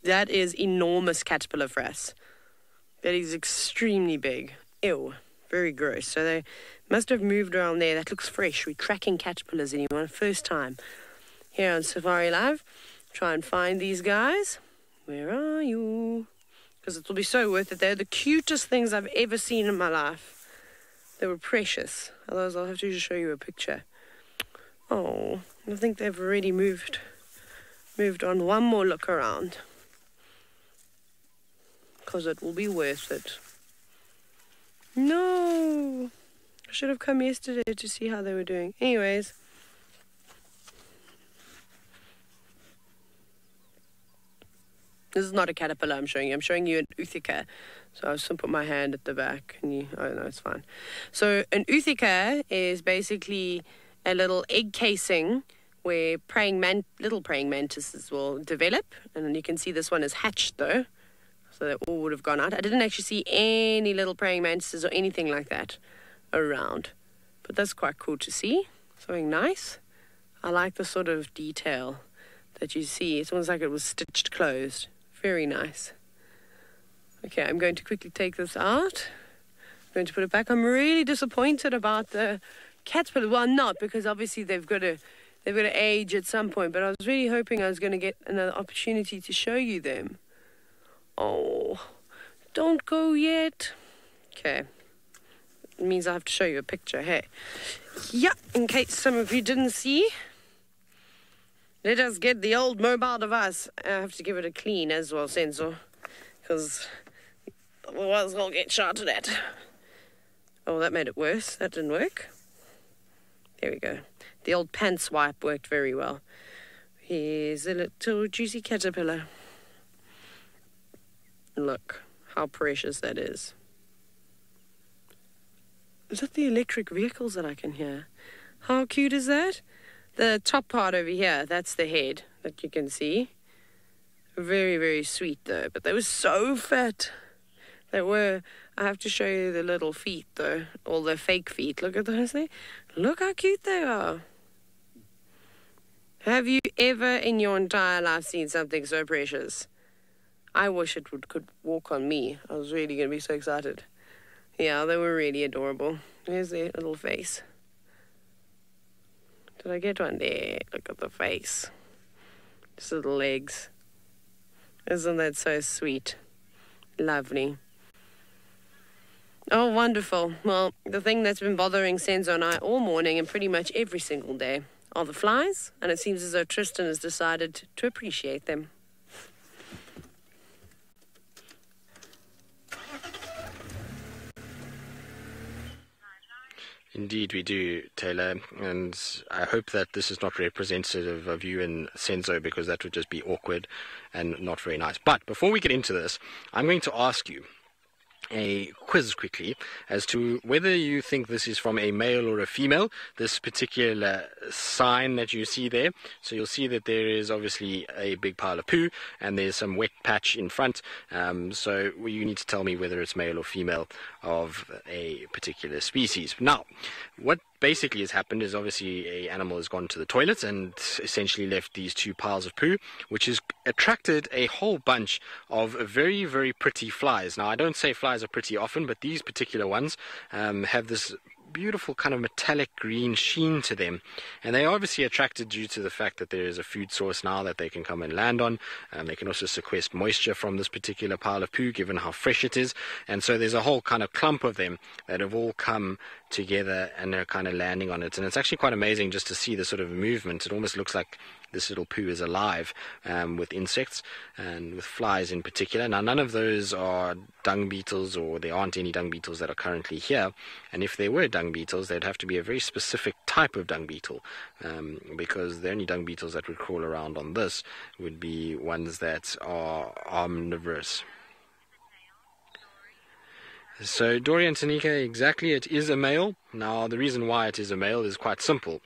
That is enormous caterpillar frass. That is extremely big. Ew, very gross. So they must have moved around there. That looks fresh. We're tracking caterpillars anyone. First time here on SafariLive. Try and find these guys. Where are you? Because it will be so worth it. They're the cutest things I've ever seen in my life. They were precious. Otherwise, I'll have to just show you a picture. Oh, I think they've already moved on. One more look around. Because it will be worth it. No! I should have come yesterday to see how they were doing. Anyways. This is not a caterpillar I'm showing you. I'm showing you an Uthika. So I just put my hand at the back. And oh, no, it's fine. So an Uthika is basically a little egg casing where little praying mantises will develop. And then you can see this one is hatched, though. So they all would have gone out. I didn't actually see any little praying mantises or anything like that around. But that's quite cool to see. Something nice. I like the sort of detail that you see. It's almost like it was stitched closed. Very nice. Okay, I'm going to quickly take this out. I'm going to put it back. I'm really disappointed about the caterpillar. Well, I'm not, because obviously they've got to age at some point. But I was really hoping I was going to get another opportunity to show you them. Oh, don't go yet. Okay. It means I have to show you a picture. Hey. Yeah, in case some of you didn't see. Let us get the old mobile device. I have to give it a clean as well, Sensor. Because otherwise I'll get shouted at. Oh, that made it worse. That didn't work. There we go. The old pants wipe worked very well. Here's a little juicy caterpillar. Look how precious that is. Is that the electric vehicles that I can hear? How cute is that? The top part over here, that's the head that you can see. Very, very sweet though, but they were so fat. They were. I have to show you the little feet though, all the fake feet. Look at those there. Look how cute they are. Have you ever in your entire life seen something so precious? I wish it could walk on me. I was really going to be so excited. Yeah, they were really adorable. Here's their little face. Did I get one? There. Look at the face. Just little legs. Isn't that so sweet? Lovely. Oh, wonderful. Well, the thing that's been bothering Senzo and I all morning and pretty much every single day are the flies, and it seems as though Tristan has decided to appreciate them. Indeed we do, Taylor, and I hope that this is not representative of you and Senzo, because that would just be awkward and not very nice. But before we get into this, I'm going to ask you a quiz quickly as to whether you think this is from a male or a female, this particular sign that you see there. So you'll see that there is obviously a big pile of poo and there's some wet patch in front. So you need to tell me whether it's male or female of a particular species. Now, what basically has happened is obviously a animal has gone to the toilet and essentially left these two piles of poo, which has attracted a whole bunch of very, very pretty flies. Now, I don't say flies are pretty often, but these particular ones have this beautiful kind of metallic green sheen to them, and they are obviously attracted due to the fact that there is a food source now that they can come and land on. They can also sequester moisture from this particular pile of poo, given how fresh it is, and so there's a whole kind of clump of them that have all come together and they're kind of landing on it. And it's actually quite amazing just to see the sort of movement. It almost looks like this little poo is alive, with insects and with flies in particular. Now, none of those are dung beetles, or there aren't any dung beetles that are currently here. And if there were dung beetles, they'd have to be a very specific type of dung beetle, because the only dung beetles that would crawl around on this would be ones that are omnivorous. So, Dory and Tanika, exactly, it is a male. Now, the reason why it is a male is quite simple.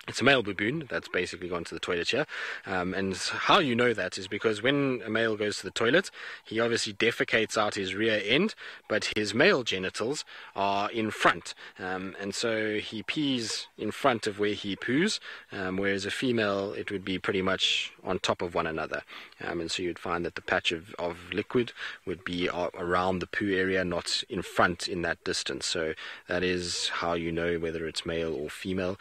It's a male baboon that's basically gone to the toilet here. And how you know that is because when a male goes to the toilet, he obviously defecates out his rear end, but his male genitals are in front. And so he pees in front of where he poos, whereas a female, it would be pretty much on top of one another. And so you'd find that the patch of liquid would be around the poo area, not in front in that distance. So that is how you know whether it's male or female.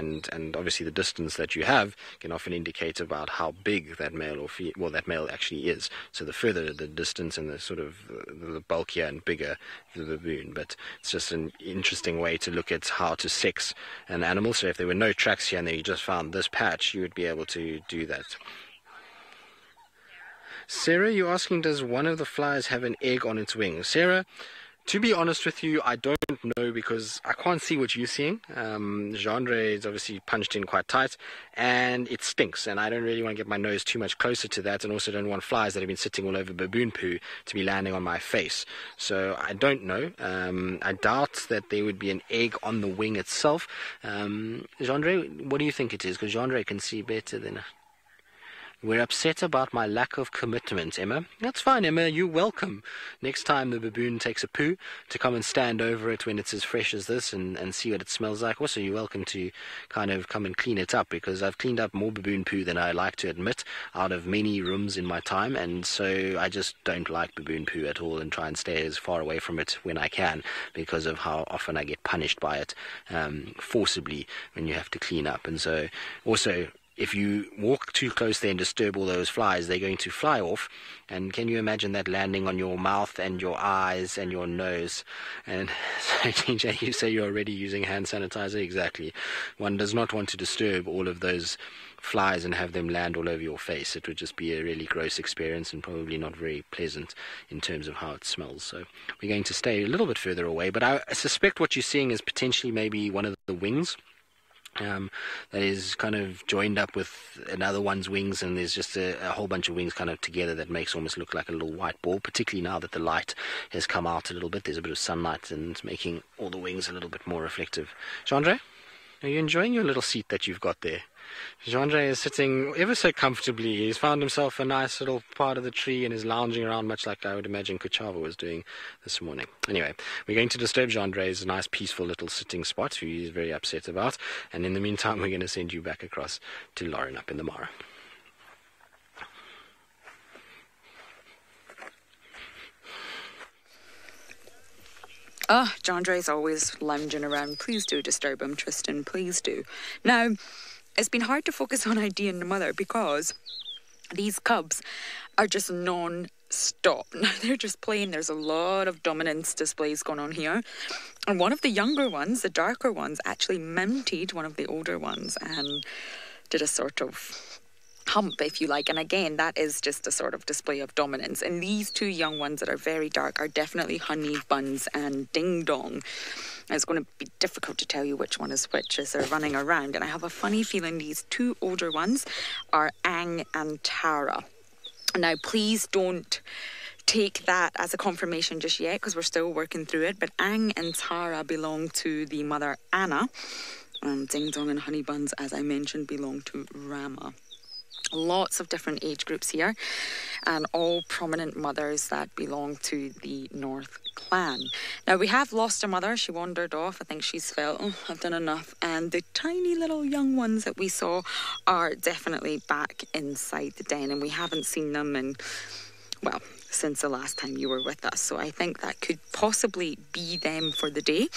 And obviously the distance that you have can often indicate about how big that male or that male actually is. So the further the distance and the sort of the bulkier and bigger the baboon. But it's just an interesting way to look at how to sex an animal. So if there were no tracks here and you just found this patch, you would be able to do that. Sarah, you're asking, does one of the flies have an egg on its wing? Sarah, to be honest with you, I don't know, because I can't see what you're seeing. Genre is obviously punched in quite tight, and it stinks, and I don't really want to get my nose too much closer to that, and also don't want flies that have been sitting all over baboon poo to be landing on my face. So I don't know. I doubt that there would be an egg on the wing itself. Genre, what do you think it is? Because Genre can see better than... We're upset about my lack of commitment, Emma. That's fine, Emma. You're welcome. Next time the baboon takes a poo, to come and stand over it when it's as fresh as this and see what it smells like. Also, you're welcome to kind of come and clean it up, because I've cleaned up more baboon poo than I like to admit out of many rooms in my time, and so I just don't like baboon poo at all and try and stay as far away from it when I can, because of how often I get punished by it forcibly when you have to clean up. And so also, if you walk too close there and disturb all those flies, they're going to fly off. And can you imagine that landing on your mouth and your eyes and your nose? And so, TJ, you say you're already using hand sanitizer? Exactly. One does not want to disturb all of those flies and have them land all over your face. It would just be a really gross experience and probably not very pleasant in terms of how it smells. So we're going to stay a little bit further away. But I suspect what you're seeing is potentially maybe one of the wings. That is kind of joined up with another one's wings, and there's just a whole bunch of wings kind of together that makes almost look like a little white ball, particularly now that the light has come out a little bit. There's a bit of sunlight and it's making all the wings a little bit more reflective. Genre, are you enjoying your little seat that you've got there? Genre is sitting ever so comfortably. He's found himself a nice little part of the tree and is lounging around much like I would imagine Kuchava was doing this morning. Anyway, we're going to disturb Genre's nice peaceful little sitting spot, who he's very upset about, and in the meantime we're going to send you back across to Lauren up in the Mara. Oh, Jandre's always lounging around. Please do disturb him, Tristan. Please do. Now, it's been hard to focus on ID and the mother because these cubs are just non-stop. Now they're just playing. There's a lot of dominance displays going on here. And one of the younger ones, the darker ones, actually mounted one of the older ones and did a sort of hump, if you like. And again, that is just a sort of display of dominance. And these two young ones that are very dark are definitely Honey Buns and Ding Dong. It's going to be difficult to tell you which one is which as they're running around. And I have a funny feeling these two older ones are Ang and Tara. Now, please don't take that as a confirmation just yet because we're still working through it. But Ang and Tara belong to the mother Anna. Ding Dong and Honey Buns, as I mentioned, belong to Rama. Lots of different age groups here and all prominent mothers that belong to the North clan. Now we have lost a mother. She wandered off. I think she's felt, oh, I've done enough. And the tiny little young ones that we saw are definitely back inside the den, and we haven't seen them in, well, since the last time you were with us. So I think that could possibly be them for the day.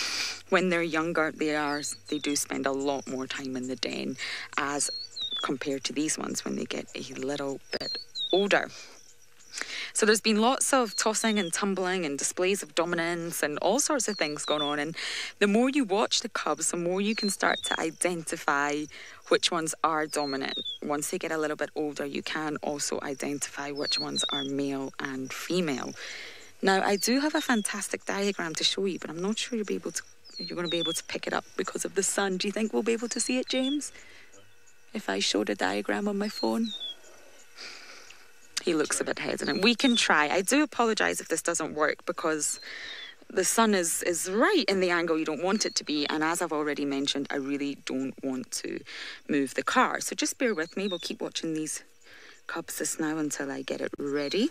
When they're younger, they do spend a lot more time in the den as compared to these ones when they get a little bit older. So there's been lots of tossing and tumbling and displays of dominance and all sorts of things going on. And the more you watch the cubs, the more you can start to identify which ones are dominant. Once they get a little bit older, you can also identify which ones are male and female. Now, I do have a fantastic diagram to show you, but I'm not sure you're going to be able to pick it up because of the sun. Do you think we'll be able to see it, James? If I showed a diagram on my phone? He looks a bit hesitant. We can try. I do apologise if this doesn't work because the sun is right in the angle you don't want it to be. And as I've already mentioned, I really don't want to move the car. So just bear with me. We'll keep watching these cubs just now until I get it ready.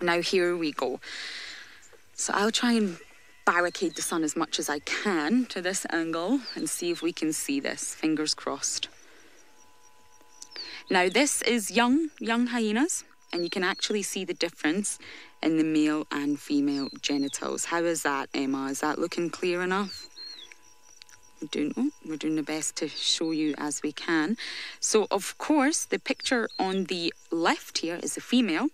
Now here we go. So I'll try and barricade the sun as much as I can to this angle and see if we can see this. Fingers crossed. Now this is young hyenas, and you can actually see the difference in the male and female genitals. How is that, Emma? Is that looking clear enough? We're doing the best to show you as we can. So of course the picture on the left here is a female.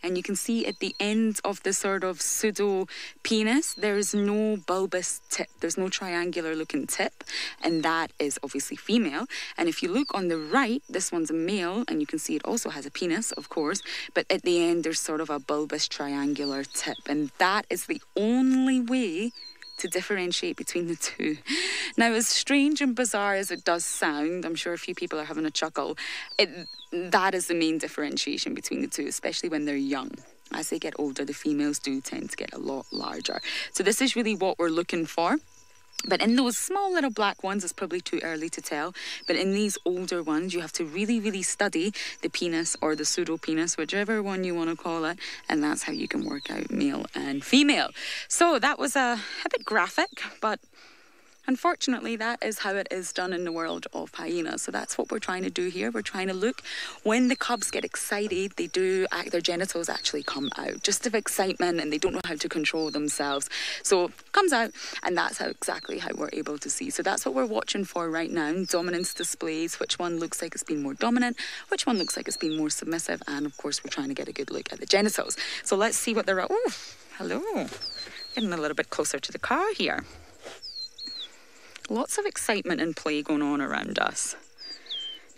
And you can see at the end of the sort of pseudo penis, there is no bulbous tip. There's no triangular looking tip. And that is obviously female. And if you look on the right, this one's a male. And you can see it also has a penis, of course. But at the end, there's sort of a bulbous triangular tip. And that is the only way to differentiate between the two. Now, as strange and bizarre as it does sound, I'm sure a few people are having a chuckle, that is the main differentiation between the two, especially when they're young. As they get older, the females do tend to get a lot larger. So this is really what we're looking for. But in those small little black ones, it's probably too early to tell. But in these older ones, you have to really, really study the penis or the pseudo-penis, whichever one you want to call it. And that's how you can work out male and female. So that was a bit graphic, but unfortunately, that is how it is done in the world of hyenas. So that's what we're trying to do here. We're trying to look, when the cubs get excited, their genitals actually come out, just of excitement, and they don't know how to control themselves. So it comes out, and that's exactly how we're able to see. So that's what we're watching for right now. Dominance displays, which one looks like it's been more dominant, which one looks like it's been more submissive, and of course, we're trying to get a good look at the genitals. So let's see what they're at. Oh, hello. Getting a little bit closer to the car here. Lots of excitement and play going on around us.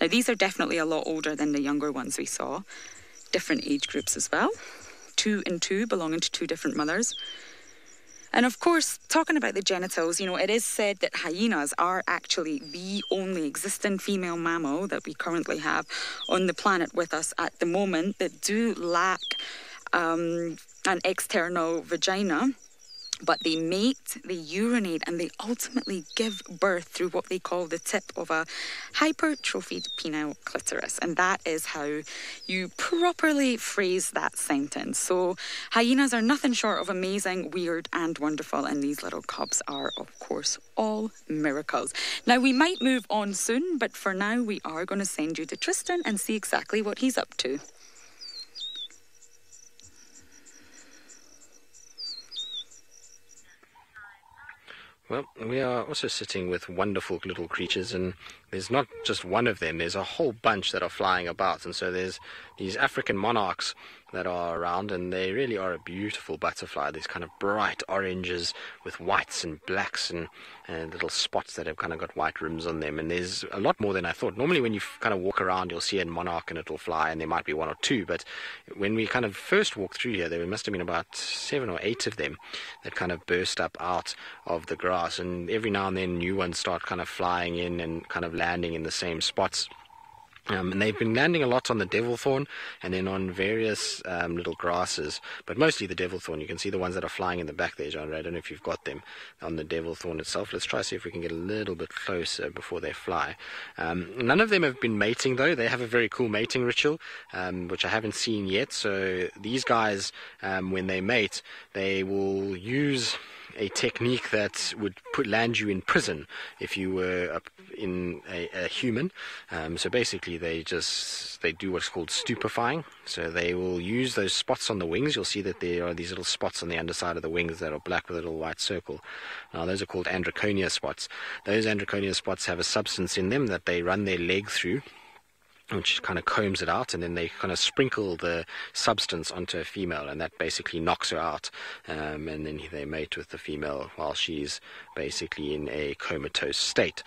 Now, these are definitely a lot older than the younger ones we saw. Different age groups as well. 2 and 2, belonging to 2 different mothers. And of course, talking about the genitals, it is said that hyenas are actually the only existing female mammal that we currently have on the planet with us at the moment that do lack an external vagina. But they mate, they urinate, and they ultimately give birth through what they call the tip of a hypertrophied penile clitoris. And that is how you properly phrase that sentence. So hyenas are nothing short of amazing, weird, and wonderful. And these little cubs are, of course, all miracles. Now, we might move on soon, but for now, we are going to send you to Tristan and see exactly what he's up to. Well, we are also sitting with wonderful little creatures, and there's not just one of them, there's a whole bunch that are flying about, and so there's these African monarchs that are around, and they really are a beautiful butterfly. These kind of bright oranges with whites and blacks and little spots that have kind of got white rims on them, and there's a lot more than I thought. Normally when you kind of walk around, you'll see a monarch and it'll fly, and there might be one or two, but when we kind of first walked through here, there must have been about 7 or 8 of them that kind of burst up out of the grass, and every now and then new ones start kind of flying in and kind of landing in the same spots. And they've been landing a lot on the devilthorn and then on various little grasses, but mostly the devilthorn. You can see the ones that are flying in the back there, John. I don't know if you've got them on the devilthorn itself. Let's try see if we can get a little bit closer before they fly. None of them have been mating, though. They have a very cool mating ritual, which I haven't seen yet. So these guys, when they mate, they will use a technique that would land you in prison if you were in a human. So basically they do what's called stupefying. So they will use those spots on the wings. You'll see that there are these little spots on the underside of the wings that are black with a little white circle. Now those are called androconia spots. Those androconia spots have a substance in them that they run their leg through, which kind of combs it out, and then they kind of sprinkle the substance onto a female, and that basically knocks her out, and then they mate with the female while she's basically in a comatose state.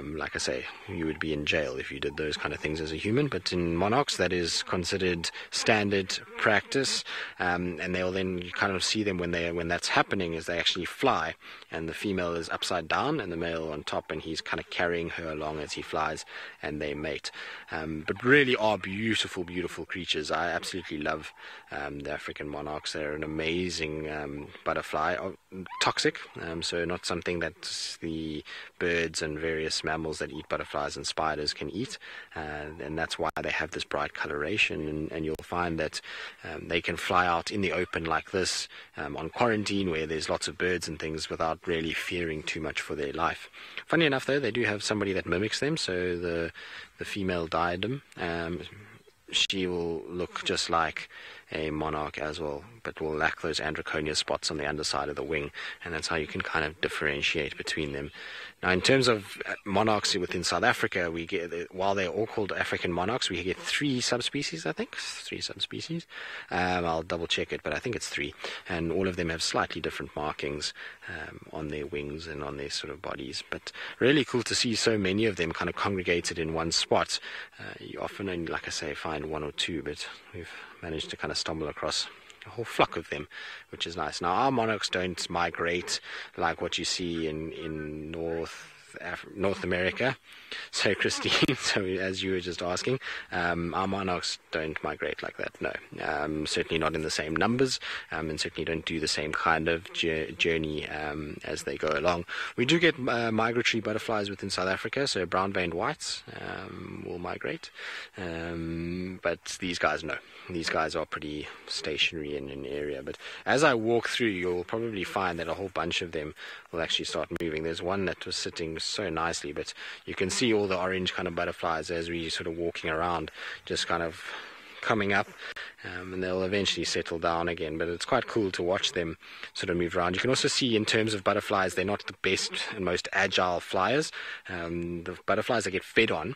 Like I say, you would be in jail if you did those kind of things as a human, but in monarchs that is considered standard practice, and they'll then, you kind of see them when that's happening, is they actually fly, and the female is upside down and the male on top, and he's kind of carrying her along as he flies, and they mate. But really are beautiful, beautiful creatures. I absolutely love the African monarchs. They're an amazing butterfly. Toxic, so not something that the birds and various mammals that eat butterflies and spiders can eat, and that's why they have this bright coloration, and you'll find that they can fly out in the open like this on quarantine where there's lots of birds and things without really fearing too much for their life. Funny enough, though, they do have somebody that mimics them, so the female diadem, she will look just like a monarch as well, but will lack those androconia spots on the underside of the wing, and that's how you can kind of differentiate between them. Now, in terms of monarchs within South Africa, we get, while they're all called African monarchs, we get 3 subspecies, I think. 3 subspecies. I'll double check it, but I think it's 3. And all of them have slightly different markings on their wings and on their sort of bodies. But really cool to see so many of them kind of congregated in one spot. You often only, like I say, find 1 or 2, but we've managed to kind of stumble across a whole flock of them, which is nice. Now, our monarchs don't migrate like what you see in North America. So, Christine, so as you were just asking, our monarchs don't migrate like that, no. Certainly not in the same numbers, and certainly don't do the same kind of journey as they go along. We do get migratory butterflies within South Africa, so brown-veined whites will migrate, but these guys, no. These guys are pretty stationary in an area, but as I walk through, you'll probably find that a whole bunch of them will actually start moving. There's one that was sitting so nicely, but you can see all the orange kind of butterflies as we sort of walking around, just kind of coming up, and they'll eventually settle down again, but it's quite cool to watch them sort of move around. You can also see in terms of butterflies, they're not the best and most agile flyers. The butterflies that get fed on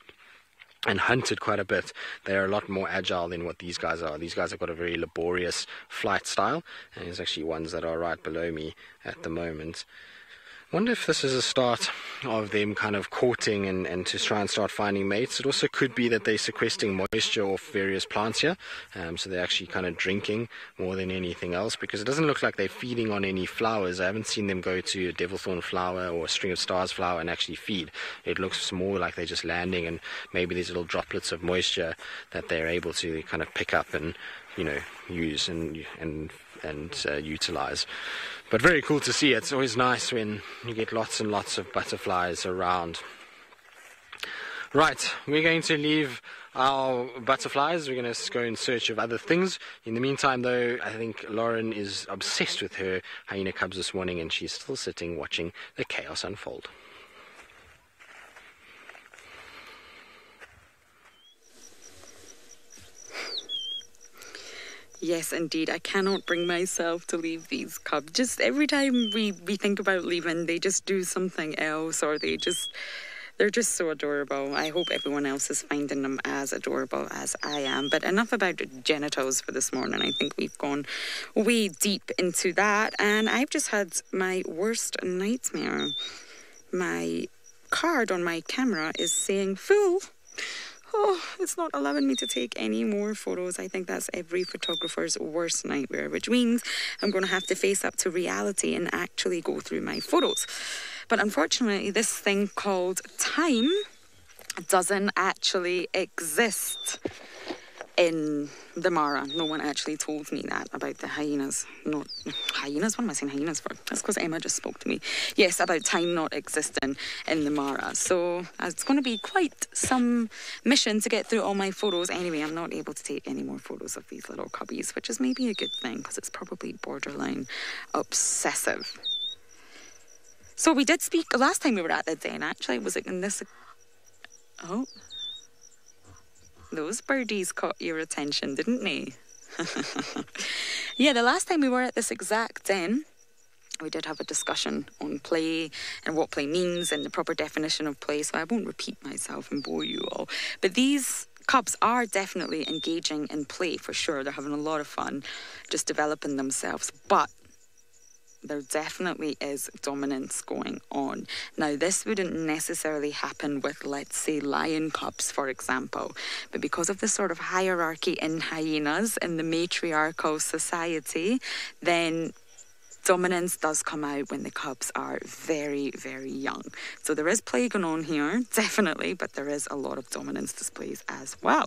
and hunted quite a bit, they're a lot more agile than what these guys are. These guys have got a very laborious flight style, and there's actually ones that are right below me at the moment. I wonder if this is a start of them kind of courting and to try and start finding mates. It also could be that they're sequestering moisture off various plants here, so they're actually kind of drinking more than anything else, because it doesn't look like they're feeding on any flowers. I haven't seen them go to a devilthorn flower or a string of stars flower and actually feed. It looks more like they're just landing, and maybe these little droplets of moisture that they're able to kind of pick up and, you know, use and utilize. But very cool to see. It's always nice when you get lots and lots of butterflies around. Right, we're going to leave our butterflies. We're going to go in search of other things. In the meantime, though, I think Lauren is obsessed with her hyena cubs this morning, and she's still sitting watching the chaos unfold. Yes, indeed. I cannot bring myself to leave these cubs. Just every time we think about leaving, they just do something else, or they They're just so adorable. I hope everyone else is finding them as adorable as I am. But enough about genitals for this morning. I think we've gone way deep into that. And I've just had my worst nightmare. My card on my camera is saying full. Oh, it's not allowing me to take any more photos. I think that's every photographer's worst nightmare, which means I'm going to have to face up to reality and actually go through my photos. But unfortunately, this thing called time doesn't actually exist in the Mara. No one actually told me that about the hyenas. Not hyenas? What am I saying hyenas for? That's because Emma just spoke to me. Yes, about time not existing in the Mara. So it's going to be quite some mission to get through all my photos. Anyway, I'm not able to take any more photos of these little cubbies, which is maybe a good thing because it's probably borderline obsessive. So we did speak last time we were at the den, actually. Was it in this? Oh. Those birdies caught your attention, didn't they? Yeah, the last time we were at this exact den, we did have a discussion on play and what play means and the proper definition of play, so I won't repeat myself and bore you all. But these cubs are definitely engaging in play, for sure. They're having a lot of fun just developing themselves, but there definitely is dominance going on. Now, this wouldn't necessarily happen with, let's say, lion cubs, for example. But because of the sort of hierarchy in hyenas, in the matriarchal society, then dominance does come out when the cubs are very, very young. So there is play going on here, definitely, but there is a lot of dominance displays as well.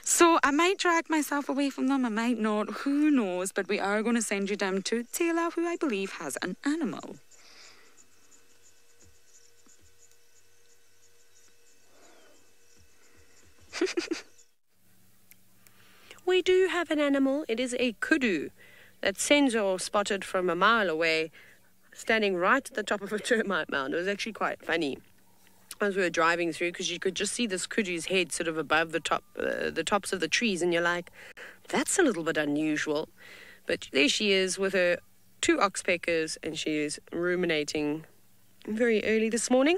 So I might drag myself away from them, I might not, who knows, but we are going to send you down to Taylor, who I believe has an animal. We do have an animal. It is a kudu that Senzo spotted from a mile away, standing right at the top of a termite mound. It was actually quite funny as we were driving through, because you could just see this kudu's head sort of above the tops of the trees, and you're like, that's a little bit unusual. But there she is with her 2 oxpeckers, and she is ruminating very early this morning.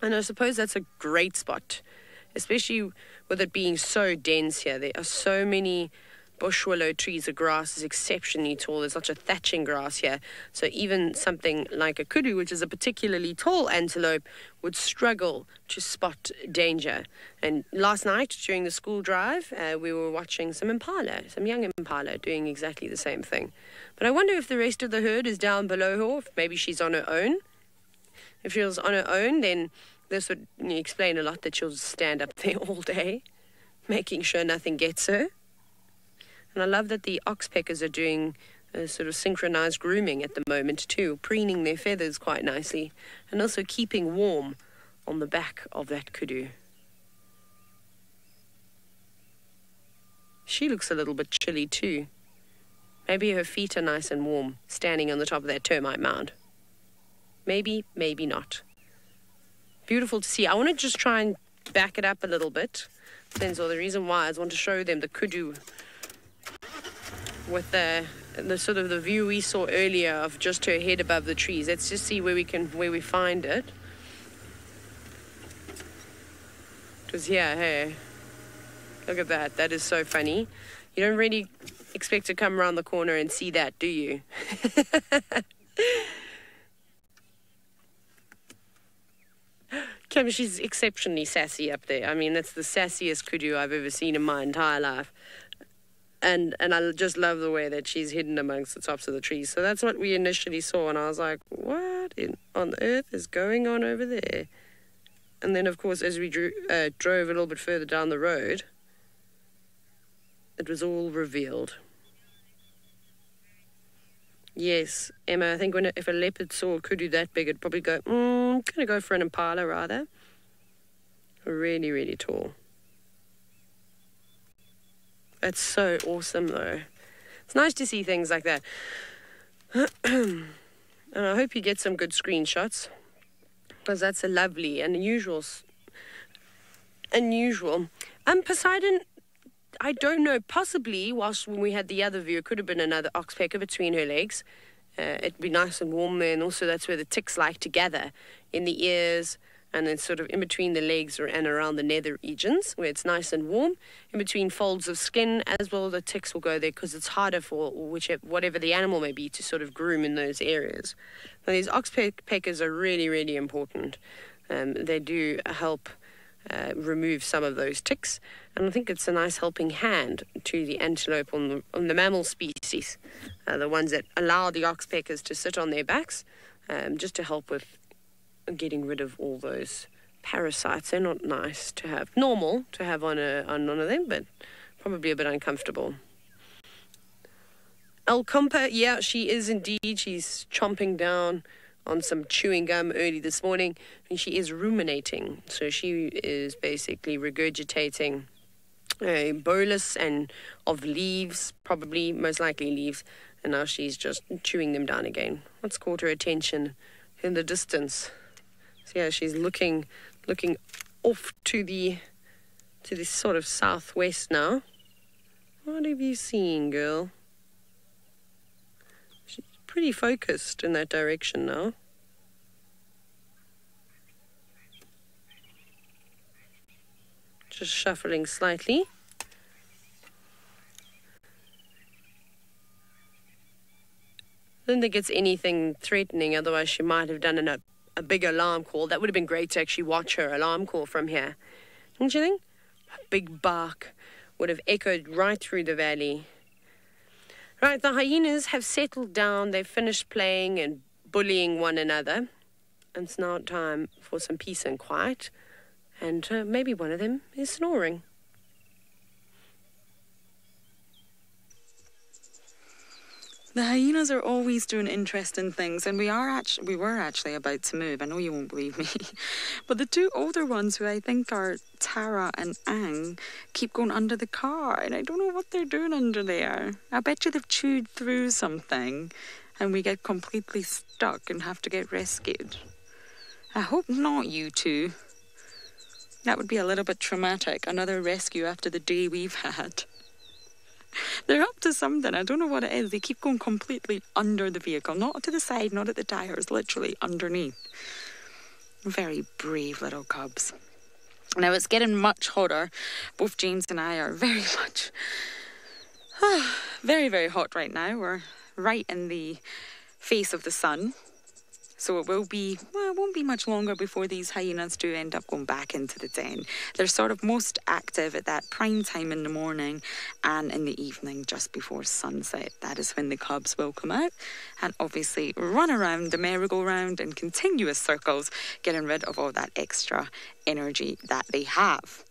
And I suppose that's a great spot, especially with it being so dense here. There are so many bush willow trees. The grass is exceptionally tall. There's such a thatching grass here. So even something like a kudu, which is a particularly tall antelope, would struggle to spot danger. And last night during the school drive, we were watching some impala, some young impala doing exactly the same thing. But I wonder if the rest of the herd is down below her, if maybe she's on her own. If she was on her own, then this would explain a lot, that she'll stand up there all day, making sure nothing gets her. And I love that the oxpeckers are doing a sort of synchronized grooming at the moment too, preening their feathers quite nicely, and also keeping warm on the back of that kudu. She looks a little bit chilly too. Maybe her feet are nice and warm, standing on the top of that termite mound. Maybe, maybe not. Beautiful to see. I want to just try and back it up a little bit. So the reason why is I want to show them the kudu with the sort of the view we saw earlier of just her head above the trees. Let's just see where we find it. It was here, hey. Look at that. That is so funny. You don't really expect to come around the corner and see that, do you? She's exceptionally sassy up there. I mean, that's the sassiest kudu I've ever seen in my entire life. And I just love the way that she's hidden amongst the tops of the trees. So that's what we initially saw, and I was like, what on earth is going on over there? And then, of course, as we drove a little bit further down the road, it was all revealed. Yes, Emma, I think if a leopard saw a kudu that big, it'd probably go, I'm going to go for an impala rather. Really, really tall. That's so awesome, though. It's nice to see things like that. And I hope you get some good screenshots, because that's a lovely and unusual. Poseidon, I don't know, possibly, whilst when we had the other view, it could have been another oxpecker between her legs. It'd be nice and warm there, and also that's where the ticks like to gather, in the ears, and then sort of in between the legs and around the nether regions where it's nice and warm, in between folds of skin as well. The ticks will go there because it's harder for whatever the animal may be to sort of groom in those areas. Now, these oxpeckers are really, really important. They do help remove some of those ticks, and I think it's a nice helping hand to the antelope on the mammal species, the ones that allow the oxpeckers to sit on their backs, just to help with getting rid of all those parasites. They're not nice to have, normal to have on one of them, but probably a bit uncomfortable. El Compa, yeah, she is indeed. She's chomping down on some chewing gum early this morning, and she is ruminating. So she is basically regurgitating a bolus of leaves, probably, most likely leaves, and now she's just chewing them down again. What's caught her attention in the distance? So yeah, she's looking off to the sort of southwest now. What have you seen, girl? She's pretty focused in that direction now. Just shuffling slightly. I don't think it's anything threatening, otherwise she might have done a big alarm call. That would have been great to actually watch her alarm call from here. Don't you think? A big bark would have echoed right through the valley. Right, the hyenas have settled down. They've finished playing and bullying one another. And it's now time for some peace and quiet. And maybe one of them is snoring. The hyenas are always doing interesting things, and we were actually about to move. I know you won't believe me, but the two older ones, who I think are Tara and Ang, keep going under the car, and I don't know what they're doing under there. I bet you they've chewed through something, and we get completely stuck and have to get rescued. I hope not, you two. That would be a little bit traumatic. Another rescue after the day we've had. They're up to something. I don't know what it is. They keep going completely under the vehicle. Not to the side, not at the tires, literally underneath. Very brave little cubs. Now, it's getting much hotter. Both James and I are very much... very, very hot right now. We're right in the face of the sun. So it won't be much longer before these hyenas do end up going back into the den. They're sort of most active at that prime time in the morning and in the evening just before sunset. That is when the cubs will come out and obviously run around the merry-go-round in continuous circles, getting rid of all that extra energy that they have.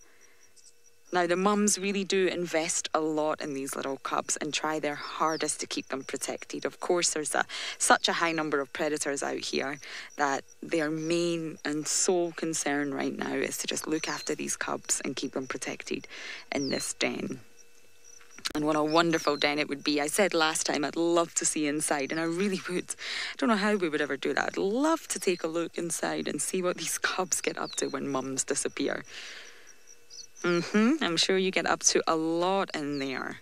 Now, the mums really do invest a lot in these little cubs and try their hardest to keep them protected. Of course, there's such a high number of predators out here that their main and sole concern right now is to just look after these cubs and keep them protected in this den. And what a wonderful den it would be. I said last time I'd love to see inside, and I really would. I don't know how we would ever do that. I'd love to take a look inside and see what these cubs get up to when mums disappear. I'm sure you get up to a lot in there.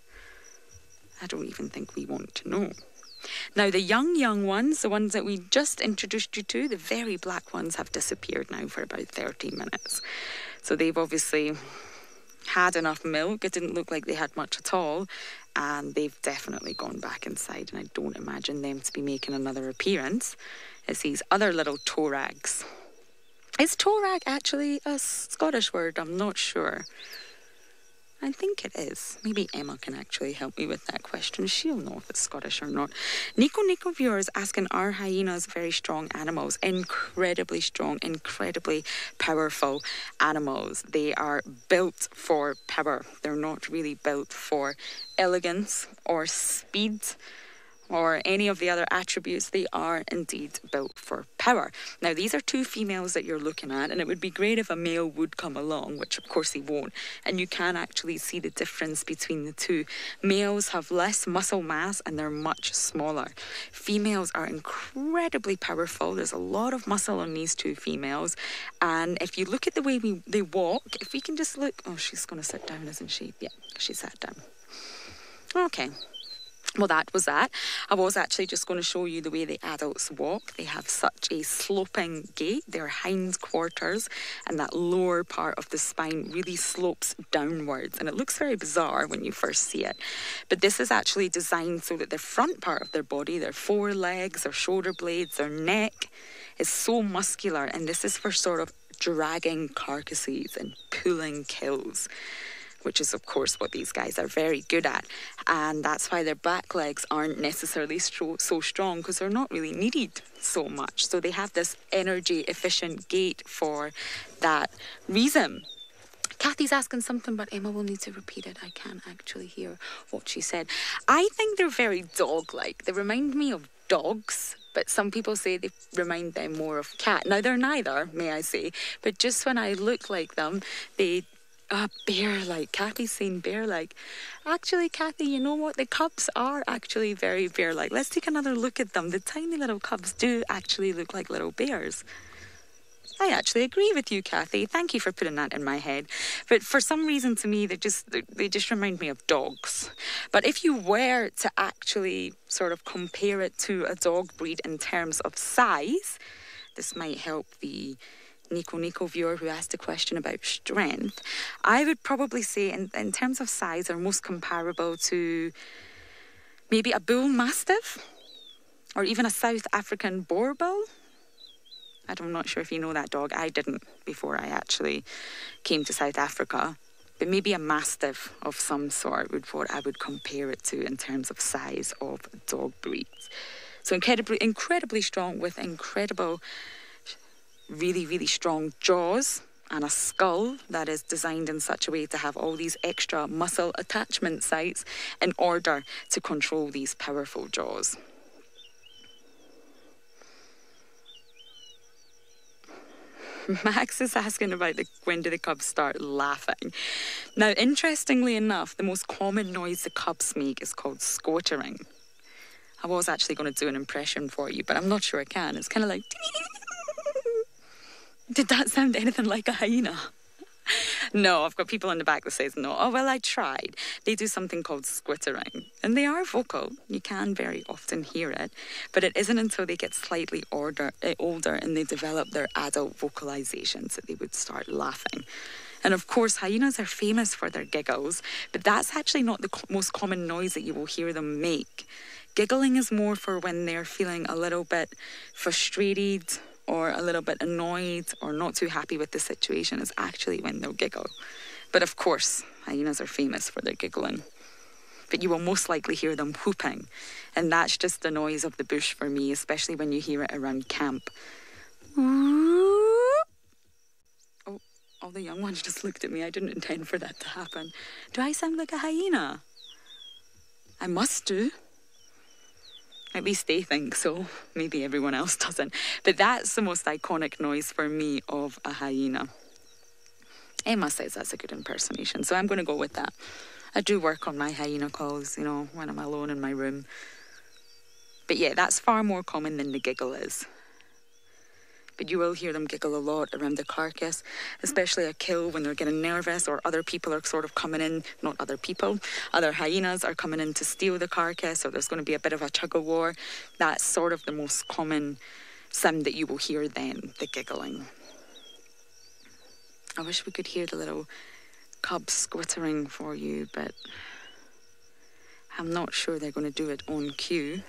I don't even think we want to know. Now, the young ones, the ones that we just introduced you to, the very black ones, have disappeared now for about 30 minutes. So they've obviously had enough milk. It didn't look like they had much at all. And they've definitely gone back inside. And I don't imagine them to be making another appearance. It's these other little torags. Is torag actually a Scottish word? I'm not sure. I think it is. Maybe Emma can actually help me with that question. She'll know if it's Scottish or not. Niconico viewers asking, are hyenas very strong animals? Incredibly strong, incredibly powerful animals. They are built for power. They're not really built for elegance or speed or any of the other attributes. They are indeed built for power. Now, these are two females that you're looking at, and it would be great if a male would come along, which of course he won't. And you can actually see the difference between the two. Males have less muscle mass and they're much smaller. Females are incredibly powerful. There's a lot of muscle on these two females. And if you look at the way they walk, if we can just look... Oh, she's going to sit down, isn't she? Yeah, she sat down. Okay. Well, that was that. I was actually just going to show you the way the adults walk. They have such a sloping gait. Their hindquarters and that lower part of the spine really slopes downwards. And it looks very bizarre when you first see it. But this is actually designed so that the front part of their body, their forelegs, their shoulder blades, their neck is so muscular. And this is for sort of dragging carcasses and pulling kills, which is, of course, what these guys are very good at. And that's why their back legs aren't necessarily so strong, because they're not really needed so much. So they have this energy-efficient gait for that reason. Kathy's asking something, but Emma will need to repeat it. I can't actually hear what she said. I think they're very dog-like. They remind me of dogs, but some people say they remind them more of cat. Now, they're neither, may I say, but just when I look like them, they... bear-like. Kathy's saying bear-like. Actually, Kathy, you know what? The cubs are actually very bear-like. Let's take another look at them. The tiny little cubs do actually look like little bears. I actually agree with you, Kathy. Thank you for putting that in my head. But for some reason, to me, they just remind me of dogs. But if you were to actually sort of compare it to a dog breed in terms of size, this might help the Niconico viewer who asked a question about strength. I would probably say in terms of size are most comparable to maybe a bull mastiff or even a South African boer bull. I'm not sure if you know that dog. I didn't before I actually came to South Africa. But maybe a mastiff of some sort would what I would compare it to in terms of size of dog breeds. So incredibly strong with incredible really, really strong jaws and a skull that is designed in such a way to have all these extra muscle attachment sites in order to control these powerful jaws. Max is asking about when do the cubs start laughing. Now, interestingly enough, the most common noise the cubs make is called squattering. I was actually going to do an impression for you, but I'm not sure I can. It's kind of like... Did that sound anything like a hyena? No, I've got people in the back that says no. Oh, well, I tried. They do something called squittering. And they are vocal. You can very often hear it. But it isn't until they get slightly older and they develop their adult vocalizations that they would start laughing. And of course, hyenas are famous for their giggles. But that's actually not the most common noise that you will hear them make. Giggling is more for when they're feeling a little bit frustrated or a little bit annoyed or not too happy with the situation is actually when they'll giggle. But of course, hyenas are famous for their giggling. But you will most likely hear them whooping. And that's just the noise of the bush for me, especially when you hear it around camp. Oh, all the young ones just looked at me. I didn't intend for that to happen. Do I sound like a hyena? I must do. At least they think so. Maybe everyone else doesn't. But that's the most iconic noise for me of a hyena. Emma says that's a good impersonation, so I'm going to go with that. I do work on my hyena calls, when I'm alone in my room. But yeah, that's far more common than the giggle is. But you will hear them giggle a lot around the carcass, especially a kill when they're getting nervous or other people are sort of coming in, not other people, other hyenas are coming in to steal the carcass, or there's going to be a bit of a tug of war. That's sort of the most common sound that you will hear then, the giggling. I wish we could hear the little cubs squittering for you, but I'm not sure they're going to do it on cue.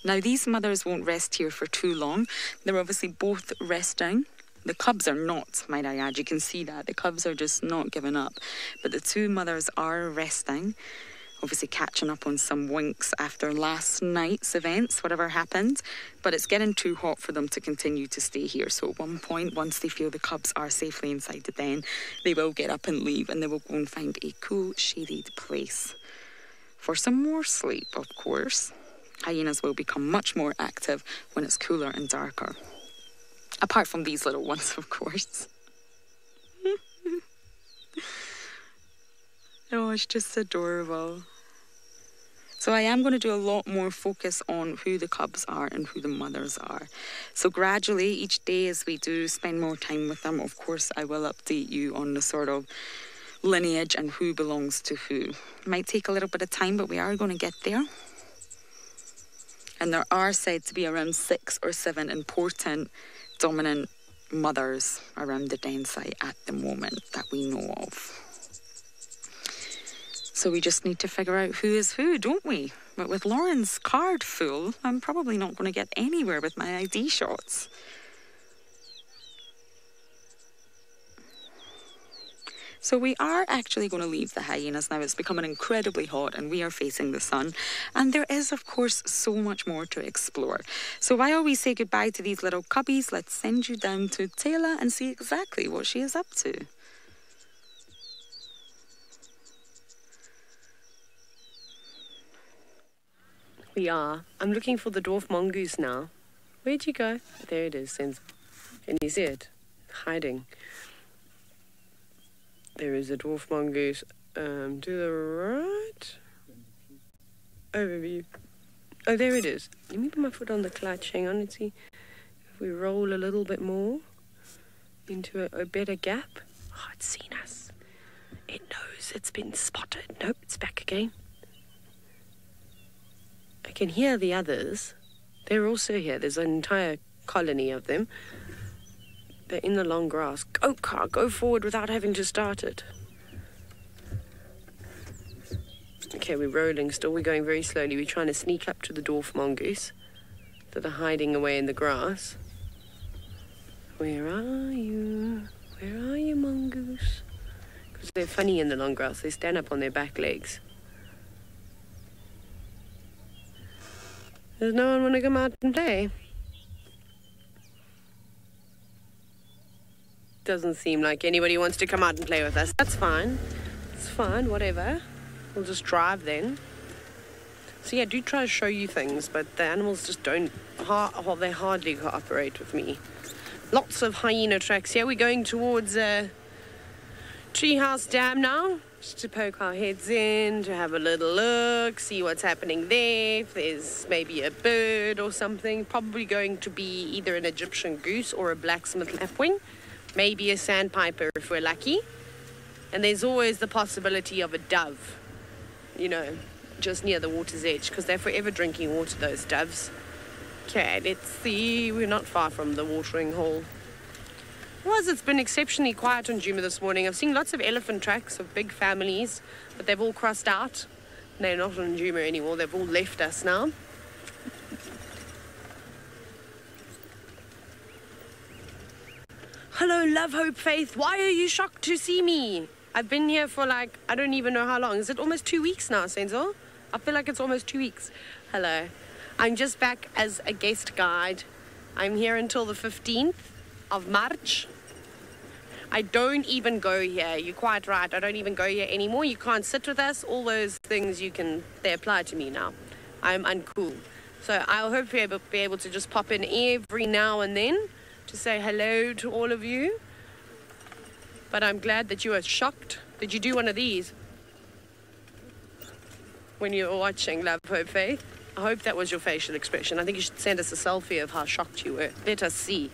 Now, these mothers won't rest here for too long. They're obviously both resting. The cubs are not, might I add. You can see that. The cubs are just not giving up. But the two mothers are resting, obviously catching up on some winks after last night's events, whatever happened. But it's getting too hot for them to continue to stay here. So at one point, once they feel the cubs are safely inside the den, they will get up and leave, and they will go and find a cool, shaded place for some more sleep, of course. Hyenas will become much more active when it's cooler and darker. Apart from these little ones, of course. Oh, it's just adorable. So I am going to do a lot more focus on who the cubs are and who the mothers are. So gradually, each day as we do spend more time with them, of course, I will update you on the sort of lineage and who belongs to who. It might take a little bit of time, but we are going to get there. And there are said to be around 6 or 7 important dominant mothers around the den site at the moment that we know of. So we just need to figure out who is who, don't we? But with Lauren's card full, I'm probably not going to get anywhere with my ID shots. So we are actually going to leave the hyenas now. It's becoming incredibly hot and we are facing the sun. And there is, of course, so much more to explore. So while we say goodbye to these little cubbies, let's send you down to Taylor and see exactly what she is up to. We are. I'm looking for the dwarf mongoose now. Where'd you go? There it is, Sense. Can you see it? Hiding. There is a dwarf mongoose. To the right. Overview. Oh, there it is. Let me put my foot on the clutch. Hang on and see if we roll a little bit more into a better gap. Oh, it's seen us. It knows it's been spotted. Nope, it's back again. I can hear the others. They're also here. There's an entire colony of them. They're in the long grass. Go, car, go forward without having to start it. Okay, we're rolling still. We're going very slowly. We're trying to sneak up to the dwarf mongoose that are hiding away in the grass. Where are you? Where are you, mongoose? Because they're funny in the long grass. They stand up on their back legs. Does no one want to come out and play? Doesn't seem like anybody wants to come out and play with us. That's fine. It's fine, whatever. We'll just drive then. So yeah, I do try to show you things, but the animals just don't, they hardly cooperate with me. Lots of hyena tracks here. We're going towards Treehouse Dam now, just to poke our heads in, to have a little look, see what's happening there. If there's maybe a bird or something, probably going to be either an Egyptian goose or a blacksmith lapwing. Maybe a sandpiper if we're lucky. And there's always the possibility of a dove, you know, just near the water's edge, because they're forever drinking water, those doves. Okay, let's see. We're not far from the watering hole. Otherwise, it's been exceptionally quiet on Djuma this morning. I've seen lots of elephant tracks of big families, but they've all crossed out. They're not on Djuma anymore. They've all left us now. Hello, love, hope, faith. Why are you shocked to see me? I've been here for like, I don't even know how long. Is it almost 2 weeks now, Senzo? I feel like it's almost 2 weeks. Hello. I'm just back as a guest guide. I'm here until the 15th of March. I don't even go here. You're quite right. I don't even go here anymore. You can't sit with us. All those things they apply to me now. I'm uncool. So I'll hopefully be able to just pop in every now and then to say hello to all of you. But I'm glad that you are shocked. Did you do one of these when you were watching Love, Hope, Faith? I hope that was your facial expression. I think you should send us a selfie of how shocked you were. Let us see.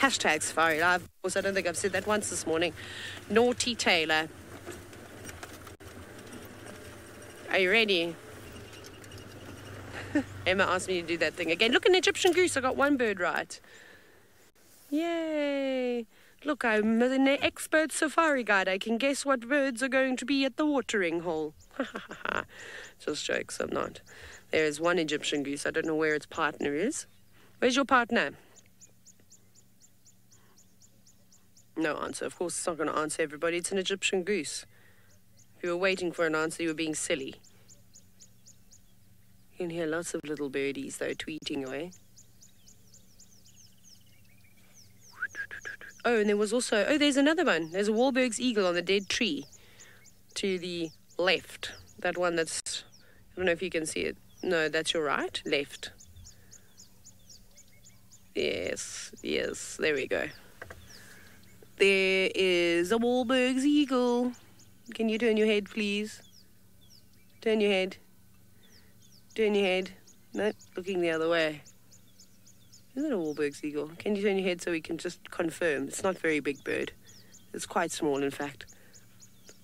Hashtag SafariLive. Of course, I don't think I've said that once this morning. Naughty Taylor. Are you ready? Emma asked me to do that thing again. Look, an Egyptian goose. I got one bird right. Yay. Look, I'm an expert safari guide. I can guess what birds are going to be at the watering hole. Just jokes, I'm not. There is one Egyptian goose. I don't know where its partner is. Where's your partner? No answer. Of course, it's not going to answer everybody. It's an Egyptian goose. If you were waiting for an answer, you were being silly. You can hear lots of little birdies, though, tweeting away. Oh, and there was also... Oh, there's another one. There's a Wahlberg's eagle on the dead tree to the left. That one that's... I don't know if you can see it. No, that's your right. Left. Yes, yes. There we go. There is a Wahlberg's eagle. Can you turn your head, please? Turn your head. Turn your head. No, looking the other way. Is it a Wahlberg's eagle? Can you turn your head so we can just confirm? It's not a very big bird. It's quite small, in fact.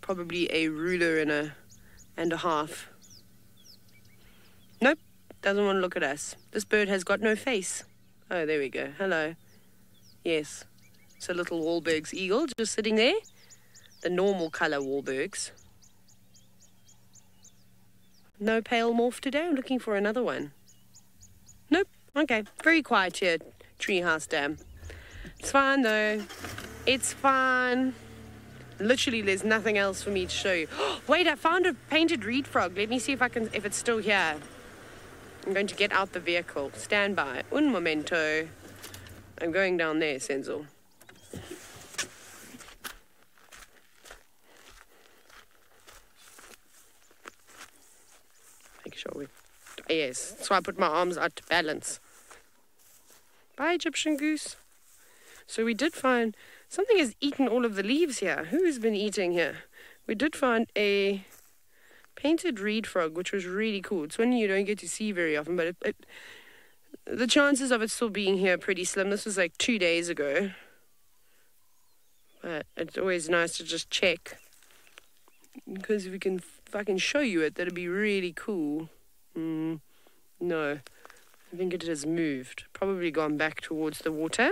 probably a ruler and a half. Nope, doesn't want to look at us. This bird has got no face. Oh, there we go. Hello. Yes, it's a little Wahlberg's eagle just sitting there. The normal colour Wahlbergs. No pale morph today. I'm looking for another one. Nope. Okay. Very quiet here, Treehouse Dam. It's fine though. It's fine. Literally, there's nothing else for me to show you. Wait, I found a painted reed frog. Let me see if it's still here. I'm going to get out the vehicle. Stand by. Un momento. I'm going down there, Senzo. Make sure we... Yes, so I put my arms out to balance. Bye, Egyptian goose. So we did find... Something has eaten all of the leaves here. Who has been eating here? We did find a painted reed frog, which was really cool. It's one you don't get to see very often, but the chances of it still being here are pretty slim. This was like 2 days ago. But it's always nice to just check. Because if I can show you it, that'd be really cool. No. I think it has moved. Probably gone back towards the water.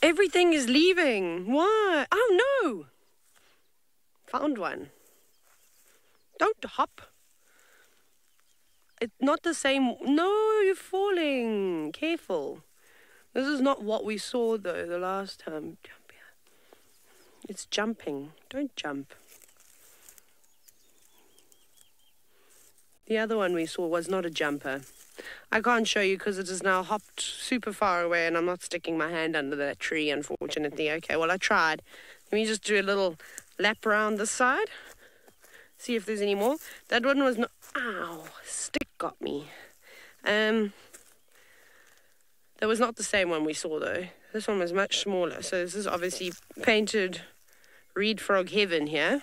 Everything is leaving. Why? Oh, no. Found one. Don't hop. It's not the same. No, you're falling. Careful. This is not what we saw, though, the last time. Jump here. It's jumping. Don't jump. The other one we saw was not a jumper. I can't show you because it has now hopped super far away and I'm not sticking my hand under that tree, unfortunately. Okay, well, I tried. Let me just do a little lap around this side. See if there's any more. That one was not... Ow, stick got me. That was not the same one we saw, though. This one was much smaller. So this is obviously painted reed frog heaven here.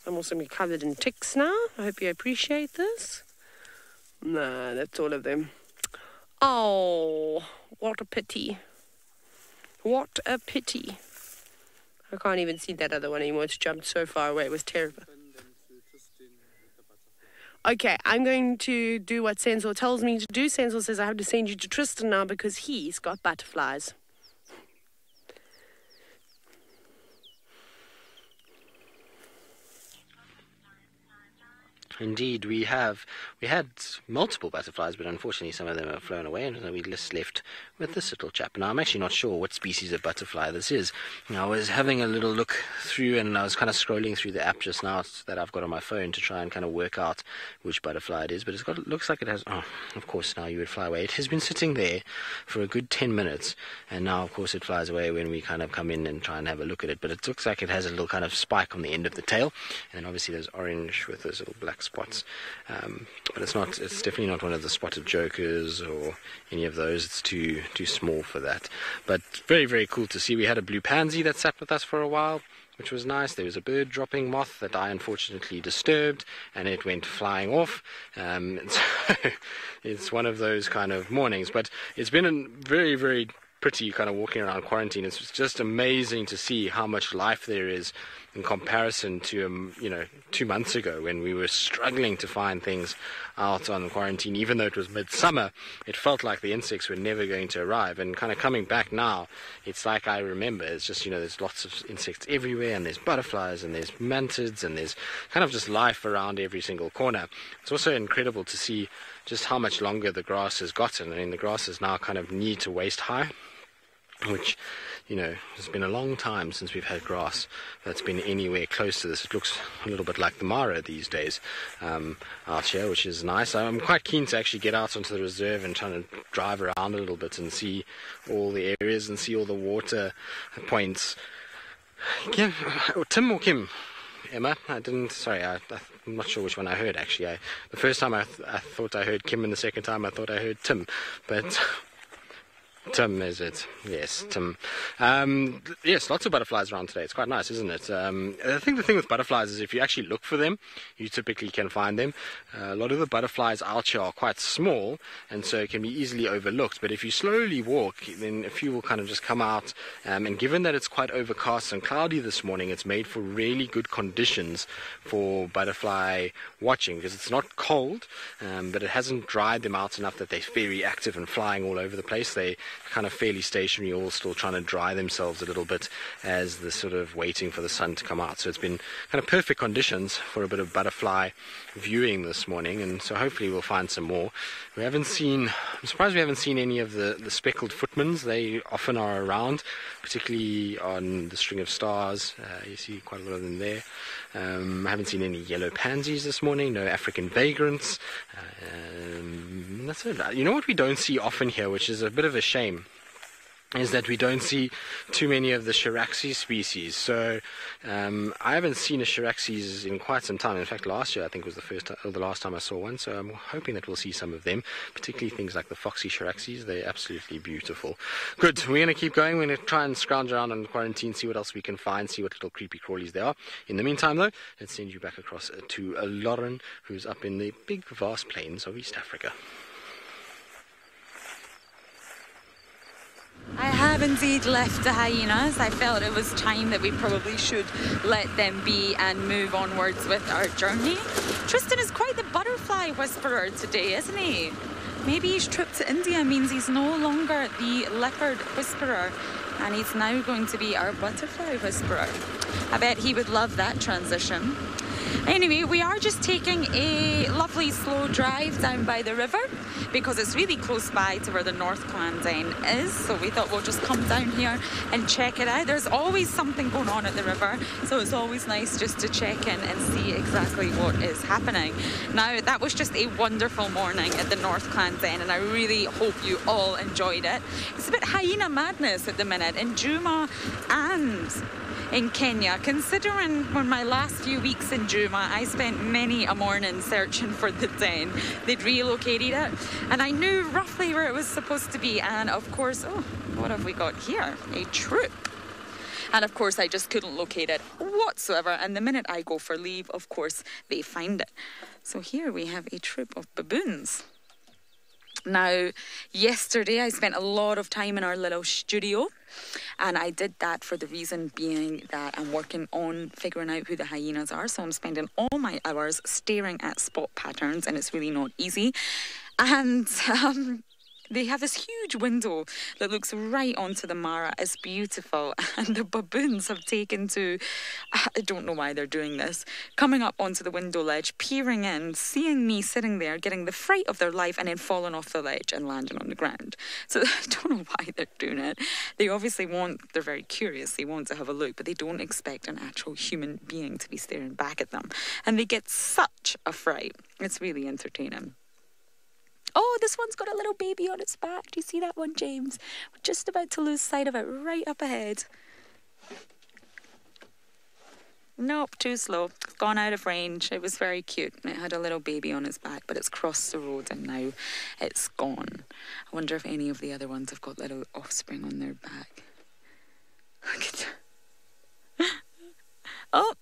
I'm also going to be covered in ticks now. I hope you appreciate this. Nah, that's all of them. Oh, what a pity. What a pity. I can't even see that other one anymore. It's jumped so far away. It was terrible. Okay, I'm going to do what Sensor tells me to do. Sensor says I have to send you to Tristan now because he's got butterflies. Indeed, we had multiple butterflies, but unfortunately some of them have flown away, and so we just left with this little chap. Now, I'm actually not sure what species of butterfly this is. I was having a little look through, and I was kind of scrolling through the app just now that I've got on my phone to try and kind of work out which butterfly it is, but it looks like it has... Oh, of course, now you would fly away. It has been sitting there for a good 10 minutes, and now, of course, it flies away when we kind of come in and try and have a look at it, but it looks like it has a little kind of spike on the end of the tail, and obviously there's orange with those little black spots, but it's definitely not one of the spotted jokers or any of those. It's too small for that, but very, very cool to see. We had a blue pansy that sat with us for a while, which was nice. There was a bird dropping moth that I unfortunately disturbed, and it went flying off. So it's one of those kind of mornings, but it's been a very, very pretty kind of walking around quarantine. It's just amazing to see how much life there is in comparison to 2 months ago when we were struggling to find things out on quarantine. Even though it was midsummer, it felt like the insects were never going to arrive, and kind of coming back now, it's like I remember. It's just, there's lots of insects everywhere, and there's butterflies, and there's mantids, and there's kind of just life around every single corner. It's also incredible to see just how much longer the grass has gotten. I mean, the grass is now kind of knee to waist high, which, it's been a long time since we've had grass that's been anywhere close to this. It looks a little bit like the Mara these days out here, which is nice. I'm quite keen to actually get out onto the reserve and try to drive around a little bit and see all the areas and see all the water points. Kim, Tim or Kim? Emma? I'm not sure which one I heard, actually. The first time I thought I heard Kim, and the second time I thought I heard Tim. But... Tim, is it? Yes, Tim. Yes, lots of butterflies around today. It's quite nice, isn't it? I think the thing with butterflies is if you actually look for them, you typically can find them. A lot of the butterflies out here are quite small, and so it can be easily overlooked. But if you slowly walk, then a few will kind of just come out. And given that it's quite overcast and cloudy this morning, it's made for really good conditions for butterfly watching, because it's not cold, but it hasn't dried them out enough that they're very active and flying all over the place. They kind of fairly stationary, all still trying to dry themselves a little bit as the sort of waiting for the sun to come out. So it's been kind of perfect conditions for a bit of butterfly viewing this morning, and so hopefully we'll find some more. I'm surprised we haven't seen any of the speckled footmans. They often are around, particularly on the string of stars. You see quite a lot of them there. I haven't seen any yellow pansies this morning, no African vagrants. That's it. You know what we don't see often here, which is a bit of a shame, is that we don't see too many of the Charaxes species. So I haven't seen a Charaxes in quite some time. In fact, last year I think was the last time I saw one. So I'm hoping that we'll see some of them, particularly things like the foxy Charaxes. They're absolutely beautiful. Good. We're going to keep going. We're going to try and scrounge around on quarantine, see what else we can find, see what little creepy crawlies there are. In the meantime, though, let's send you back across to Lauren, who's up in the big, vast plains of East Africa. I have indeed left the hyenas. I felt it was time that we probably should let them be and move onwards with our journey. Tristan is quite the butterfly whisperer today, isn't he? Maybe his trip to India means he's no longer the leopard whisperer, and he's now going to be our butterfly whisperer. I bet he would love that transition. Anyway, we are just taking a lovely slow drive down by the river because it's really close by to where the North Clandine is, so we thought we'll just come down here and check it out. There's always something going on at the river, so it's always nice just to check in and see exactly what is happening. Now, that was just a wonderful morning at the North Clandine, and I really hope you all enjoyed it. It's a bit hyena madness at the minute in Juma and in Kenya, considering when my last few weeks in Juma, I spent many a morning searching for the den. They'd relocated it, and I knew roughly where it was supposed to be. And of course, oh, what have we got here? A troop. And of course, I just couldn't locate it whatsoever. And the minute I go for leave, of course, they find it. So here we have a troop of baboons. Now, yesterday I spent a lot of time in our little studio, and I did that for the reason being that I'm working on figuring out who the hyenas are. So I'm spending all my hours staring at spot patterns, and it's really not easy. And they have this huge window that looks right onto the Mara. It's beautiful. And the baboons have taken to, I don't know why they're doing this, coming up onto the window ledge, peering in, seeing me sitting there, getting the fright of their life, and then falling off the ledge and landing on the ground. So I don't know why they're doing it. They obviously they're very curious. They want to have a look, but they don't expect an actual human being to be staring back at them. And they get such a fright. It's really entertaining. Oh, this one's got a little baby on its back. Do you see that one, James? We're just about to lose sight of it right up ahead. Nope, too slow. Gone out of range. It was very cute. It had a little baby on its back, but it's crossed the road and now it's gone. I wonder if any of the other ones have got little offspring on their back. Look at that. Oh,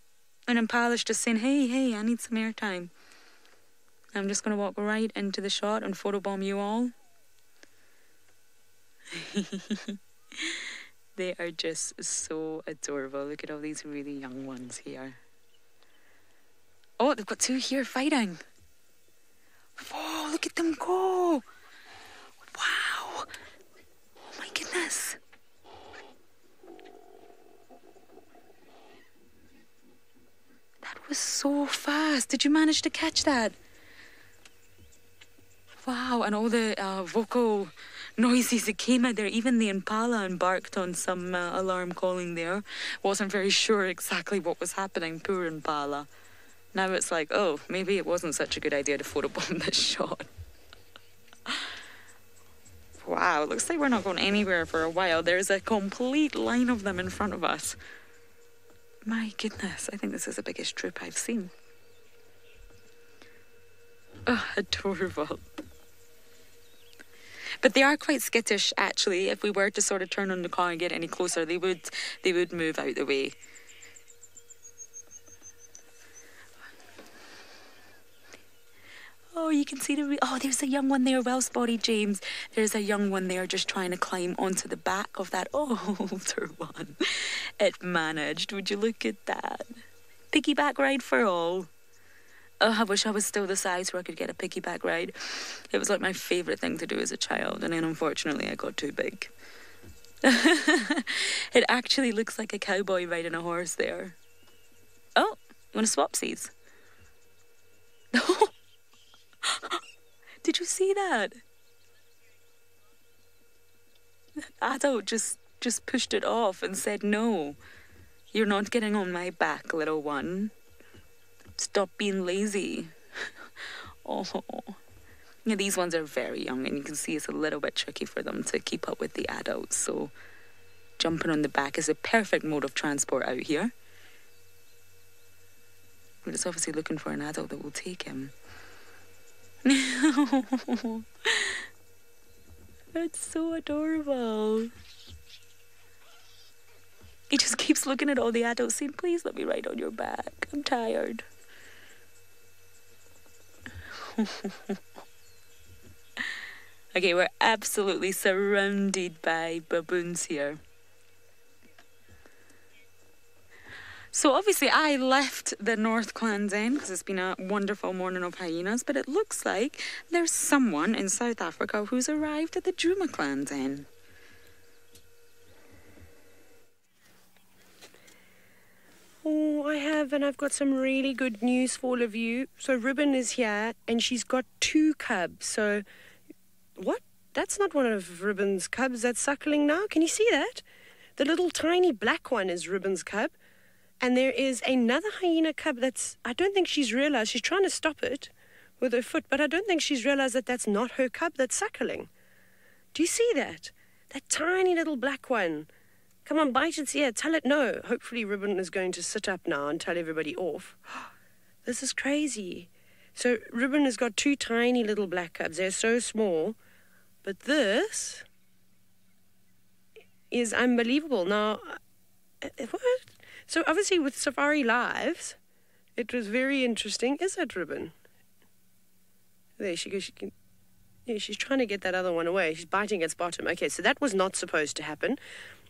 an impala's just saying, hey, I need some airtime. I'm just going to walk right into the shot and photobomb you all. They are just so adorable. Look at all these really young ones here. Oh, they've got two here fighting. Oh, look at them go. Wow. Oh my goodness. That was so fast. Did you manage to catch that? Wow, and all the vocal noises that came out there. Even the impala embarked on some alarm calling there. Wasn't very sure exactly what was happening, poor impala. Now it's like, oh, maybe it wasn't such a good idea to photobomb this shot. Wow, it looks like we're not going anywhere for a while. There's a complete line of them in front of us. My goodness, I think this is the biggest troop I've seen. Oh, adorable. But they are quite skittish, actually. If we were to sort of turn on the car and get any closer, they would move out the way. Oh, you can see oh, there's a young one there. Well spotted, James. There's a young one there just trying to climb onto the back of that older one. It managed. Would you look at that? Piggyback ride for all. Oh, I wish I was still the size where I could get a piggyback ride. It was like my favourite thing to do as a child, and then unfortunately I got too big. It actually looks like a cowboy riding a horse there. Oh, want to swapsies? Did you see that? The adult just pushed it off and said, no, you're not getting on my back, little one. Stop being lazy. Oh, yeah, these ones are very young, and you can see it's a little bit tricky for them to keep up with the adults. So jumping on the back is a perfect mode of transport out here. But it's obviously looking for an adult that will take him. It's so adorable. He just keeps looking at all the adults saying, please let me ride on your back. I'm tired. Okay, we're absolutely surrounded by baboons here. So obviously I left the North Clan's End because it's been a wonderful morning of hyenas, but it looks like there's someone in South Africa who's arrived at the Djuma Clan's End. Oh, I've got some really good news for all of you. So Ribbon is here and she's got 2 cubs. So, what? That's not one of Ribbon's cubs that's suckling now. Can you see that? The little tiny black one is Ribbon's cub. And there is another hyena cub I don't think she's realized. She's trying to stop it with her foot, but I don't think she's realized that that's not her cub that's suckling. Do you see that? That tiny little black one. Come on, bite its ear. Tell it no. Hopefully Ribbon is going to sit up now and tell everybody off. This is crazy. So Ribbon has got 2 tiny little black cubs. They're so small. But this is unbelievable. Now, what? So obviously with SafariLive, it was very interesting. Is that Ribbon? There she goes. Yeah, she's trying to get that other one away. She's biting its bottom. Okay, so that was not supposed to happen.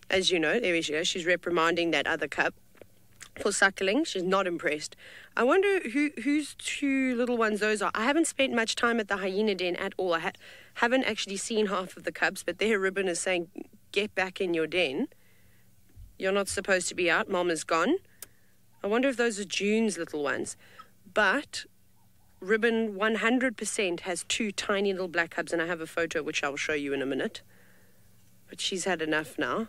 As you know, there she goes. She's reprimanding that other cub for suckling. She's not impressed. I wonder whose 2 little ones those are. I haven't spent much time at the hyena den at all. I haven't actually seen half of the cubs, but there Ribbon is saying, get back in your den. You're not supposed to be out. Mom is gone. I wonder if those are June's little ones. But Ribbon 100% has 2 tiny little black cubs, and I have a photo which I'll show you in a minute. But she's had enough now.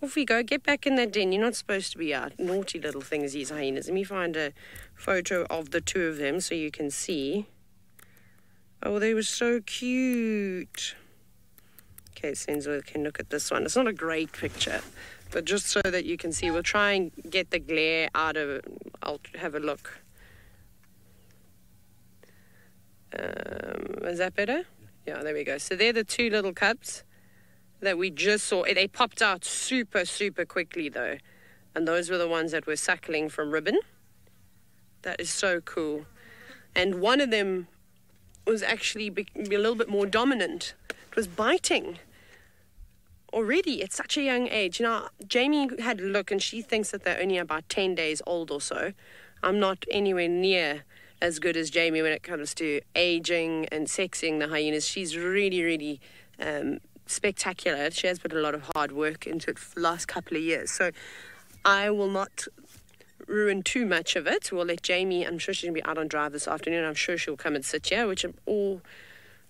Off you go. Get back in that den. You're not supposed to be out. Naughty little things, these hyenas. Let me find a photo of the 2 of them so you can see. Oh, they were so cute. Okay, Senzo can look at this one. It's not a great picture, but just so that you can see, we'll try and get the glare out of it. I'll have a look. Is that better? Yeah, there we go. So they're the 2 little cubs that we just saw. They popped out super, super quickly, though. And those were the ones that were suckling from Ribbon. That is so cool. And one of them was actually a little bit more dominant. It was biting. Already at such a young age. Now, Jamie had a look and she thinks that they're only about 10 days old or so. I'm not anywhere near as good as Jamie when it comes to aging and sexing the hyenas. She's really, really spectacular. She has put a lot of hard work into it for the last couple of years. So I will not ruin too much of it. We'll let Jamie, I'm sure she's going to be out on drive this afternoon. I'm sure she'll come and sit here, which I'm all...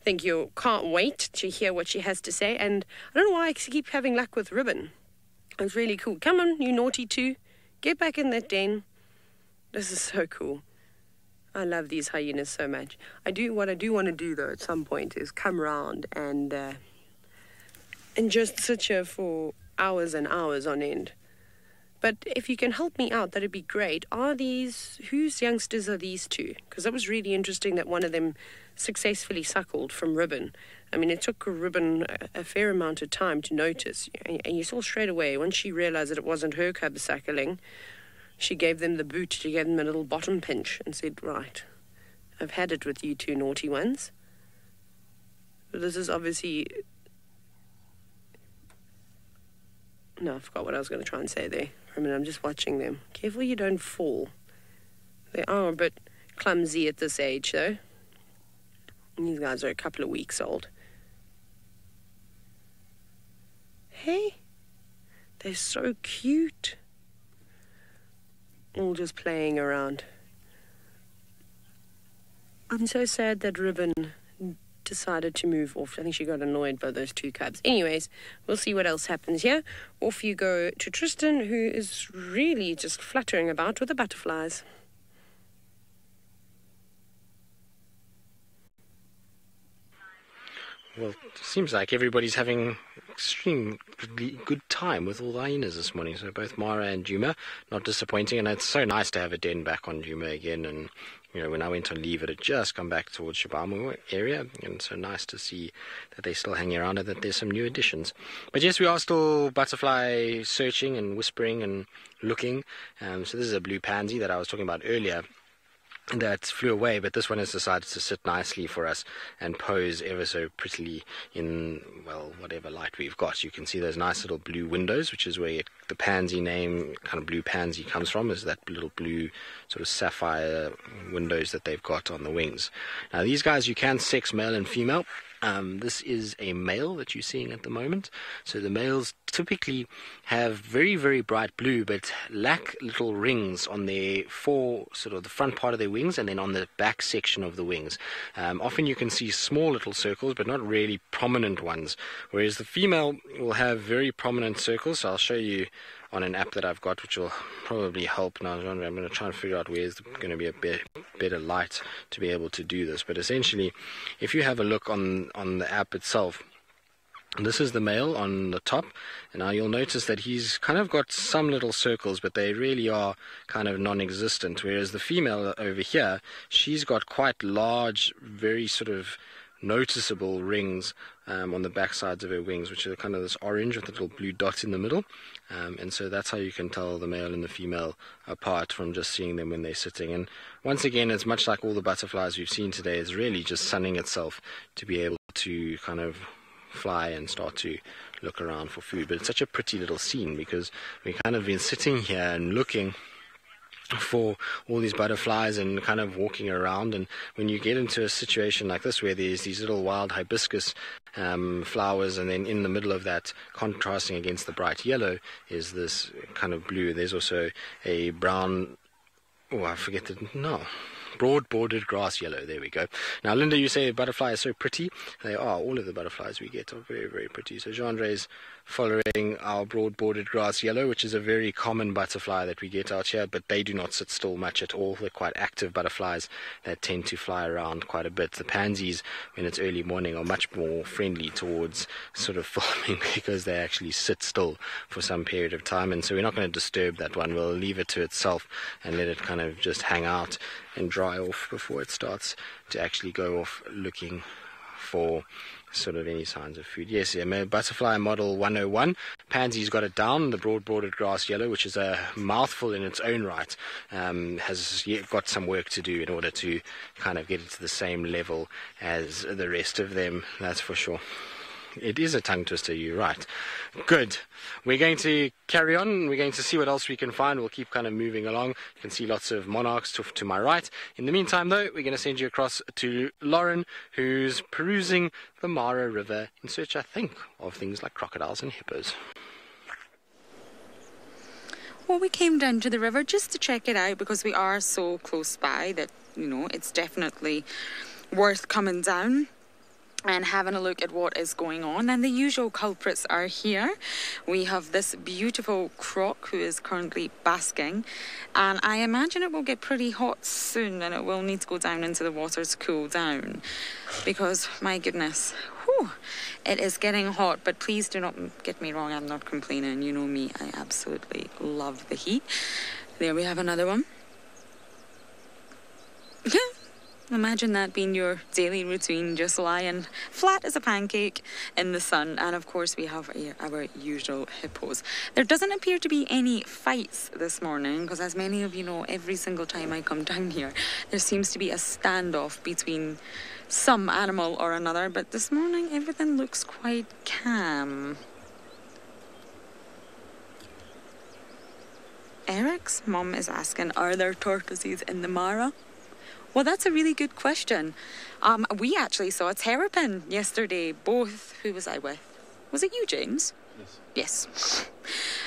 think you can't wait to hear what she has to say. And I don't know why I keep having luck with Ribbon. It's really cool. Come on, you naughty 2. Get back in that den. This is so cool. I love these hyenas so much. What I do want to do, though, at some point is come round and just sit here for hours and hours on end. But if you can help me out, that'd be great. Whose youngsters are these two? Because that was really interesting that one of them successfully suckled from Ribbon. I mean, it took Ribbon a fair amount of time to notice. And you saw straight away, once she realized that it wasn't her cub suckling, she gave them the boot. She gave them a little bottom pinch and said, right, I've had it with you two naughty ones. But this is obviously... No, I forgot what I was going to try and say there. I mean, I'm just watching them. Careful you don't fall. They are a bit clumsy at this age, though. And these guys are a couple of weeks old. Hey, they're so cute. All just playing around. I'm so sad that Ribbon decided to move off. I think she got annoyed by those two cubs. Anyways, we'll see what else happens here. Off you go to Tristan, who is really just fluttering about with the butterflies. Well, it seems like everybody's having extremely good time with all the hyenas this morning. So both Mara and Juma, not disappointing. And it's so nice to have a den back on Juma again. And, you know, when I went on leave, it had just come back towards Shabamu area. And so nice to see that they're still hanging around and that there's some new additions. But yes, we are still butterfly searching and whispering and looking. So this is a blue pansy that I was talking about earlier that flew away, but this one has decided to sit nicely for us and pose ever so prettily in, well, whatever light we've got. You can see those nice little blue windows, which is where the pansy name, kind of blue pansy, comes from, is that little blue sort of sapphire windows that they've got on the wings. Now these guys, you can sex male and female. This is a male that you're seeing at the moment. So the males typically have very, very bright blue, but lack little rings on their sort of the front part of their wings and then on the back section of the wings. Often you can see small little circles, but not really prominent ones. Whereas the female will have very prominent circles. So I'll show you on an app that I've got, which will probably help. Now, I'm going to try and figure out where's going to be a better light to be able to do this. But essentially, if you have a look on the app itself, this is the male on the top, and now you'll notice that he's kind of got some little circles, but they really are kind of non-existent, whereas the female over here, she's got quite large, very sort of noticeable rings on the back sides of her wings, which are kind of this orange with a little blue dot in the middle. And so that's how you can tell the male and the female apart from just seeing them when they're sitting. And once again, it's much like all the butterflies we've seen today. It's really just sunning itself to be able to kind of fly and start to look around for food. But it's such a pretty little scene because we've kind of been sitting here and looking for all these butterflies and kind of walking around, and when you get into a situation like this where there's these little wild hibiscus flowers, and then in the middle of that, contrasting against the bright yellow, is this kind of blue. There's also a brown, broad-bordered grass yellow. There we go. Now, Linda, you say butterfly is so pretty. They are. All of the butterflies we get are very, very pretty. So Jean-André's following our broad-bordered grass yellow, which is a very common butterfly that we get out here, but they do not sit still much at all. They're quite active butterflies that tend to fly around quite a bit. The pansies, when it's early morning, are much more friendly towards sort of filming because they actually sit still for some period of time, and so we're not going to disturb that one. We'll leave it to itself and let it kind of just hang out and dry off before it starts to actually go off looking for sort of any signs of food. Yes, butterfly model 101. Pansy's got it down. The broad-bordered grass yellow, which is a mouthful in its own right, has got some work to do in order to kind of get it to the same level as the rest of them, that's for sure. It is a tongue twister, you're right. Good. We're going to carry on. We're going to see what else we can find. We'll keep kind of moving along. You can see lots of monarchs to my right. In the meantime, though, we're going to send you across to Lauren, who's perusing the Mara River in search, I think, of things like crocodiles and hippos. Well, we came down to the river just to check it out because we are so close by that, you know, it's definitely worth coming down and having a look at what is going on. And the usual culprits are here. We have this beautiful croc who is currently basking, and I imagine it will get pretty hot soon and it will need to go down into the water to cool down because, my goodness, Whew, it is getting hot, but please do not get me wrong, I'm not complaining. You know me, I absolutely love the heat. There we have another one. Imagine that being your daily routine, just lying flat as a pancake in the sun. And of course we have our usual hippos. There doesn't appear to be any fights this morning, because as many of you know, every single time I come down here, there seems to be a standoff between some animal or another. But this morning, everything looks quite calm. Eric's mum is asking, are there tortoises in the Mara? Well, that's a really good question. We actually saw a terrapin yesterday. Both, who was I with? Was it you, James? Yes.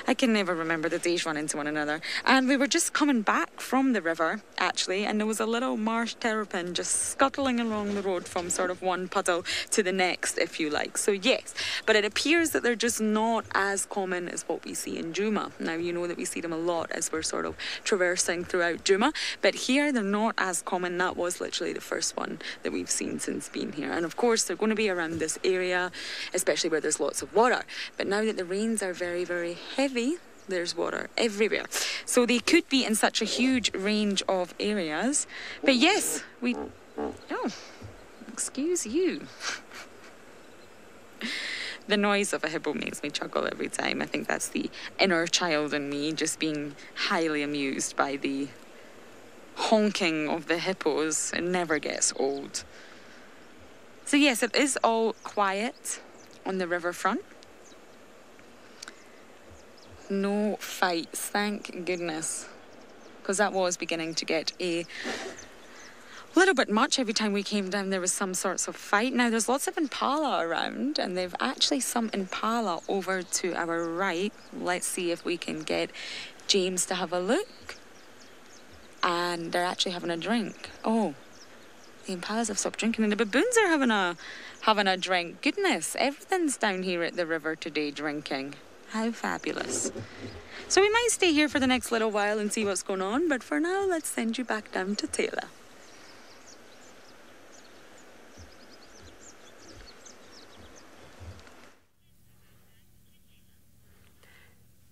I can never remember, the days run into one another. And we were just coming back from the river, actually, and there was a little marsh terrapin just scuttling along the road from sort of one puddle to the next, if you like. So yes, but it appears that they're just not as common as what we see in Juma. Now, you know that we see them a lot as we're sort of traversing throughout Juma, but here they're not as common. That was literally the first one that we've seen since being here. And of course, they're going to be around this area, especially where there's lots of water. But now that the rains are very, very heavy, there's water everywhere. So they could be in such a huge range of areas. But yes, oh, excuse you. The noise of a hippo makes me chuckle every time. I think that's the inner child in me just being highly amused by the honking of the hippos. It never gets old. So yes, it is all quiet on the riverfront. No fights, thank goodness, because that was beginning to get a little bit much. Every time we came down there was some sorts of fight. Now there's lots of impala around, and they've actually some impala over to our right. Let's see if we can get James to have a look. And they're actually having a drink. Oh, the impalas have stopped drinking and the baboons are having a drink. Goodness, everything's down here at the river today drinking. How fabulous. So we might stay here for the next little while and see what's going on, but for now, let's send you back down to Taylor.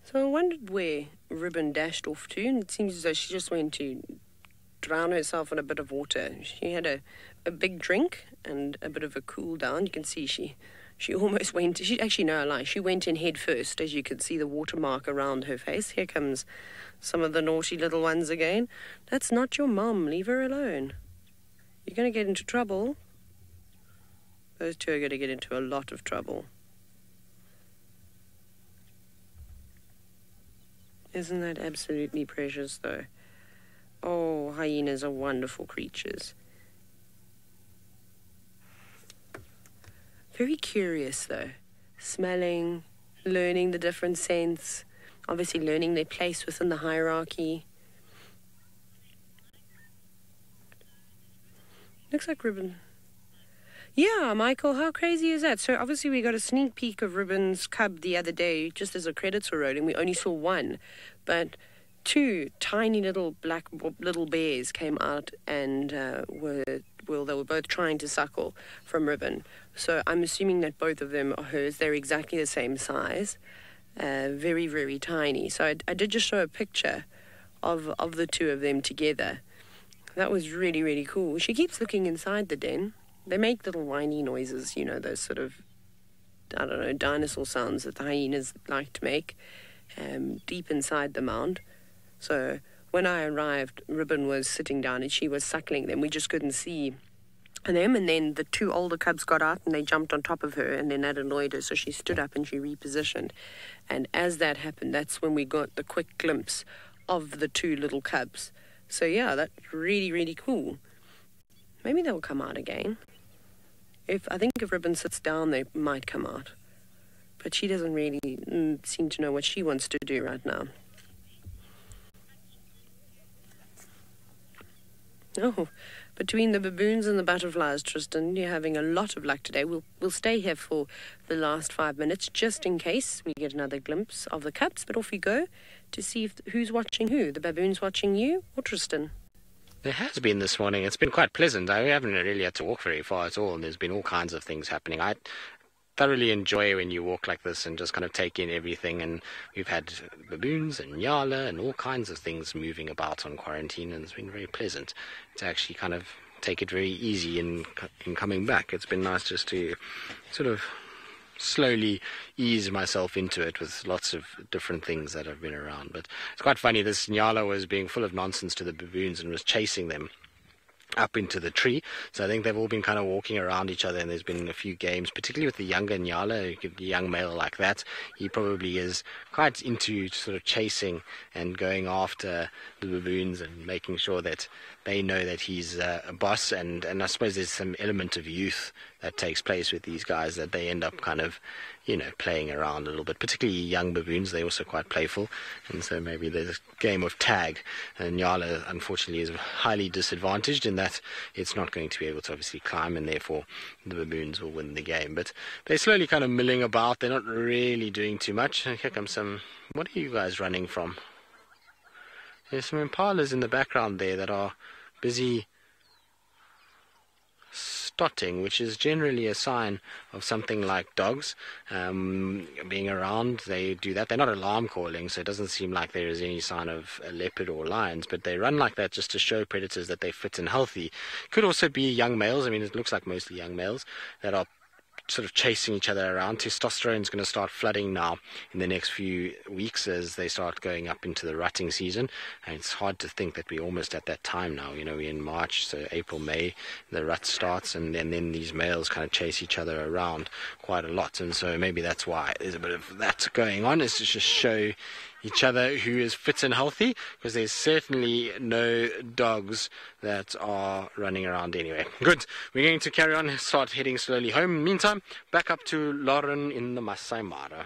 So I wondered where Ribbon dashed off to, and it seems as though she just went to drown herself in a bit of water. She had a big drink and a bit of a cool down. You can see she almost went, she actually, no, I lie, she went in head first, as you could see the watermark around her face. Here comes some of the naughty little ones again. That's not your mum, leave her alone. You're going to get into trouble. Those two are going to get into a lot of trouble. Isn't that absolutely precious, though? Oh, hyenas are wonderful creatures. Very curious, though. Smelling, learning the different scents, obviously learning their place within the hierarchy. Looks like Ribbon. Yeah, Michael, how crazy is that? So obviously we got a sneak peek of Ribbon's cub the other day, just as the credits were rolling. We only saw one, but two tiny little black little bears came out and they were both trying to suckle from Ribbon. So I'm assuming that both of them are hers. They're exactly the same size, very, very tiny. So I did just show a picture of the two of them together. That was really, really cool. She keeps looking inside the den. They make little whiny noises, you know, those sort of, I don't know, dinosaur sounds that the hyenas like to make deep inside the mound. So when I arrived, Ribbon was sitting down and she was suckling them. We just couldn't see them. And then the two older cubs got out and they jumped on top of her, and then that annoyed her. So she stood up and she repositioned. And as that happened, that's when we got the quick glimpse of the two little cubs. So yeah, that's really, really cool. Maybe they'll come out again. I think if Ribbon sits down, they might come out. But she doesn't really seem to know what she wants to do right now. Oh, between the baboons and the butterflies, Tristan, you're having a lot of luck today. We'll stay here for the last 5 minutes, just in case we get another glimpse of the cubs. But off you go to see who's watching who. The baboons watching you or Tristan? There has been this morning. It's been quite pleasant. We haven't really had to walk very far at all, and there's been all kinds of things happening. I thoroughly enjoy when you walk like this and just kind of take in everything, and we've had baboons and nyala and all kinds of things moving about on quarantine, and it's been very pleasant to actually kind of take it very easy in coming back. It's been nice just to sort of slowly ease myself into it with lots of different things that have been around. But it's quite funny, this nyala was being full of nonsense to the baboons and was chasing them up into the tree. So I think they've all been kind of walking around each other, and there's been a few games, particularly with the younger nyala, the young male like that. He probably is quite into sort of chasing and going after the baboons and making sure that they know that he's a boss, and I suppose there's some element of youth that takes place with these guys, that they end up kind of, you know, playing around a little bit, particularly young baboons. They're also quite playful, and so maybe there's a game of tag, and nyala unfortunately is highly disadvantaged in that it's not going to be able to obviously climb, and therefore the baboons will win the game. But they're slowly kind of milling about. They're not really doing too much. Here comes some... What are you guys running from? There's some impalas in the background there that are busy stotting, which is generally a sign of something like dogs being around. They do that. They're not alarm calling, so it doesn't seem like there is any sign of a leopard or lions, but they run like that just to show predators that they're fit and healthy. Could also be young males. I mean, it looks like mostly young males that are sort of chasing each other around. Testosterone is going to start flooding now in the next few weeks as they start going up into the rutting season, and it's hard to think that we're almost at that time now. You know, we're in March, so April, May, the rut starts, and then these males kind of chase each other around quite a lot, and so maybe that's why there's a bit of that going on, is to just show each other who is fit and healthy, because there's certainly no dogs that are running around anyway. Good, we're going to carry on, start heading slowly home. Meantime, back up to Lauren in the Masai Mara.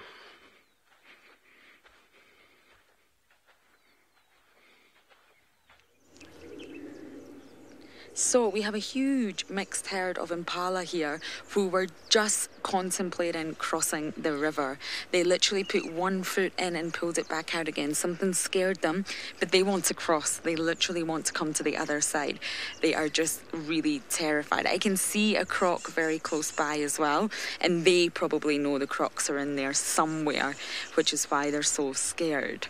So we have a huge mixed herd of impala here who were just contemplating crossing the river. They literally put one foot in and pulled it back out again. Something scared them, but they want to cross. They literally want to come to the other side. They are just really terrified. I can see a croc very close by as well, and they probably know the crocs are in there somewhere, which is why they're so scared.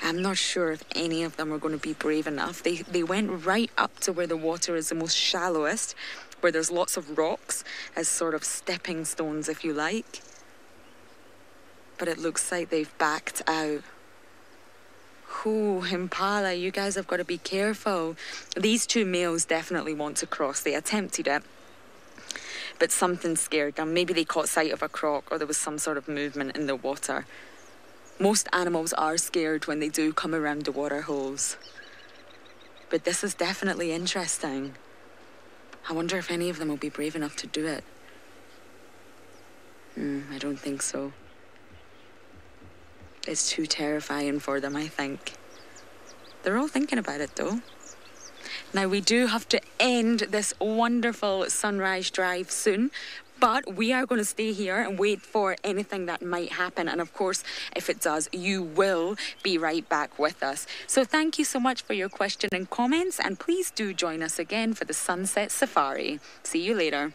I'm not sure if any of them are going to be brave enough. They went right up to where the water is the most shallowest, where there's lots of rocks as sort of stepping stones, if you like. But it looks like they've backed out. Oh, impala, you guys have got to be careful. These two males definitely want to cross. They attempted it, but something scared them. Maybe they caught sight of a croc, or there was some sort of movement in the water. Most animals are scared when they do come around the water holes. But this is definitely interesting. I wonder if any of them will be brave enough to do it. I don't think so. It's too terrifying for them, I think. They're all thinking about it, though. Now, we do have to end this wonderful sunrise drive soon, but we are going to stay here and wait for anything that might happen. And of course, if it does, you will be right back with us. So thank you so much for your question and comments. And please do join us again for the Sunset Safari. See you later.